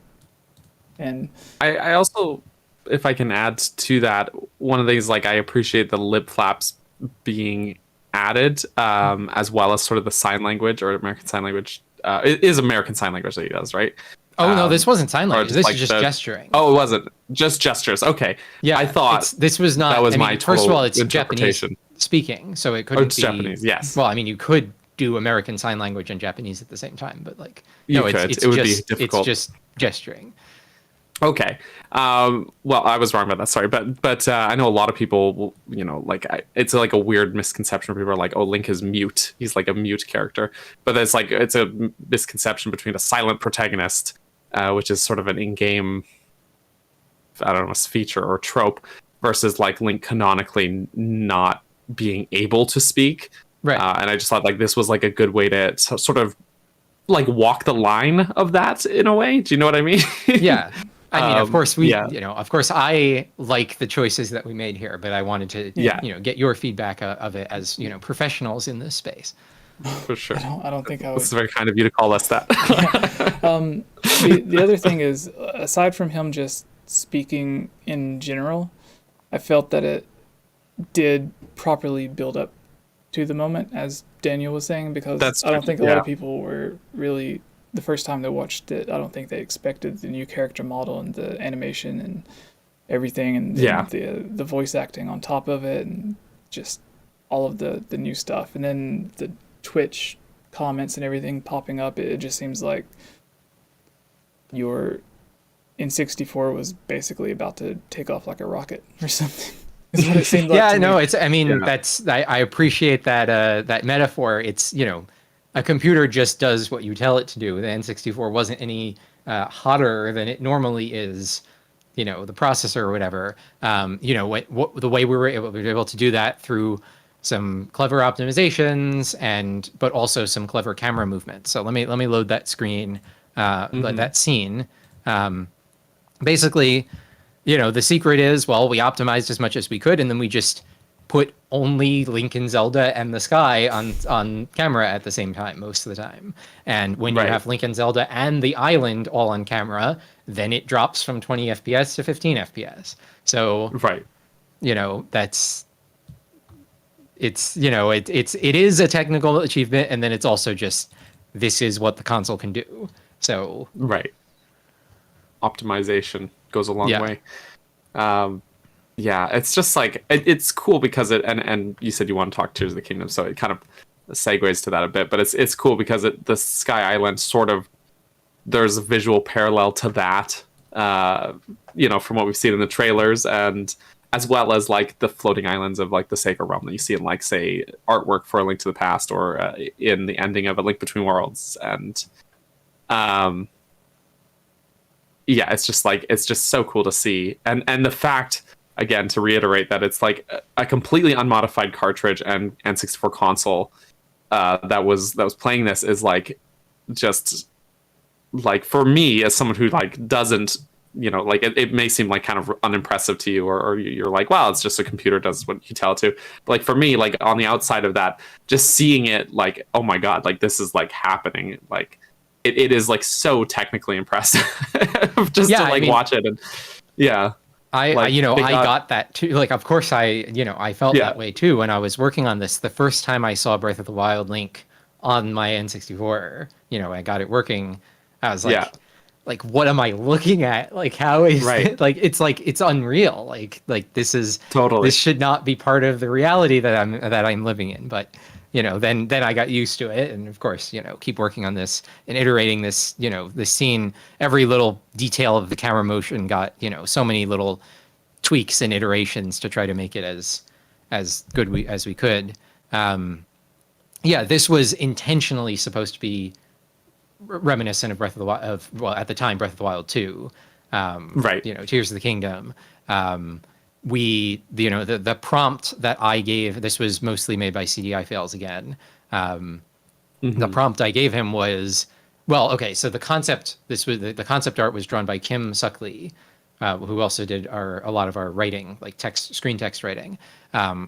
And I also, if I can add to that, one of the things, like, I appreciate the lip flaps being added, as well as sort of the sign language or American Sign Language. It is American Sign Language that he does, right? Oh, no, this wasn't sign language. This like is just gesturing. Oh, it wasn't. Just gestures. Okay. Yeah, I thought this was not. that was my first of all, it's Japanese interpretation. speaking, so it couldn't It's be Japanese, yes. Well, I mean, you could do American Sign Language and Japanese at the same time, but like, You no, could. it's It would just, be difficult. It's just gesturing. Okay. Well, I was wrong about that. Sorry, but I know a lot of people will, you know, like, it's like a weird misconception. People are like, "Oh, Link is mute. He's like a mute character." But it's a misconception between a silent protagonist, which is sort of an in-game, I don't know, feature or trope, versus like Link canonically not being able to speak. Right. And I just thought like this was like a good way to sort of like walk the line of that in a way. Do you know what I mean? Yeah. I mean, of course of course I like the choices that we made here, but I wanted to, get your feedback of it as, professionals in this space. For sure. I don't think I would. It's very kind of you to call us that. The other thing is, aside from him just speaking in general, I felt that it did properly build up to the moment, as Daniel was saying, because I don't think a lot of people were really, the first time they watched it, I don't think they expected the new character model and the animation and everything, and the voice acting on top of it, and just all of the new stuff. And then the Twitch comments and everything popping up, it just seems like your N64 was basically about to take off like a rocket or something. Is what it seemed like. I appreciate that metaphor. It's, a computer just does what you tell it to do. The N64 wasn't any hotter than it normally is, the processor or whatever. The way we were able to do that through some clever optimizations but also some clever camera movements. So let me load that screen, that scene. Basically, the secret is, we optimized as much as we could, and then we just put only Link and Zelda and the sky on camera at the same time most of the time. And when you have Link and Zelda and the island all on camera, then it drops from 20 FPS to 15 FPS. So, it is a technical achievement, and then it's also just, this is what the console can do. So optimization goes a long way. It's just like it's cool because and you said you want to talk Tears of the Kingdom, so it kind of segues to that a bit. But it's cool because the Sky Island sort of, there's a visual parallel to that, from what we've seen in the trailers, and as well as like the floating islands of like the Sacred Realm that you see in like, say, artwork for A Link to the Past, or in the ending of A Link Between Worlds. And it's just so cool to see. And the fact, again, to reiterate, that it's like a completely unmodified cartridge and N64 console that was playing this is like, just like, for me as someone who like doesn't, it may seem like kind of unimpressive to you, or you're like, wow, it's just a computer does what you tell it to. But like, for me, like on the outside of that, just seeing it, like, oh my god, like this is like happening, like it is like so technically impressive just to watch it. And I got that too. Like, of course I felt that way too when I was working on this. The first time I saw Breath of the Wild Link on my N64, I got it working. I was like, what am I looking at? Like, how is it? Like, it's unreal. Like this is totally, this should not be part of the reality that I'm living in. But then I got used to it, and of course, keep working on this and iterating this, this scene. Every little detail of the camera motion got, so many little tweaks and iterations to try to make it as good as we could. Yeah, this was intentionally supposed to be reminiscent of Breath of the Wild, well, at the time, Breath of the Wild 2. Right. Tears of the Kingdom. The prompt that I gave, this was mostly made by CDI Fails again. The prompt I gave him was, well, okay, so the concept art was drawn by 𝗵𝗃 𝗃𝗀, who also did a lot of our writing, like screen text writing.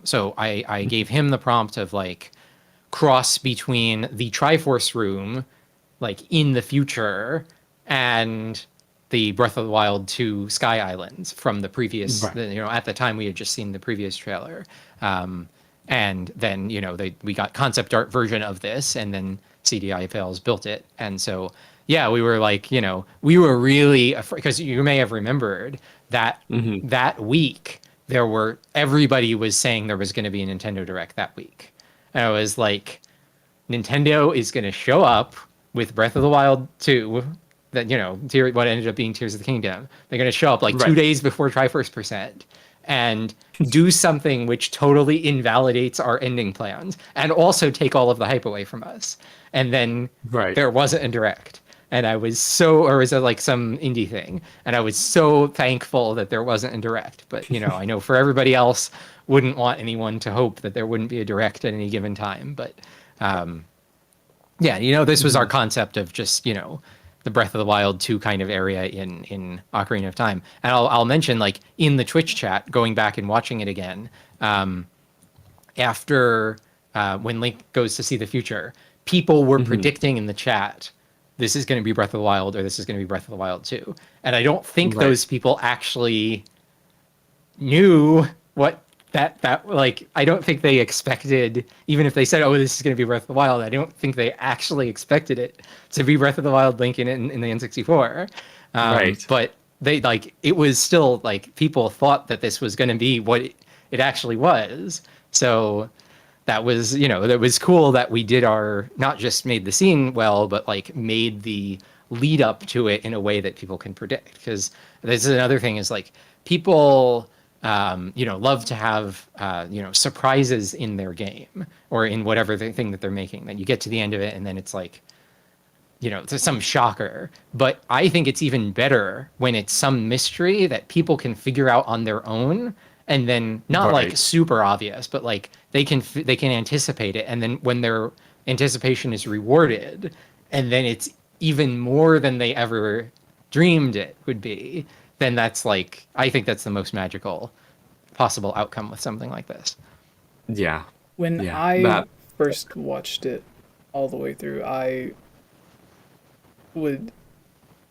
So I gave him the prompt of like cross between the Triforce room, like in the future, and the Breath of the Wild 2 Sky Islands from the previous, at the time we had just seen the previous trailer. And then, we got concept art version of this, and then CDI Fails built it. And so, yeah, we were like, we were really afraid, because you may have remembered that that week, everybody was saying there was going to be a Nintendo Direct that week. And I was like, Nintendo is going to show up with Breath of the Wild 2, that, what ended up being Tears of the Kingdom. They're going to show up like 2 days before Triforce Percent and do something which totally invalidates our ending plans and also take all of the hype away from us. And then there wasn't a Direct. And I was or was it like some indie thing? And I was so thankful that there wasn't a Direct. But, I know for everybody else, wouldn't want anyone to hope that there wouldn't be a Direct at any given time. But, this was our concept of just, the Breath of the Wild 2 kind of area in Ocarina of Time. And I'll mention, like, in the Twitch chat, going back and watching it again, after when Link goes to see the future, people were predicting in the chat, this is going to be Breath of the Wild, or this is going to be Breath of the Wild 2. And I don't think those people actually knew what I don't think they expected, even if they said, oh, this is going to be Breath of the Wild, I don't think they actually expected it to be Breath of the Wild Link in the N64. But they, it was still, people thought that this was going to be what it actually was. So that was, that was cool that we did not just made the scene well, but, made the lead up to it in a way that people can predict. Because this is another thing is, people... love to have, surprises in their game or in whatever thing that they're making. That you get to the end of it and then it's it's some shocker. But I think it's even better when it's some mystery that people can figure out on their own, and then not super obvious, but they can anticipate it. And then when their anticipation is rewarded, and then it's even more than they ever dreamed it would be, then that's I think that's the most magical possible outcome with something like this. Yeah. When I first watched it all the way through, I would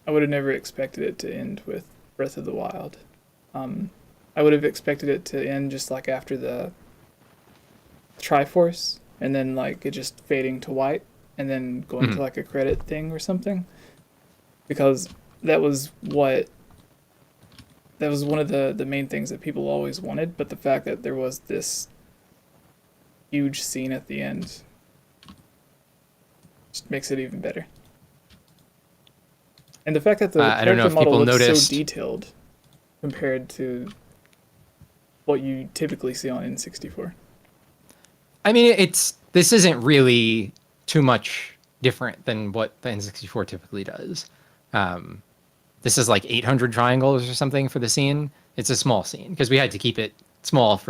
have never expected it to end with Breath of the Wild. I would have expected it to end just after the Triforce, and then it just fading to white, and then going to a credit thing or something, because that was one of the main things that people always wanted. But the fact that there was this huge scene at the end just makes it even better. And the fact that the character model looks so detailed compared to what you typically see on N64. I mean, this isn't really too much different than what the N64 typically does. This is 800 triangles or something for the scene. It's a small scene because we had to keep it small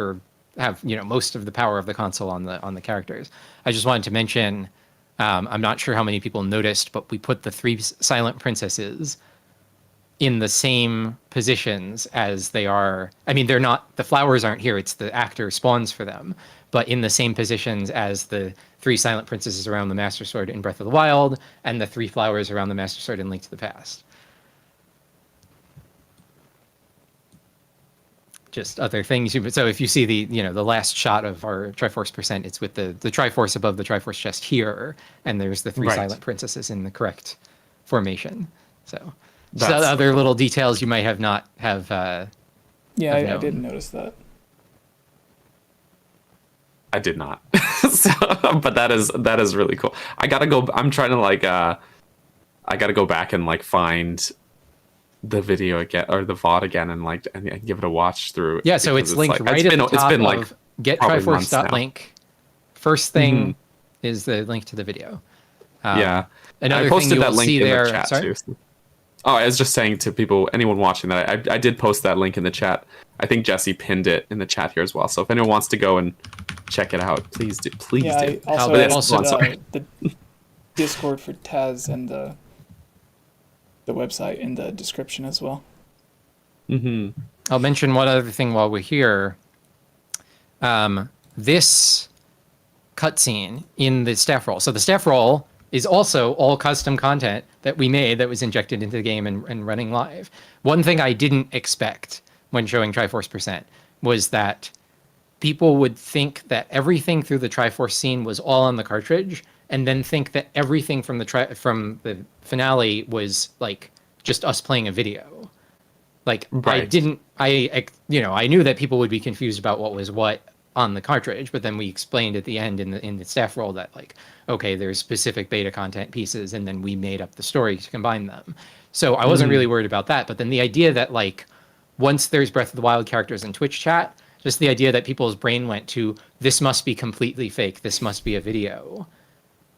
have most of the power of the console on the characters. I just wanted to mention, I'm not sure how many people noticed, but we put the 3 silent princesses in the same positions as they are. I mean, they're not, the flowers aren't here. It's the actor spawns for them, but in the same positions as the 3 silent princesses around the Master Sword in Breath of the Wild and the 3 flowers around the Master Sword in Link to the Past. Just other things. So if you see the last shot of our Triforce Percent, it's with the Triforce above the Triforce chest here, and there's the 3 silent princesses in the correct formation. So other little details you might have not have. I didn't notice that. I did not. So, but that is really cool. I gotta go. I'm trying to like I gotta go back and like find the video again or the VOD again and like and give it a watch through. Yeah, so it's linked right at the top. It's been like get Triforce.link. First thing is the link to the video. Yeah, another I posted thing that link in there, the chat too. Oh, I was just saying to people, anyone watching that, I did post that link in the chat. I think Jesse pinned it in the chat here as well. So if anyone wants to go and check it out, please do. Please do. I also the Discord for Taz and the website in the description as well. I'll mention one other thing while we're here. This cutscene in the staff roll. So the staff roll is also all custom content that we made that was injected into the game and running live. One thing I didn't expect when showing Triforce Percent was that people would think that everything through the Triforce scene was all on the cartridge, and then think that everything from the finale was like just us playing a video. Like right. I knew that people would be confused about what was what on the cartridge, but then we explained at the end in the staff roll that like, okay, there's specific beta content pieces, and then we made up the story to combine them. So I wasn't really worried about that. But then the idea that like once there's Breath of the Wild characters in Twitch chat, just the idea that people's brain went to this must be completely fake, this must be a video.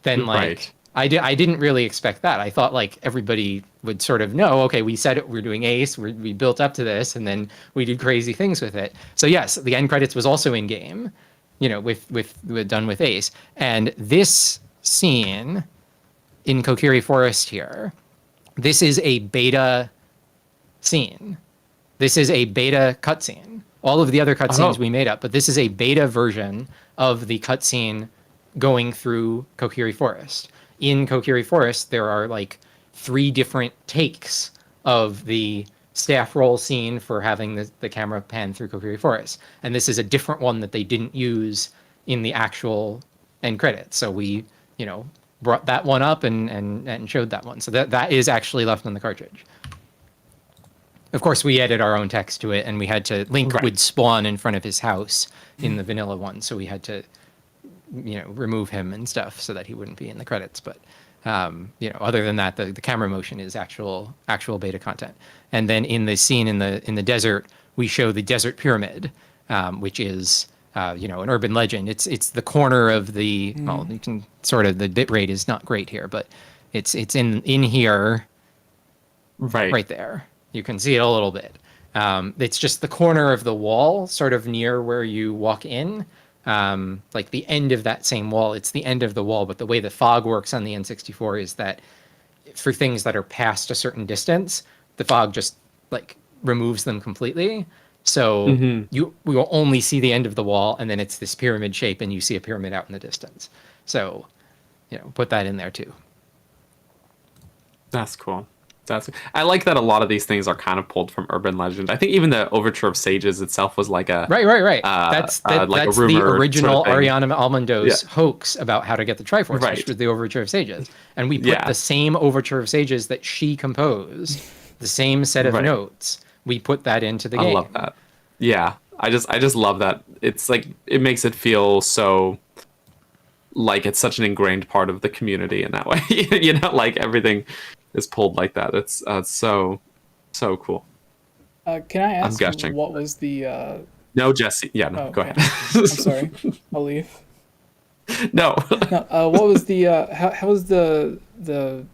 Then like I didn't really expect that. I thought like everybody would sort of know, okay, we said it, we're doing Ace, we built up to this, and then we did crazy things with it. So yes, the end credits was also in game, you know, with done with Ace. And this scene in Kokiri Forest here, this is a beta scene. This is a beta cutscene. All of the other cutscenes we made up, but this is a beta version of the cutscene going through Kokiri Forest. In Kokiri Forest, there are like 3 different takes of the staff roll scene for having the camera pan through Kokiri Forest. And this is a different one that they didn't use in the actual end credits. So we, you know, brought that one up and showed that one. So that is actually left on the cartridge. Of course, we added our own text to it, and we had to, Link would spawn in front of his house in the vanilla one. So we had to, you know, remove him and stuff so that he wouldn't be in the credits. But you know, other than that, the camera motion is actual beta content. And then in the scene in the desert, we show the desert pyramid, which is you know, an urban legend. It's the corner of the well, you can sort of, the bit rate is not great here, but it's in here, right there. You can see it a little bit. It's just the corner of the wall, sort of near where you walk in. Like the end of that same wall, it's the end of the wall, but the way the fog works on the N64 is that for things that are past a certain distance, the fog just like removes them completely. So we will only see the end of the wall, and then it's this pyramid shape, and you see a pyramid out in the distance. So, you know, put that in there too. That's cool. I like that a lot of these things are kind of pulled from urban legend. I think even the Overture of Sages itself was like a right. That's like a the original sort of Ariana Almondo's hoax about how to get the Triforce, which was the Overture of Sages, and we put the same Overture of Sages that she composed, the same set of notes. We put that into the game. I love that. Yeah, I just love that. It's like it makes it feel so like it's such an ingrained part of the community in that way. You know, like everything is pulled like that. It's so cool. Can I ask what was the No, Jesse. Yeah, no, go ahead. I'm sorry. I'll leave. No. What was the how was the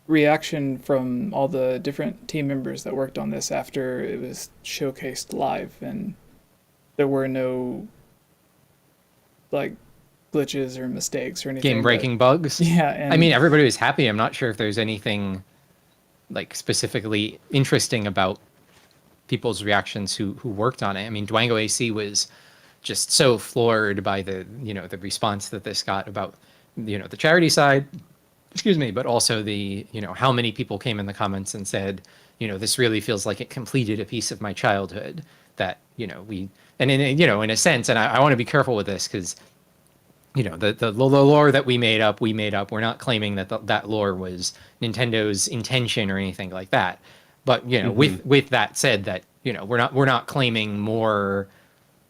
reaction from all the different team members that worked on this after it was showcased live and there were no like glitches or mistakes or anything? Game-breaking bugs? Yeah. And I mean, everybody was happy. I'm not sure if there's anything like specifically interesting about people's reactions who worked on it. I mean, 𝗏𝗏𝐴𝐶 was just so floored by the response that this got about, the charity side, but also the, how many people came in the comments and said, this really feels like it completed a piece of my childhood that, and in a sense, and I want to be careful with this because, the lore that we made up. We're not claiming that that lore was Nintendo's intention or anything like that. But with that said, that we're not claiming more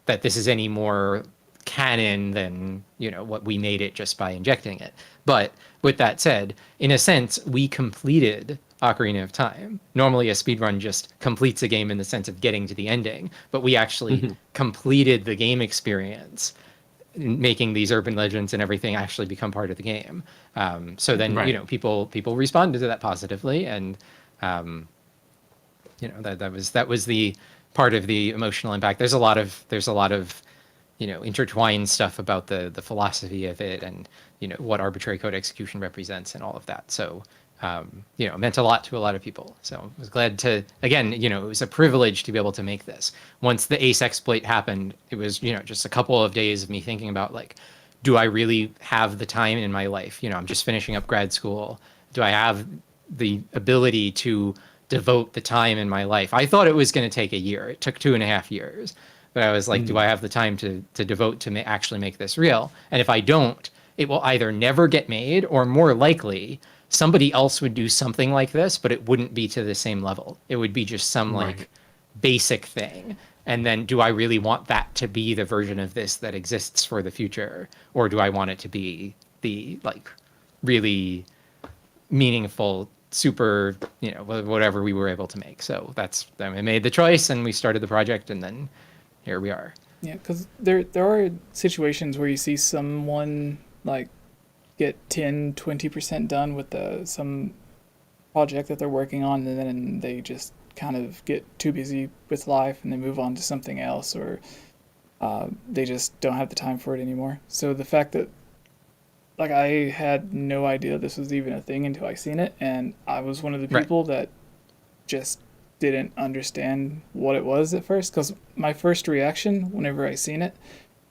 that this is any more canon than, you know, what we made it just by injecting it. But with that said, in a sense, we completed Ocarina of Time. Normally a speedrun just completes a game in the sense of getting to the ending, but we actually completed the game experience, making these urban legends and everything actually become part of the game. So then, you know, people responded to that positively, and you know, that was the part of the emotional impact. There's a lot of you know, intertwined stuff about the philosophy of it, and, you know, what arbitrary code execution represents and all of that. So, you know, it meant a lot to a lot of people. So I was glad to, again, you know, it was a privilege to be able to make this. Once the ace exploit happened, it was, you know, just a couple of days of me thinking about, like, do I really have the time in my life? You know, I'm just finishing up grad school. Do I have the ability to devote the time in my life? I thought it was going to take a year. It took 2.5 years. But I was like, do I have the time to devote to actually make this real? And if I don't, it will either never get made, or more likely somebody else would do something like this, but it wouldn't be to the same level. It would be just some like basic thing. And then, do I really want that to be the version of this that exists for the future? Or do I want it to be the, like, really meaningful, super, you know, whatever we were able to make? So then we made the choice, and we started the project, and then here we are. Yeah, because there are situations where you see someone, like, get 10-20% done with some project that they're working on, and then they just kind of get too busy with life and they move on to something else, or they just don't have the time for it anymore. So the fact that, like, I had no idea this was even a thing until I seen it, and I was one of the people that just didn't understand what it was at first, because my first reaction whenever I seen it,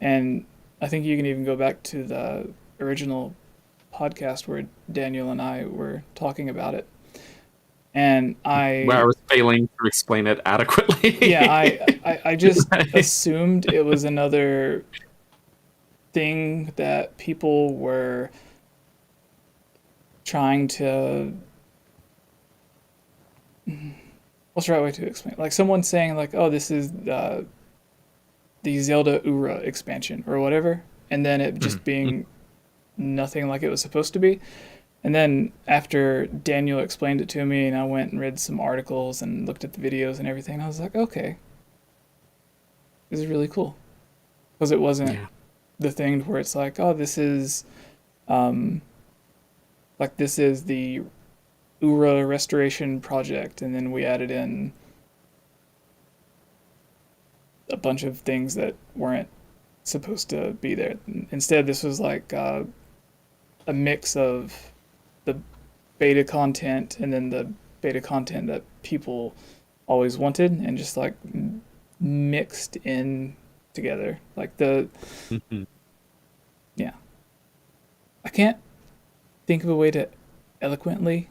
and I think you can even go back to the original podcast where Daniel and I were talking about it, and where I was failing to explain it adequately. Yeah, I just assumed it was another thing that people were trying to, what's the right way to explain it? Like, someone saying, like, oh, this is the Zelda Ura expansion or whatever, and then it just being nothing like it was supposed to be. And then after Daniel explained it to me, and I went and read some articles and looked at the videos and everything, I was like, okay, this is really cool. Because it wasn't the thing where it's like, oh, this is this is the Ura restoration project, and then we added in a bunch of things that weren't supposed to be there. Instead, this was like a mix of the beta content and then the beta content that people always wanted, and just like mixed in together. Like yeah. I can't think of a way to eloquently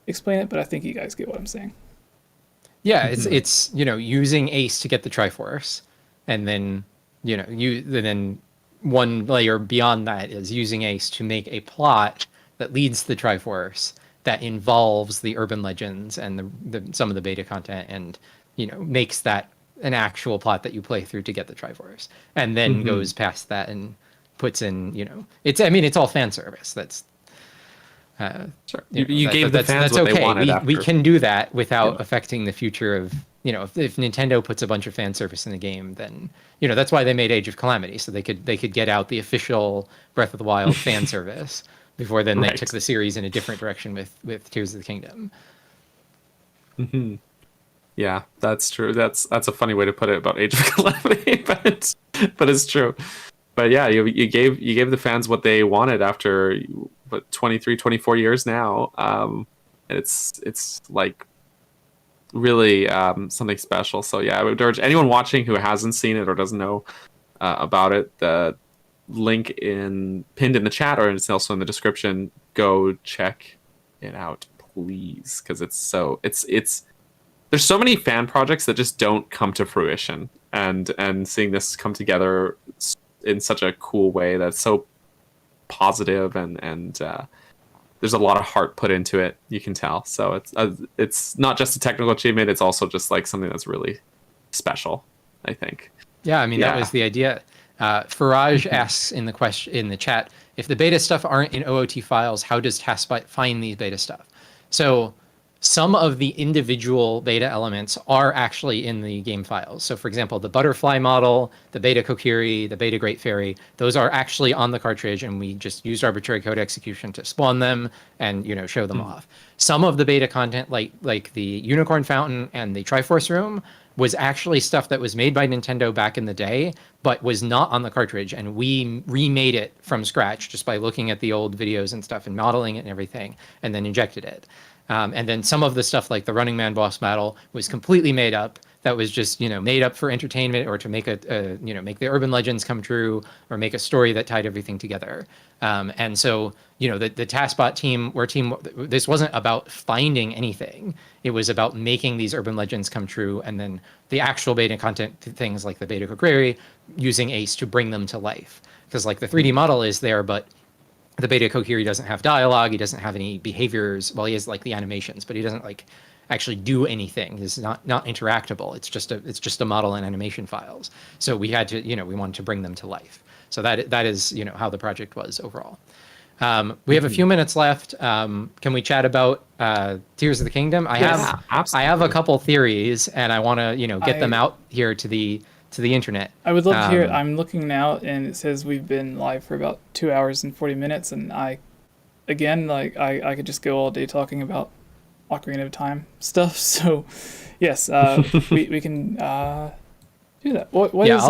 explain it, but I think you guys get what I'm saying. Yeah, it's you know, using Ace to get the Triforce, and then, you know, then one layer beyond that is using Ace to make a plot that leads to the Triforce that involves the urban legends and some of the beta content, and, you know, makes that an actual plot that you play through to get the Triforce, and then goes past that and puts in, you know, it's all fan service. That's sure. You gave the fans what they wanted after. We can do that without affecting the future of, you know, if Nintendo puts a bunch of fan service in the game, then, you know, that's why they made Age of Calamity, so they could get out the official Breath of the Wild fan service before then they took the series in a different direction with Tears of the Kingdom. Yeah, that's true. That's a funny way to put it about Age of Calamity, but it's true. But yeah, you gave the fans what they wanted after 23, 24 years now. And it's like really something special. So yeah, I would urge anyone watching who hasn't seen it or doesn't know about it, the link pinned in the chat, or it's also in the description. Go check it out, please, because it's there's so many fan projects that just don't come to fruition, and seeing this come together in such a cool way that's so positive, and there's a lot of heart put into it, you can tell. So it's not just a technical achievement, it's also just like something that's really special, I think. Yeah, I mean, that was the idea. Faraj asks in the chat, if the beta stuff aren't in OOT files, how does TASBot find these beta stuff? So some of the individual beta elements are actually in the game files. So for example, the butterfly model, the 𝗵𝗃𝗀𝗃𝗂𝗁, the 𝗵𝗃_𝗀𝗃_𝗀𝗃_𝗀𝗃_𝗀𝗃, those are actually on the cartridge, and we just used arbitrary code execution to spawn them and show them off. Some of the beta content, like the Unicorn Fountain and the Triforce Room, was actually stuff that was made by Nintendo back in the day, but was not on the cartridge, and we remade it from scratch just by looking at the old videos and stuff and modeling it and everything, and then injected it. And then some of the stuff like the Running Man boss battle was completely made up. That was just made up for entertainment or to make make the urban legends come true or make a story that tied everything together. And so the TASBot team, this wasn't about finding anything. It was about making these urban legends come true, and then the actual beta content, things like the 𝗵𝗃𝗀𝗃𝗀𝗃, using Ace to bring them to life. Because like the 3D model is there, but the 𝗵𝗃𝗀𝗃𝗃 doesn't have dialogue. He doesn't have any behaviors. Well, he has like the animations, but he doesn't like actually do anything. It's not interactable. It's just a model and animation files. So we had to we wanted to bring them to life. So that is how the project was overall. We have a few minutes left. Can we chat about Tears of the Kingdom? I have a couple theories, and I want to get them out here to the internet. I would love to hear it. I'm looking now, and it says we've been live for about 2 hours and 40 minutes, and I could just go all day talking about Ocarina of Time stuff. So, yes, we can do that. What yeah, is,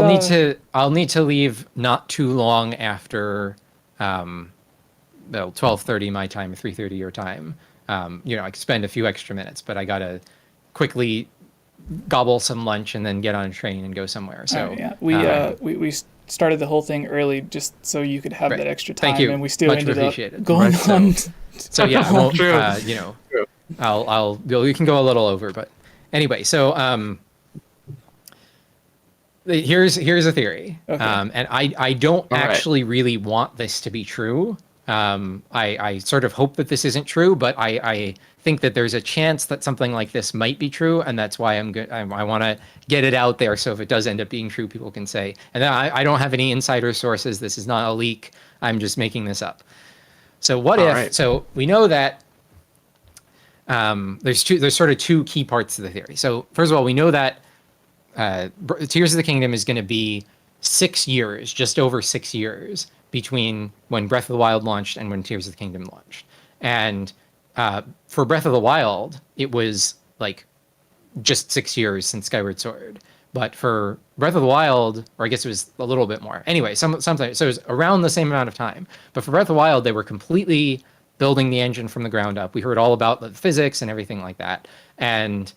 I'll need to leave not too long after 12:30 my time, 3:30 your time. I could spend a few extra minutes, but I gotta quickly gobble some lunch and then get on a train and go somewhere. So yeah, we started the whole thing early just so you could have that extra time. Thank you. And we still Much ended up appreciated. going on. So yeah, I won't, we can go a little over, but anyway, so here's a theory. Okay. And I don't actually really want this to be true. I sort of hope that this isn't true, but I think that there's a chance that something like this might be true, and that's why I want to get it out there, so if it does end up being true, people can say. And then I don't have any insider sources. This is not a leak. I'm just making this up. So what if? Right. So we know that there's sort of two key parts to the theory. So first of all, we know that Tears of the Kingdom is going to be 6 years, just over 6 years, between when Breath of the Wild launched and when Tears of the Kingdom launched. And for Breath of the Wild, it was like just 6 years since Skyward Sword. But for Breath of the Wild, or I guess it was a little bit more. Anyway, something, so it was around the same amount of time. But for Breath of the Wild, they were completely building the engine from the ground up. We heard all about the physics and everything like that. And,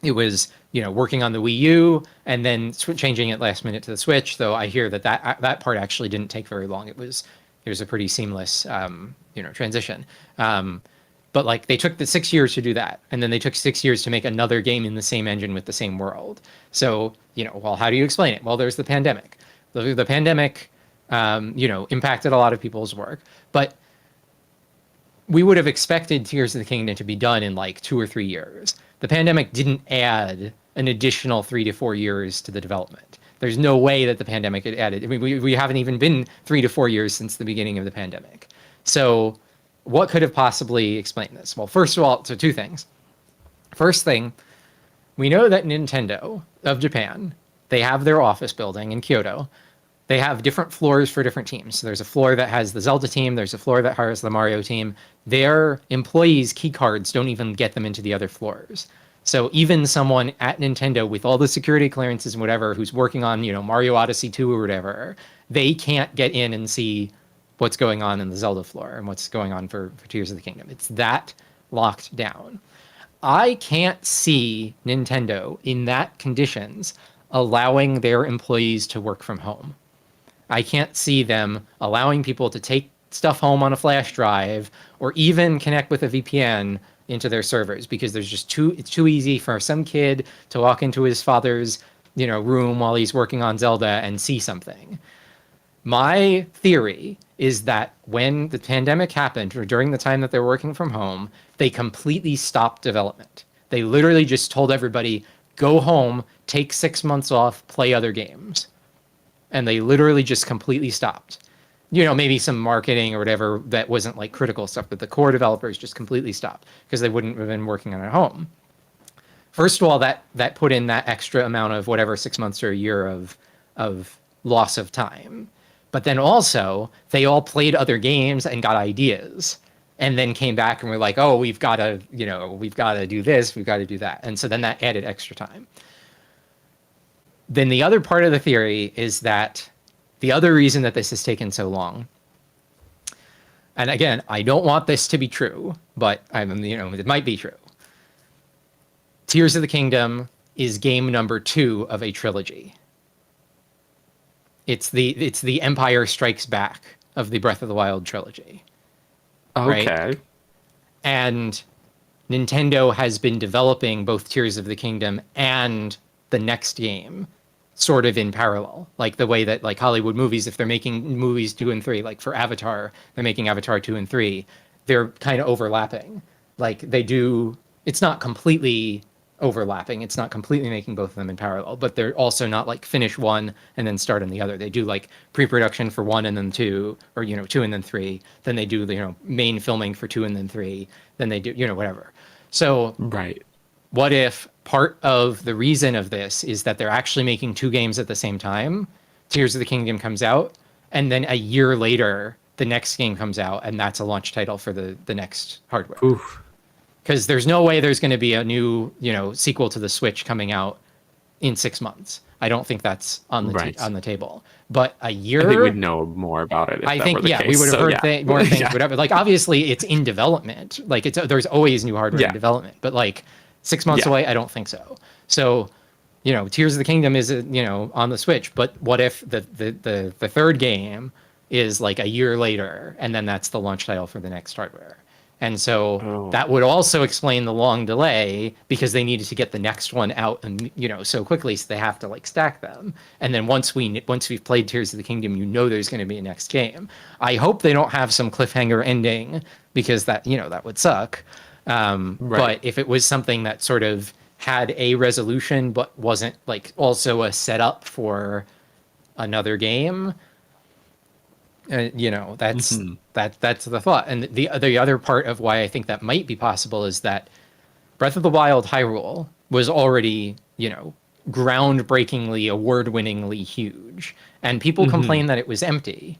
it was, working on the Wii U and then changing it last minute to the Switch. Though I hear that part actually didn't take very long. It was a pretty seamless, transition. But like they took the 6 years to do that, and then they took 6 years to make another game in the same engine with the same world. So well, how do you explain it? Well, there's the pandemic. The pandemic, impacted a lot of people's work, but we would have expected Tears of the Kingdom to be done in like 2 or 3 years. The pandemic didn't add an additional 3 to 4 years to the development. There's no way that the pandemic had added. I mean, we haven't even been 3 to 4 years since the beginning of the pandemic. So what could have possibly explained this? Well, first of all, so two things. First thing, we know that Nintendo of Japan, they have their office building in Kyoto. They have different floors for different teams. So there's a floor that has the Zelda team. There's a floor that has the Mario team. Their employees' key cards don't even get them into the other floors. So even someone at Nintendo with all the security clearances and whatever, who's working on, Mario Odyssey 2 or whatever, they can't get in and see what's going on in the Zelda floor and what's going on for Tears of the Kingdom. It's that locked down. I can't see Nintendo in that conditions allowing their employees to work from home. I can't see them allowing people to take stuff home on a flash drive or even connect with a VPN into their servers, because it's too easy for some kid to walk into his father's, room while he's working on Zelda and see something. My theory is that when the pandemic happened, or during the time that they're working from home, they completely stopped development. They literally just told everybody, go home, take 6 months off, play other games. And they literally just completely stopped. You know, maybe some marketing or whatever that wasn't like critical stuff, but the core developers just completely stopped because they wouldn't have been working on it at home. First of all, that put in that extra amount of whatever 6 months or a year of loss of time. But then also they all played other games and got ideas and then came back and were like, oh, we've got to do this, we've got to do that. And so then that added extra time. Then the other part of the theory is that the other reason that this has taken so long, and again, I don't want this to be true, but it might be true. Tears of the Kingdom is game number 2 of a trilogy. It's the Empire Strikes Back of the Breath of the Wild trilogy. Okay. Right? And Nintendo has been developing both Tears of the Kingdom and the next game sort of in parallel, like the way that like Hollywood movies, if they're making movies 2 and 3, like for Avatar, they're making Avatar 2 and 3, they're kind of overlapping. Like they do, it's not completely overlapping. It's not completely making both of them in parallel, but they're also not like finish one and then start on the other. They do like pre-production for 1 and then 2, or 2 and then 3. Then they do main filming for 2 and then 3. Then they do whatever. So right. What if part of the reason of this is that they're actually making 2 games at the same time? Tears of the Kingdom comes out, and then a year later, the next game comes out, and that's a launch title for the next hardware. Oof. Because there's no way there's going to be a new, sequel to the Switch coming out in 6 months. I don't think that's on the table. But a year, I think we'd know more about it. If I that think were the case. we would have heard more things. Yeah. Whatever. Like obviously, it's in development. Like there's always new hardware in development. But like 6 months away, I don't think so. So, Tears of the Kingdom is on the Switch. But what if the third game is like a year later, and then that's the launch title for the next hardware? And so that would also explain the long delay, because they needed to get the next one out and so quickly, so they have to like stack them. And then once we've played Tears of the Kingdom, there's going to be a next game. I hope they don't have some cliffhanger ending, because that that would suck. But if it was something that sort of had a resolution but wasn't like also a setup for another game, that's that's the thought. And the other part of why I think that might be possible is that Breath of the Wild Hyrule was already groundbreakingly, award-winningly huge, and people complained that it was empty.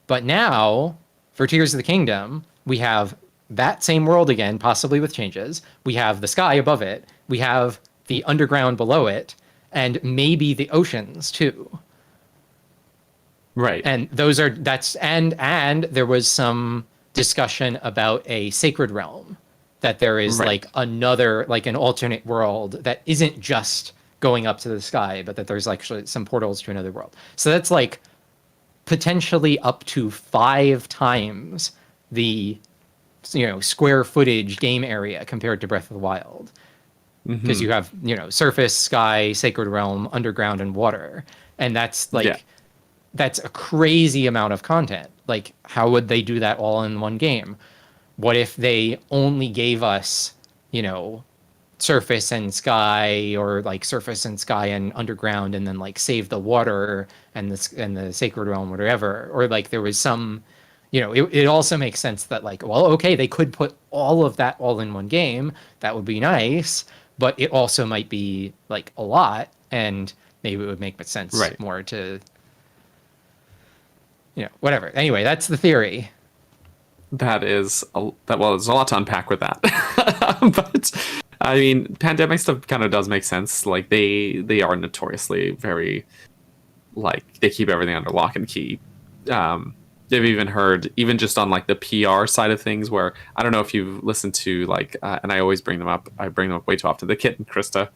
But now for Tears of the Kingdom, we have that same world again, possibly with changes. We have the sky above it, we have the underground below it, and maybe the oceans too. Right. And and there was some discussion about a sacred realm, that there is like another, like an alternate world that isn't just going up to the sky, but that there's actually some portals to another world. So that's like potentially up to 5 times the square footage game area compared to Breath of the Wild. Because you have surface, sky, sacred realm, underground, and water. And that's like that's a crazy amount of content. Like, how would they do that all in one game? What if they only gave us, surface and sky, or like surface and sky and underground, and then like save the water and the sacred realm, whatever? Or like there was some, it also makes sense that like, well, okay, they could put all of that all in one game. That would be nice, but it also might be like a lot, and maybe it would make sense more to, whatever. Anyway, that's the theory. There's a lot to unpack with that. But I mean, pandemic stuff kind of does make sense. Like they are notoriously very, like, they keep everything under lock and key. They've even heard, even just on like the PR side of things, where I don't know if you've listened to like, and I always bring them up. I bring them up way too often. The Kit and Krista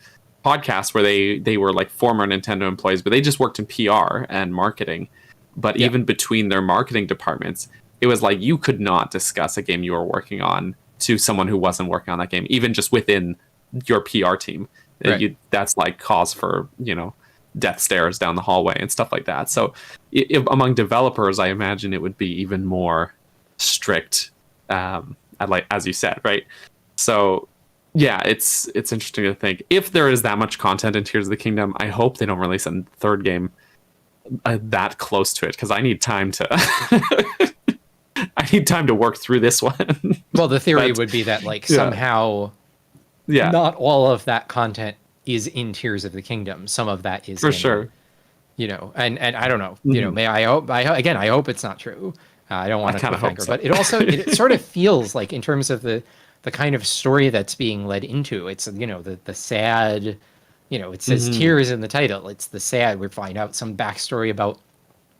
podcast, where they were like former Nintendo employees, but they just worked in PR and marketing. But even between their marketing departments, it was like you could not discuss a game you were working on to someone who wasn't working on that game, even just within your PR team. That's like cause for, death stares down the hallway and stuff like that. So among developers, I imagine it would be even more strict, like, as you said, right? So yeah, it's interesting to think if there is that much content in Tears of the Kingdom. I hope they don't release a third game that close to it, because I need time to I need time to work through this one. Well, the theory would be that like somehow not all of that content is in Tears of the Kingdom. Some of that is for in, sure. You know, and I don't know. You know, I hope it's not true. I don't want to cliffhanger, so. but it also it sort of feels like, in terms of the kind of story that's being led into, it's, you know, the sad, you know, it says tears in the title. It's the sad. We find out some backstory about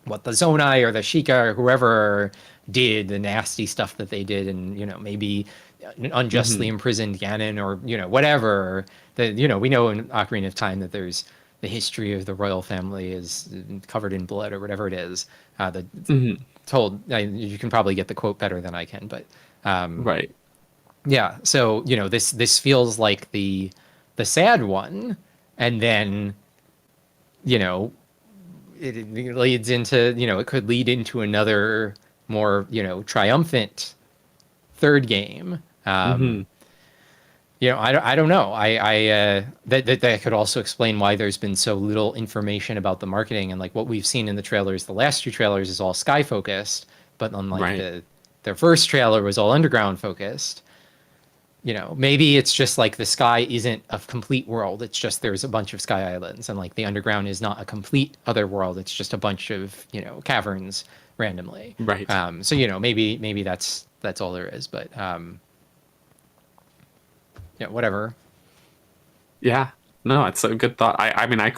what the ZOEY or the 𝗍𝗂 or whoever did, the nasty stuff that they did, and, you know, maybe unjustly imprisoned Ganon, or, you know, whatever. That, you know, we know in Ocarina of Time that there's the history of the royal family is covered in blood, or whatever it is. Told, you can probably get the quote better than I can, but right. Yeah, so, you know, this feels like the sad one, and then, you know, it leads into, you know, it could lead into another more, you know, triumphant third game. You know, I don't know. That could also explain why there's been so little information about the marketing, and like what we've seen in the trailers. The last two trailers is all sky focused, but unlike their first trailer was all underground focused. You know, maybe it's just like the sky isn't a complete world. It's just there's a bunch of sky islands, and like the underground is not a complete other world. It's just a bunch of, you know, caverns randomly. Right. So, you know, maybe that's all there is. But yeah, whatever. Yeah. No, it's a good thought. I mean, I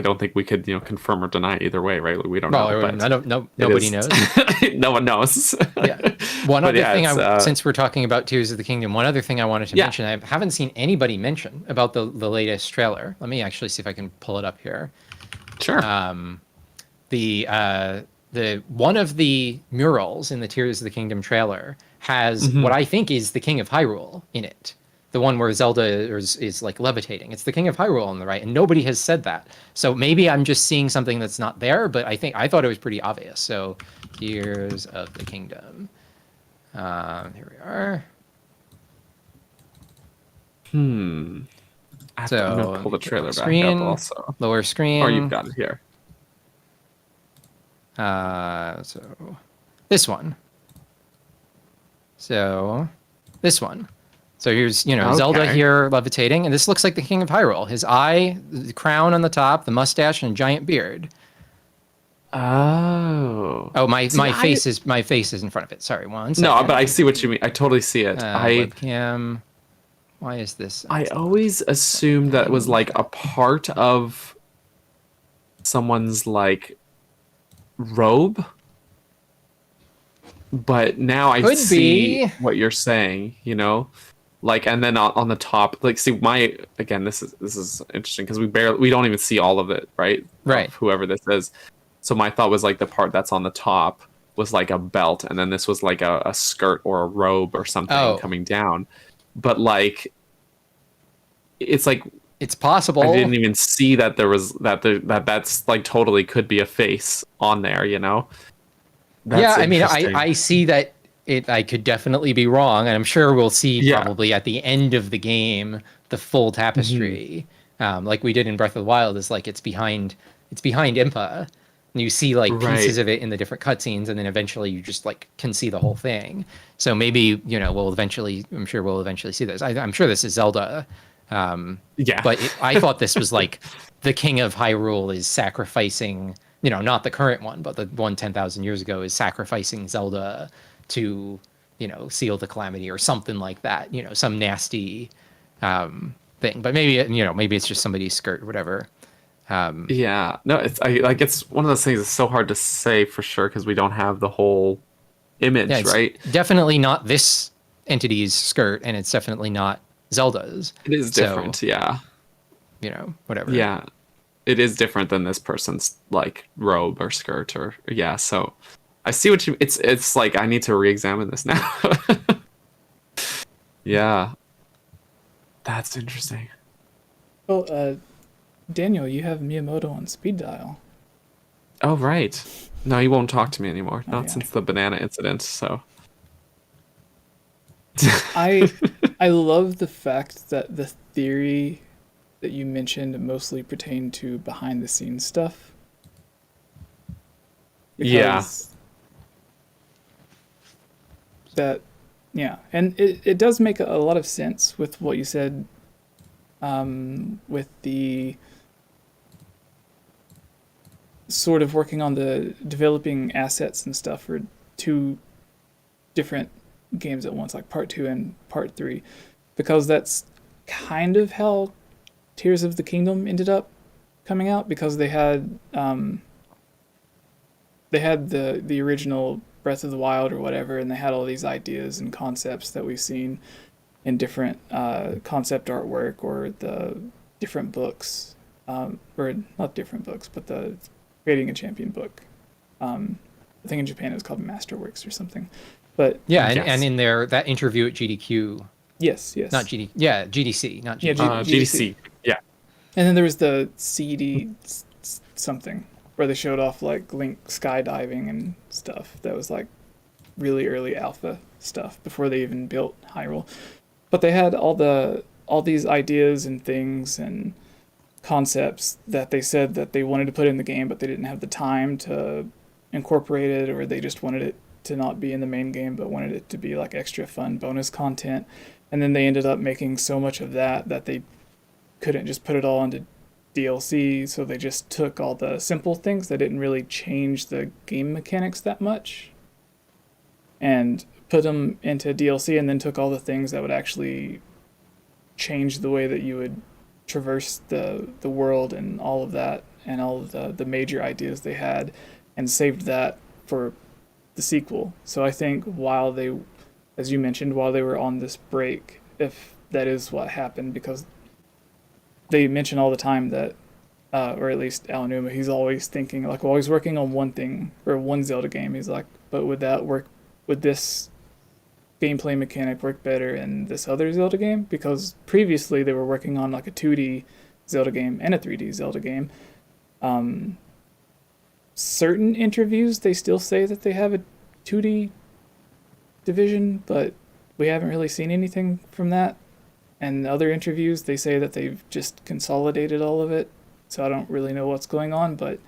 don't think we could, you know, confirm or deny either way, right? Like, we don't know. But nobody knows. No one knows. Yeah. One other thing, since we're talking about Tears of the Kingdom, one other thing I wanted to mention, I haven't seen anybody mention about the latest trailer. Let me actually see if I can pull it up here. Sure. The one of the murals in the Tears of the Kingdom trailer has what I think is the King of Hyrule in it. The one where Zelda is like levitating. It's the King of Hyrule on the right, and nobody has said that. So maybe I'm just seeing something that's not there, but I thought it was pretty obvious. So, Tears of the Kingdom. Here we are. I'm gonna pull the trailer back up also. Lower screen. Or you've got it here. So this one. So this one. So here's, you know, Zelda here levitating, and this looks like the King of Hyrule. His eye, the crown on the top, the mustache, and a giant beard. Oh. Oh, my face is in front of it. Sorry, one second. No, but I see what you mean. I totally see it. Webcam. Why is this? I always assumed that it was like a part of someone's like robe. But now I see what you're saying, you know? Like, and then on the top, like, see, this is interesting, because we don't even see all of it, right? Right. Of whoever this is. So my thought was like the part that's on the top was like a belt, and then this was like a skirt or a robe or something coming down. But like, it's like, it's possible. I didn't even see that there was that's like totally could be a face on there, you know? Yeah, I mean, I see that. I could definitely be wrong, and I'm sure we'll see probably at the end of the game the full tapestry, like we did in Breath of the Wild. Is like it's behind 𝗵𝗃, and you see like pieces of it in the different cutscenes, and then eventually you just like can see the whole thing. So maybe, you know, I'm sure we'll eventually see this. I'm sure this is Zelda. But I thought this was like the King of Hyrule is sacrificing, you know, not the current one, but the one 10,000 years ago is sacrificing Zelda to, you know, seal the calamity or something like that, you know, some nasty thing. But maybe, you know, maybe it's just somebody's skirt or whatever. No, it's one of those things that's so hard to say for sure, because we don't have the whole image, right? Definitely not this entity's skirt, and it's definitely not Zelda's. It is different, you know, whatever. Yeah, it is different than this person's like robe or skirt or so I see what you. It's like I need to re-examine this now. Yeah, that's interesting. Well, Daniel, you have Miyamoto on speed dial. Oh right. No, he won't talk to me anymore. Not since the banana incident. So. I love the fact that the theory that you mentioned mostly pertained to behind the scenes stuff. Yeah. That, yeah, and it does make a lot of sense with what you said, with the sort of working on the developing assets and stuff for 2 different games at once, like part 2 and part 3, because that's kind of how Tears of the Kingdom ended up coming out, because they had the original Breath of the Wild or whatever, and they had all these ideas and concepts that we've seen in different concept artwork or the different books, or not different books, but the Creating a Champion book. I think in Japan it was called Masterworks or something. But yeah, and in that interview at GDQ. Yes. Not GD. Yeah, GDC, not GDQ. Yeah, GDC. Yeah. And then there was the CD something where they showed off like Link skydiving and stuff. That was like really early alpha stuff before they even built Hyrule. But they had all these ideas and things and concepts that they said that they wanted to put in the game, but they didn't have the time to incorporate it, or they just wanted it to not be in the main game but wanted it to be like extra fun bonus content. And then they ended up making so much of that they couldn't just put it all into DLC, so they just took all the simple things that didn't really change the game mechanics that much and put them into DLC, and then took all the things that would actually change the way that you would traverse the world and all of that, and all of the major ideas they had, and saved that for the sequel. So I think while they, as you mentioned, while they were on this break, if that is what happened, because they mention all the time that, or at least 𝗏𝗏, he's always thinking, like, while he's working on one thing, or one Zelda game, he's like, but would that work, would this gameplay mechanic work better in this other Zelda game? Because previously they were working on like a 2D Zelda game and a 3D Zelda game. Certain interviews, they still say that they have a 2D division, but we haven't really seen anything from that. And other interviews, they say that they've just consolidated all of it. So I don't really know what's going on, but...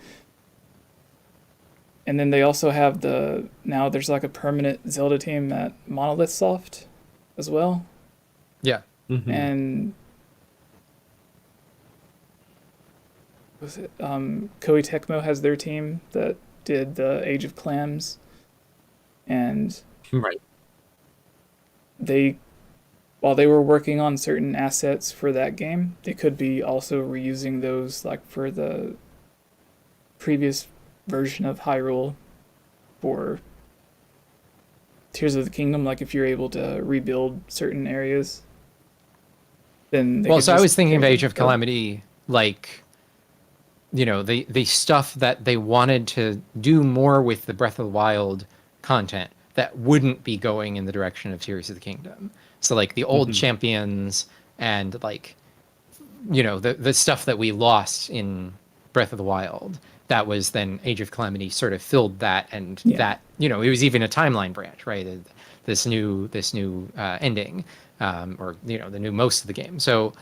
And then they also have now there's like a permanent Zelda team at Monolith Soft as well. Yeah. Mm-hmm. And was it Koei Tecmo has their team that did the Age of Clams, and right. While they were working on certain assets for that game, they could be also reusing those like for the previous version of Hyrule for Tears of the Kingdom. Like if you're able to rebuild certain areas, then so I was thinking of Age of Calamity, like, you know, the stuff that they wanted to do more with the Breath of the Wild content that wouldn't be going in the direction of Tears of the Kingdom. So like the old champions and like, you know, the stuff that we lost in Breath of the Wild, that was then Age of Calamity sort of filled that, and that, you know, it was even a timeline branch, right? This new ending, or, you know, the new most of the game. So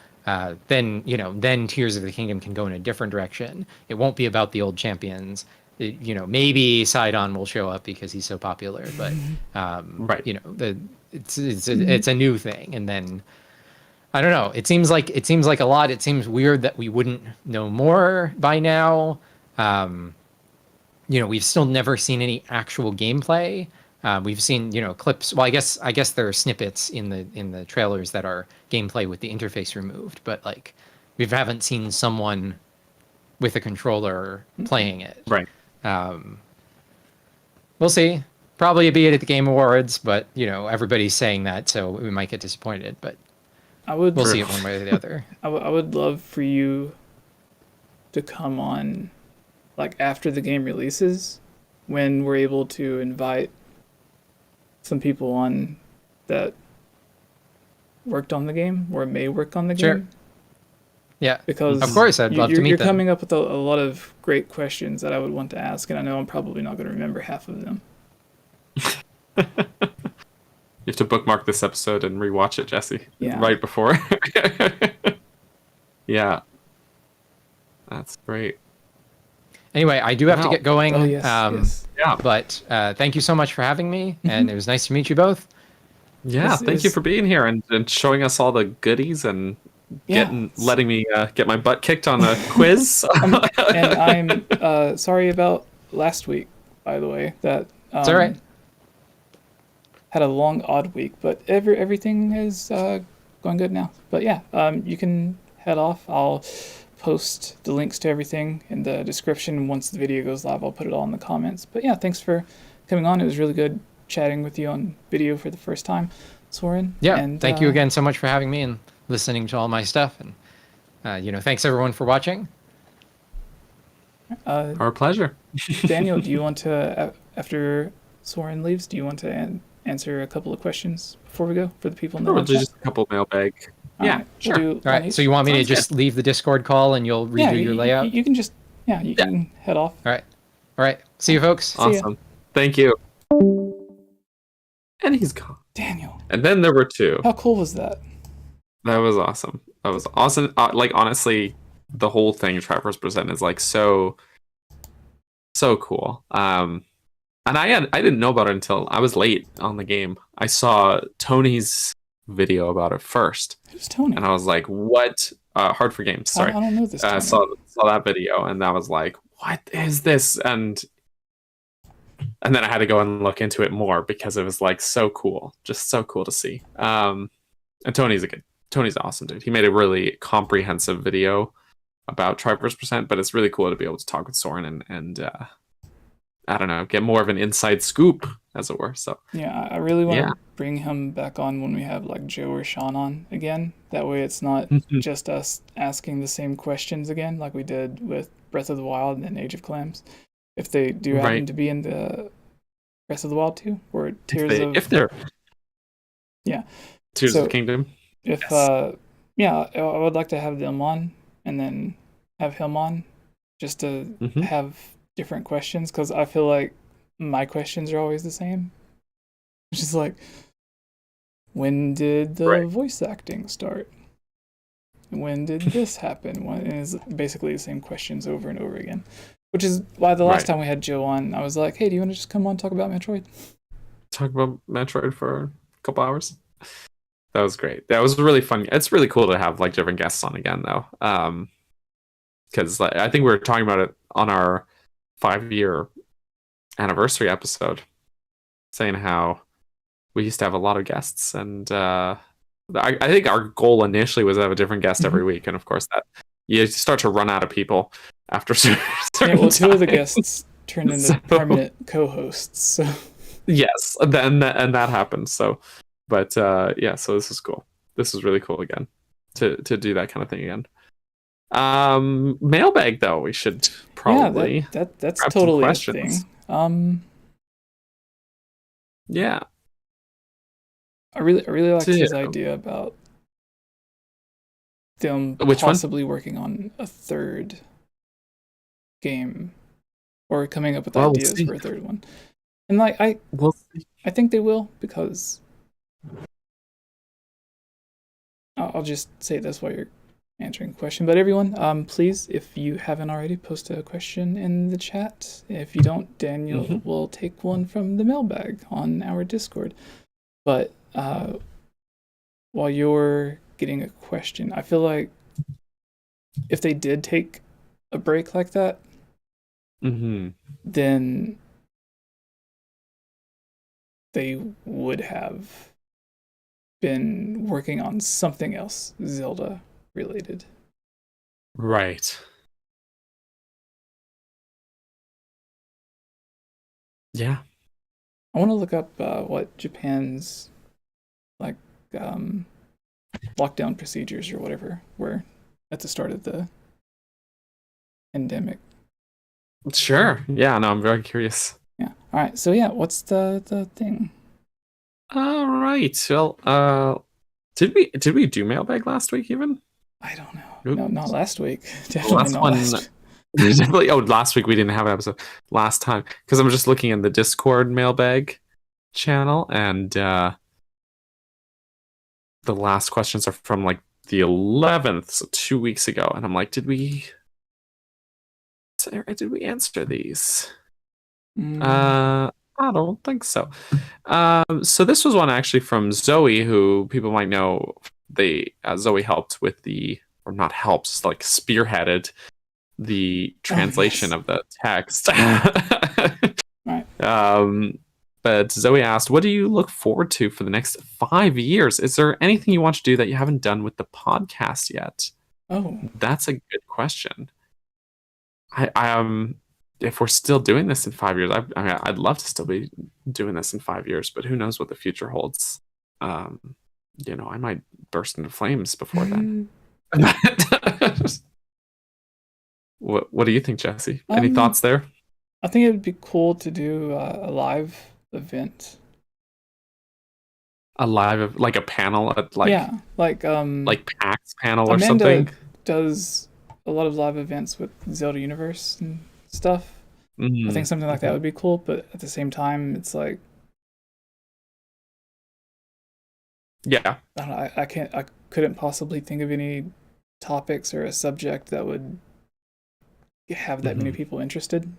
then, you know, then Tears of the Kingdom can go in a different direction. It won't be about the old champions. You know, maybe Sidon will show up because he's so popular, but right. You know, it's a new thing. And then I don't know. It seems like a lot. It seems weird that we wouldn't know more by now. You know, we've still never seen any actual gameplay. We've seen, you know, clips. Well, I guess there are snippets in the trailers that are gameplay with the interface removed, but like we haven't seen someone with a controller playing it. Right. We'll see. Probably be it at the Game Awards, but you know, everybody's saying that, so we might get disappointed. But we'll see it one way or the other. I would love for you to come on, like after the game releases, when we're able to invite some people on that worked on the game or may work on the game. Sure. Yeah, because of course I'd love to meet them. You're coming up with a lot of great questions that I would want to ask, and I know I'm probably not going to remember half of them. have to bookmark this episode and rewatch it, Jesse. Yeah. Right before. Yeah. That's great. Anyway, I do have to get going. Oh, yes. Yeah. But thank you so much for having me, and it was nice to meet you both. Yeah, thank you for being here and showing us all the goodies and letting me get my butt kicked on a quiz. And I'm sorry about last week, by the way. That It's all right. Had a long, odd week, but everything is going good now. But yeah, you can head off. I'll post the links to everything in the description. Once the video goes live, I'll put it all in the comments. But yeah, thanks for coming on. It was really good chatting with you on video for the first time, Sauraen. Yeah, and thank you again so much for having me and listening to all my stuff. And thanks everyone for watching. Our pleasure. Daniel, do you want to, after Sauraen leaves, do you want to answer a couple of questions before we go for the people in the Or chat? just a couple mailbag. Yeah, sure. We'll All right, so you want me to just leave the Discord call and you'll redo your layout? You can just, you can head off. All right. See you, folks. Awesome. Thank you. And he's gone. Daniel. And then there were two. How cool was that? That was awesome. That was awesome. Like, honestly, the whole thing, Triforce Percent, is like so cool. And I didn't know about it until I was late on the game. I saw Tony's video about it first. Who's Tony? And I was like, what? Hard for Games, sorry. I don't know this. Saw that video, and I was like, what is this? And then I had to go and look into it more because it was like so cool. Just so cool to see. And Tony's awesome, dude. He made a really comprehensive video about Triforce Percent, but it's really cool to be able to talk with Sauraen and I don't know, get more of an inside scoop, as it were. So yeah, I really want to bring him back on when we have like Joe or Sean on again. That way it's not just us asking the same questions again like we did with Breath of the Wild and Age of Clams. If they do happen to be in the Breath of the Wild 2 or Tears of Tears of the Kingdom. If I would like to have them on and then have him on just to have different questions, because I feel like my questions are always the same. It's just like, when did the voice acting start? When did this happen? And it's basically the same questions over and over again. Which is why the last time we had Joe on, I was like, hey, do you want to just come on and talk about Metroid? Talk about Metroid for a couple hours? That was great. That was really fun. It's really cool to have like different guests on again, though. Because I think we were talking about it on our 5-year anniversary episode, saying how we used to have a lot of guests, and I think our goal initially was to have a different guest every week, and of course that you start to run out of people after certain well, 2 of the guests turned into permanent co-hosts. So yes, then that happened. So, but so this is cool. This is really cool again to do that kind of thing again. Mailbag though, we should probably that's totally a thing. I really liked his idea about them possibly working on a third game or coming up with ideas for a third one. And like I think they will, because I'll just say this while you're answering the question. But everyone, please, if you haven't already, post a question in the chat. If you don't, Daniel will take one from the mailbag on our Discord. But while you're getting a question, I feel like if they did take a break like that, then they would have been working on something else Zelda related. Right. Yeah. I want to look up what Japan's like lockdown procedures or whatever were at the start of the pandemic. Sure. Yeah, no, I'm very curious. Yeah. All right. So yeah, what's the thing? All right. Well, did we do mailbag last week even? I don't know. No, not last week. Definitely not last week. Last week we didn't have an episode. Last time, because I'm just looking in the Discord mailbag channel, and the last questions are from like the 11th, so 2 weeks ago, and I'm like, did we answer these? I don't think so. So this was one actually from Zoe, who people might know. Zoe helped with or not helped, like spearheaded the translation of the text. Right. But Zoe asked, what do you look forward to for the next 5 years? Is there anything you want to do that you haven't done with the podcast yet? Oh, that's a good question. If we're still doing this in 5 years, I'd love to still be doing this in 5 years, but who knows what the future holds? I might burst into flames before then. What do you think, Jesse? Any thoughts there? I think it would be cool to do a live event. Like a panel at like PAX panel or Amanda something. Does a lot of live events with Zelda Universe and stuff. I think something like that would be cool, but at the same time, it's like, yeah, I couldn't possibly think of any topics or a subject that would have that many people interested,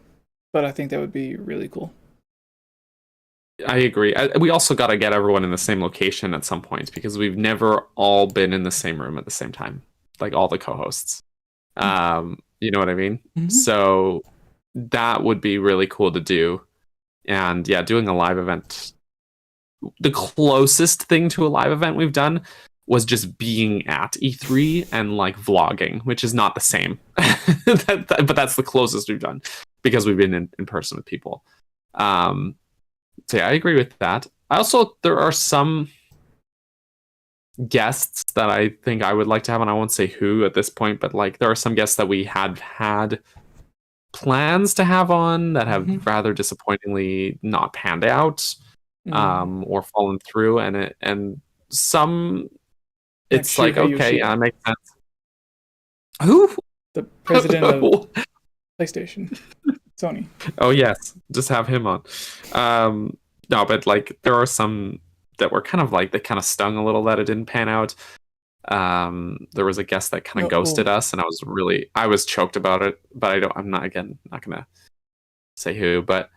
but I think that would be really cool. I agree. We also got to get everyone in the same location at some point, because we've never all been in the same room at the same time, like all the co-hosts. You know what I mean? So that would be really cool to do. And yeah, doing a live event, the closest thing to a live event we've done was just being at E3 and like vlogging, which is not the same. But that's the closest we've done, because we've been in person with people. So yeah, I agree with that. There are some guests that I think I would like to have, and I won't say who at this point, but like there are some guests that we had plans to have on that have rather disappointingly not panned out, or fallen through, and some it's like, okay, yeah, it makes sense. Who? The president of PlayStation, Sony. Oh yes, just have him on. No, but like there are some that were kind of like, they kind of stung a little that it didn't pan out. There was a guest that kind of ghosted us, and I was choked about it, but I'm not gonna say who, but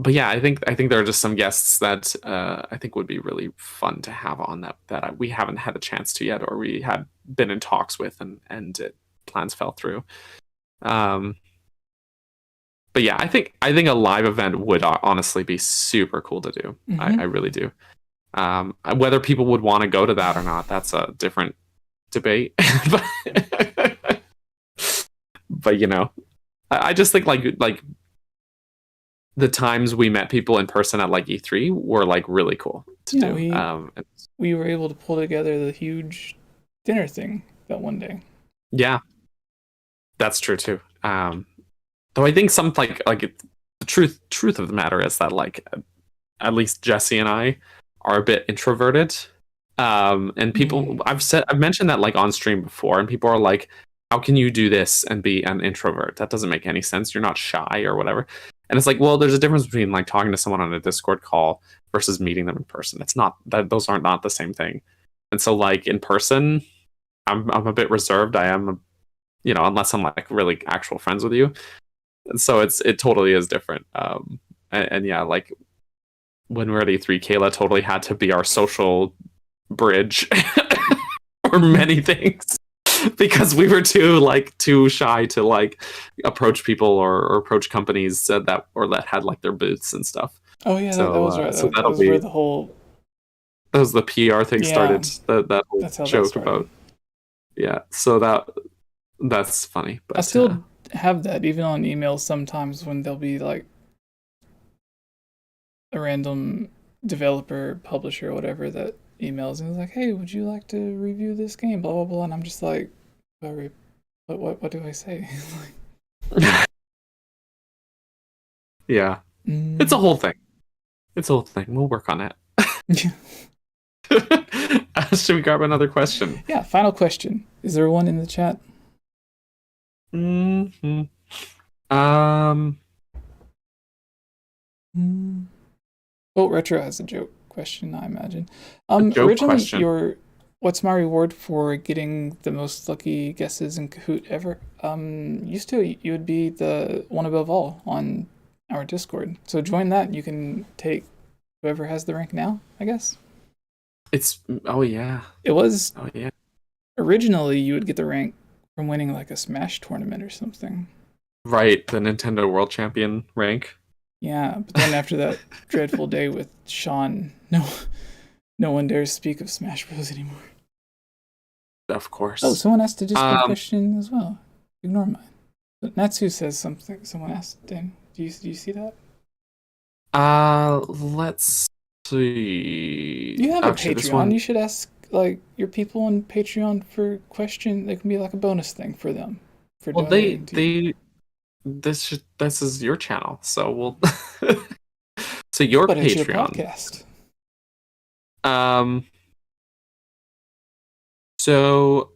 yeah, I think there are just some guests that I think would be really fun to have on that we haven't had a chance to yet, or we had been in talks with, and plans fell through. But yeah, I think a live event would honestly be super cool to do. I really do. Whether people would want to go to that or not, that's a different debate. But I just think like the times we met people in person at like E3 were like really cool to do. We were able to pull together the huge dinner thing that one day. Yeah, that's true too. Though I think some like the truth of the matter is that like at least Jesse and I are a bit introverted. And people, I've mentioned that like on stream before, and people are like, how can you do this and be an introvert? That doesn't make any sense. You're not shy or whatever. And it's like, well, there's a difference between like talking to someone on a Discord call versus meeting them in person. It's not that those are not the same thing. And so like in person, I'm a bit reserved. I am, unless I'm like really actual friends with you. And so it totally is different. And yeah, like when we're at E3, Kayla totally had to be our social bridge for many things, because we were too shy to like approach people or approach companies that had like their booths and stuff. Oh yeah, so, that was right. So that was where the whole the PR thing started. That whole joke about. Yeah, so that's funny. But I still have that even on emails sometimes, when there'll be like a random developer, publisher, or whatever that emails and is like, hey, would you like to review this game, blah blah blah, and I'm just like, what do I say? Yeah, it's a whole thing. We'll work on it. Should we grab another question? Yeah, final question. Is there one in the chat? What Oh, Retro has a joke question, I imagine. joke Originally, question. what's my reward for getting the most lucky guesses in Kahoot ever? Used to you would be the one above all on our Discord. So join that. You can take whoever has the rank now, I guess. Oh yeah. It was Oh yeah. originally you would get the rank from winning like a Smash tournament or something. Right, the Nintendo World Champion rank. Yeah, but then after that dreadful day with Sean, no one dares speak of Smash Bros anymore. Of course. Oh, someone asked a Discord question as well. Ignore mine. But Natsu says something. Someone asked, Dan, do you see that? Let's see. You have Actually, a Patreon. You should ask like your people on Patreon for question. They can be like a bonus thing for them. For Well, donating to you. this is your channel, so we'll. So your But it's your Patreon. podcast. So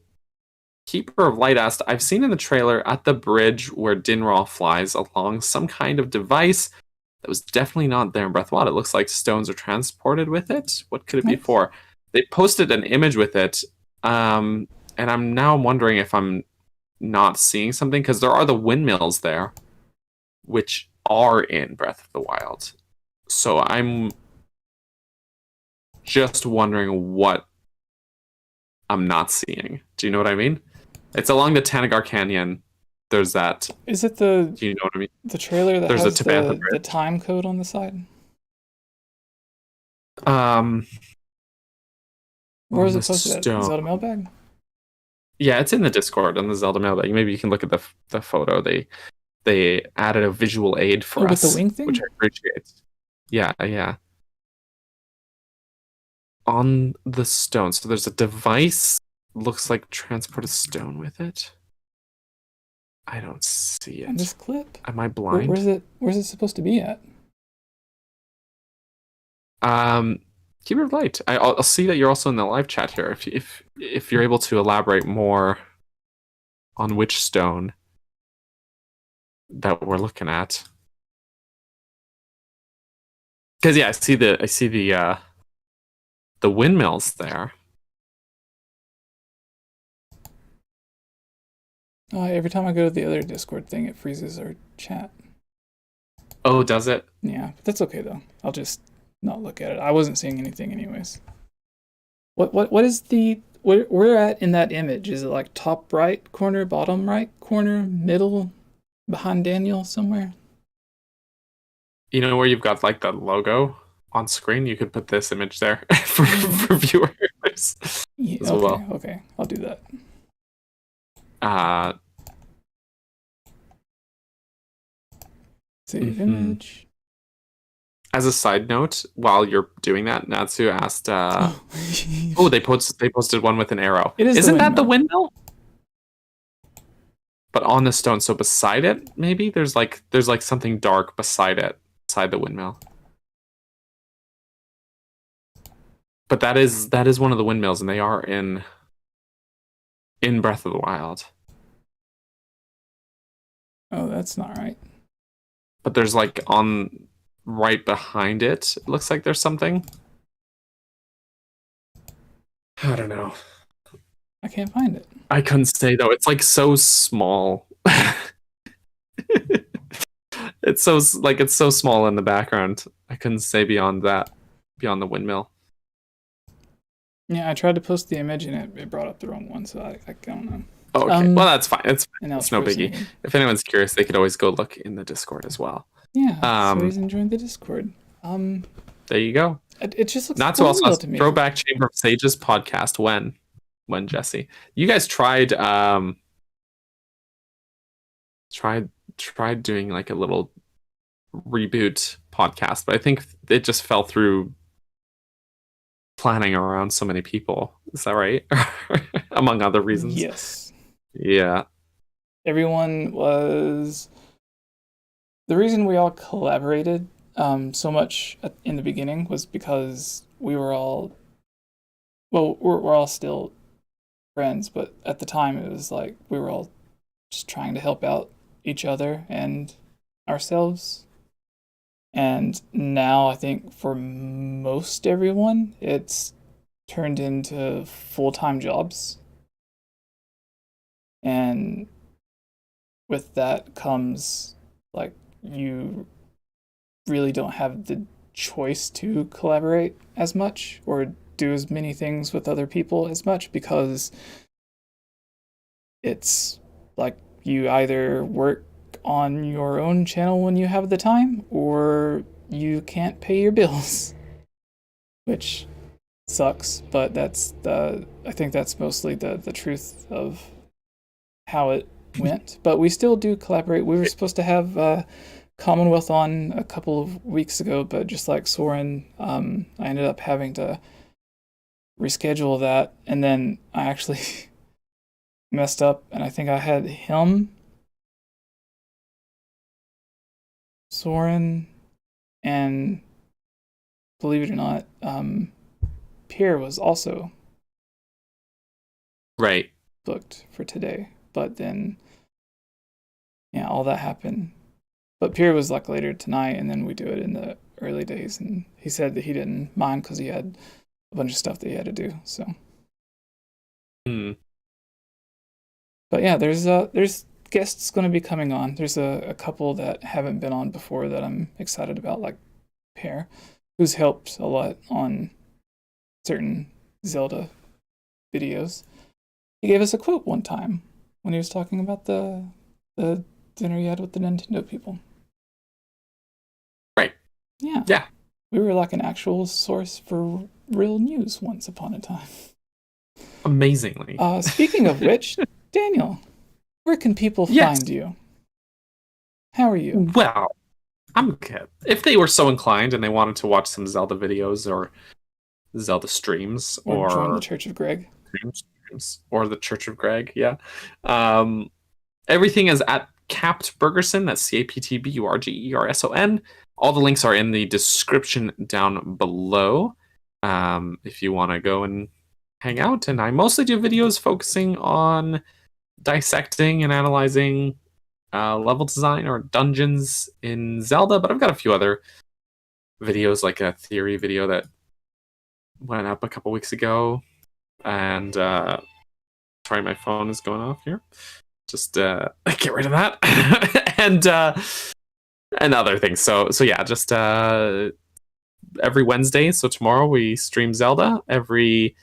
Keeper of Light asked, I've seen in the trailer at the bridge where Dinraal flies along some kind of device that was definitely not there in Breath of the Wild. It looks like stones are transported with it. What could it be for? They posted an image with it, and I'm now wondering if I'm not seeing something, because there are the windmills there, which are in Breath of the Wild. So I'm just wondering what I'm not seeing. Do you know what I mean? It's along the Tanagar Canyon. There's that. Is it the? Do you know what I mean? The trailer that There's has a Tabantha the time code on the side? Where is it posted at? Zelda mailbag? Yeah, it's in the Discord on the Zelda mailbag. Maybe you can look at the photo. They added a visual aid for us, with the wing thing? which I appreciate. Yeah. On the stone. So there's a device, looks like transport a stone with it. I don't see it. In this clip? Am I blind? Where's it supposed to be at? Keeper of Light. I'll see that you're also in the live chat here. If you're able to elaborate more on which stone that we're looking at. Because yeah, I see the windmills there. Every time I go to the other Discord thing, it freezes our chat. Oh, does it? Yeah, but that's okay though. I'll just not look at it. I wasn't seeing anything anyways. What is where we're at in that image? Is it like top right corner, bottom right corner, middle, behind Daniel somewhere? You know where you've got like the logo on screen? You could put this image there for viewers as well. Okay, I'll do that. Save image. As a side note, while you're doing that, Natsu asked, oh, they posted one with an arrow. Isn't that the windmill? But on the stone, so beside it, maybe there's like something dark beside it, beside the windmill. But that is one of the windmills, and they are in Breath of the Wild. Oh, that's not right. But there's like on right behind it. It looks like there's something. I don't know. I can't find it. I couldn't say though. It's like so small. It's so small in the background. I couldn't say beyond that, beyond the windmill. Yeah, I tried to post the image and it brought up the wrong one, so I don't know. Oh, okay. Well, that's fine. It's no biggie. Again. If anyone's curious, they could always go look in the Discord as well. Yeah, so he's enjoying the Discord. There you go. It just looks not so also to me. Throwback Chamber of Sages podcast when Jesse, you guys tried doing like a little reboot podcast, but I think it just fell through planning around so many people. Is that right? Among other reasons. Yes. Yeah. Everyone was... The reason we all collaborated so much in the beginning was because we were all... Well, we're all still friends, but at the time it was like we were all just trying to help out each other and ourselves. And now I think for most everyone, it's turned into full-time jobs. And with that comes, like, you really don't have the choice to collaborate as much or do as many things with other people as much, because it's like you either work on your own channel when you have the time, or you can't pay your bills, which sucks, but I think that's mostly the truth of how it went. But we still do collaborate. We were supposed to have Commonwealth on a couple of weeks ago, but just like Sauraen, I ended up having to reschedule that, and then I actually messed up, and I think I had him, Sauraen, and believe it or not, Pierre was also Right. booked for today, but then yeah, all that happened. But Pierre was like later tonight, and then we do it in the early days, and he said that he didn't mind because he had a bunch of stuff that he had to do. So, but yeah, there's guests going to be coming on. There's a couple that haven't been on before that I'm excited about, like Pierre, who's helped a lot on certain Zelda videos. He gave us a quote one time when he was talking about the dinner he had with the Nintendo people. Right. Yeah. Yeah. We were like an actual source for real news once upon a time. Amazingly. Speaking of which, Daniel, where can people find you? How are you? Well, I'm good. If they were so inclined and they wanted to watch some Zelda videos or Zelda streams or join the Church of Greg. Or the Church of Greg, yeah. Everything is at 𝗏𝗵𝗃, that's 𝗏𝗵𝗃𝗃𝗃𝗃𝗃𝗃𝗃𝗃𝗃𝗃𝗃𝗃𝗃𝗃𝗃𝗃𝗃𝗃. All the links are in the description down below if you want to go and hang out. And I mostly do videos focusing on dissecting and analyzing level design or dungeons in Zelda, but I've got a few other videos, like a theory video that went up a couple weeks ago. And sorry, my phone is going off here. Just get rid of that. and other things. So yeah, just every Wednesday. So tomorrow we stream Zelda. Every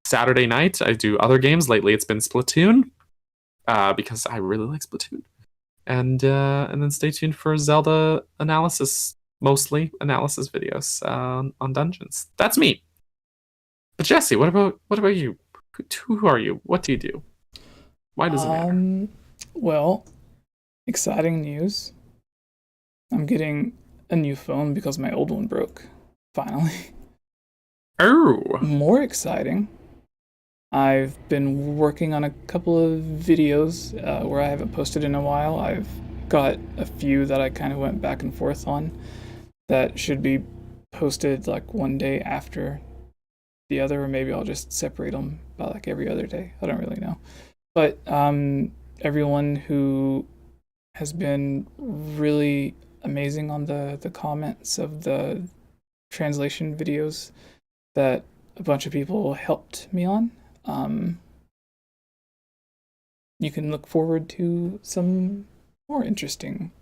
Saturday night I do other games. Lately it's been Splatoon, because I really like Splatoon. And then stay tuned for Zelda analysis, mostly analysis videos on dungeons. That's me. But Jesse, what about you? Who are you? What do you do? Why does it matter? Well, exciting news. I'm getting a new phone because my old one broke. Finally. Oh. More exciting. I've been working on a couple of videos where I haven't posted in a while. I've got a few that I kind of went back and forth on that should be posted like one day after the other, or maybe I'll just separate them by like every other day. I don't really know. But everyone who has been really amazing on the comments of the translation videos that a bunch of people helped me on, you can look forward to some more interesting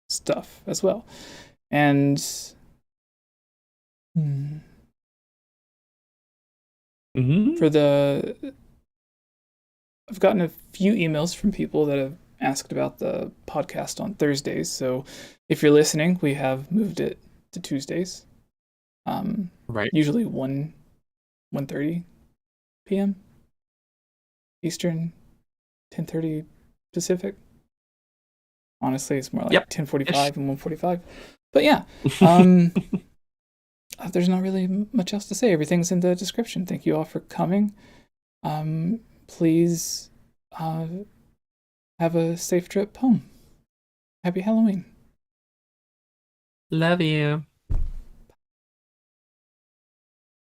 stuff as well. And I've gotten a few emails from people that have asked about the podcast on Thursdays. So if you're listening, we have moved it to Tuesdays. Right. Usually 1:30 p.m. Eastern, 10:30 Pacific. Honestly, it's more like 10:45 and 1:45. But yeah, there's not really much else to say. Everything's in the description. Thank you all for coming. Please have a safe trip home. Happy Halloween. Love you.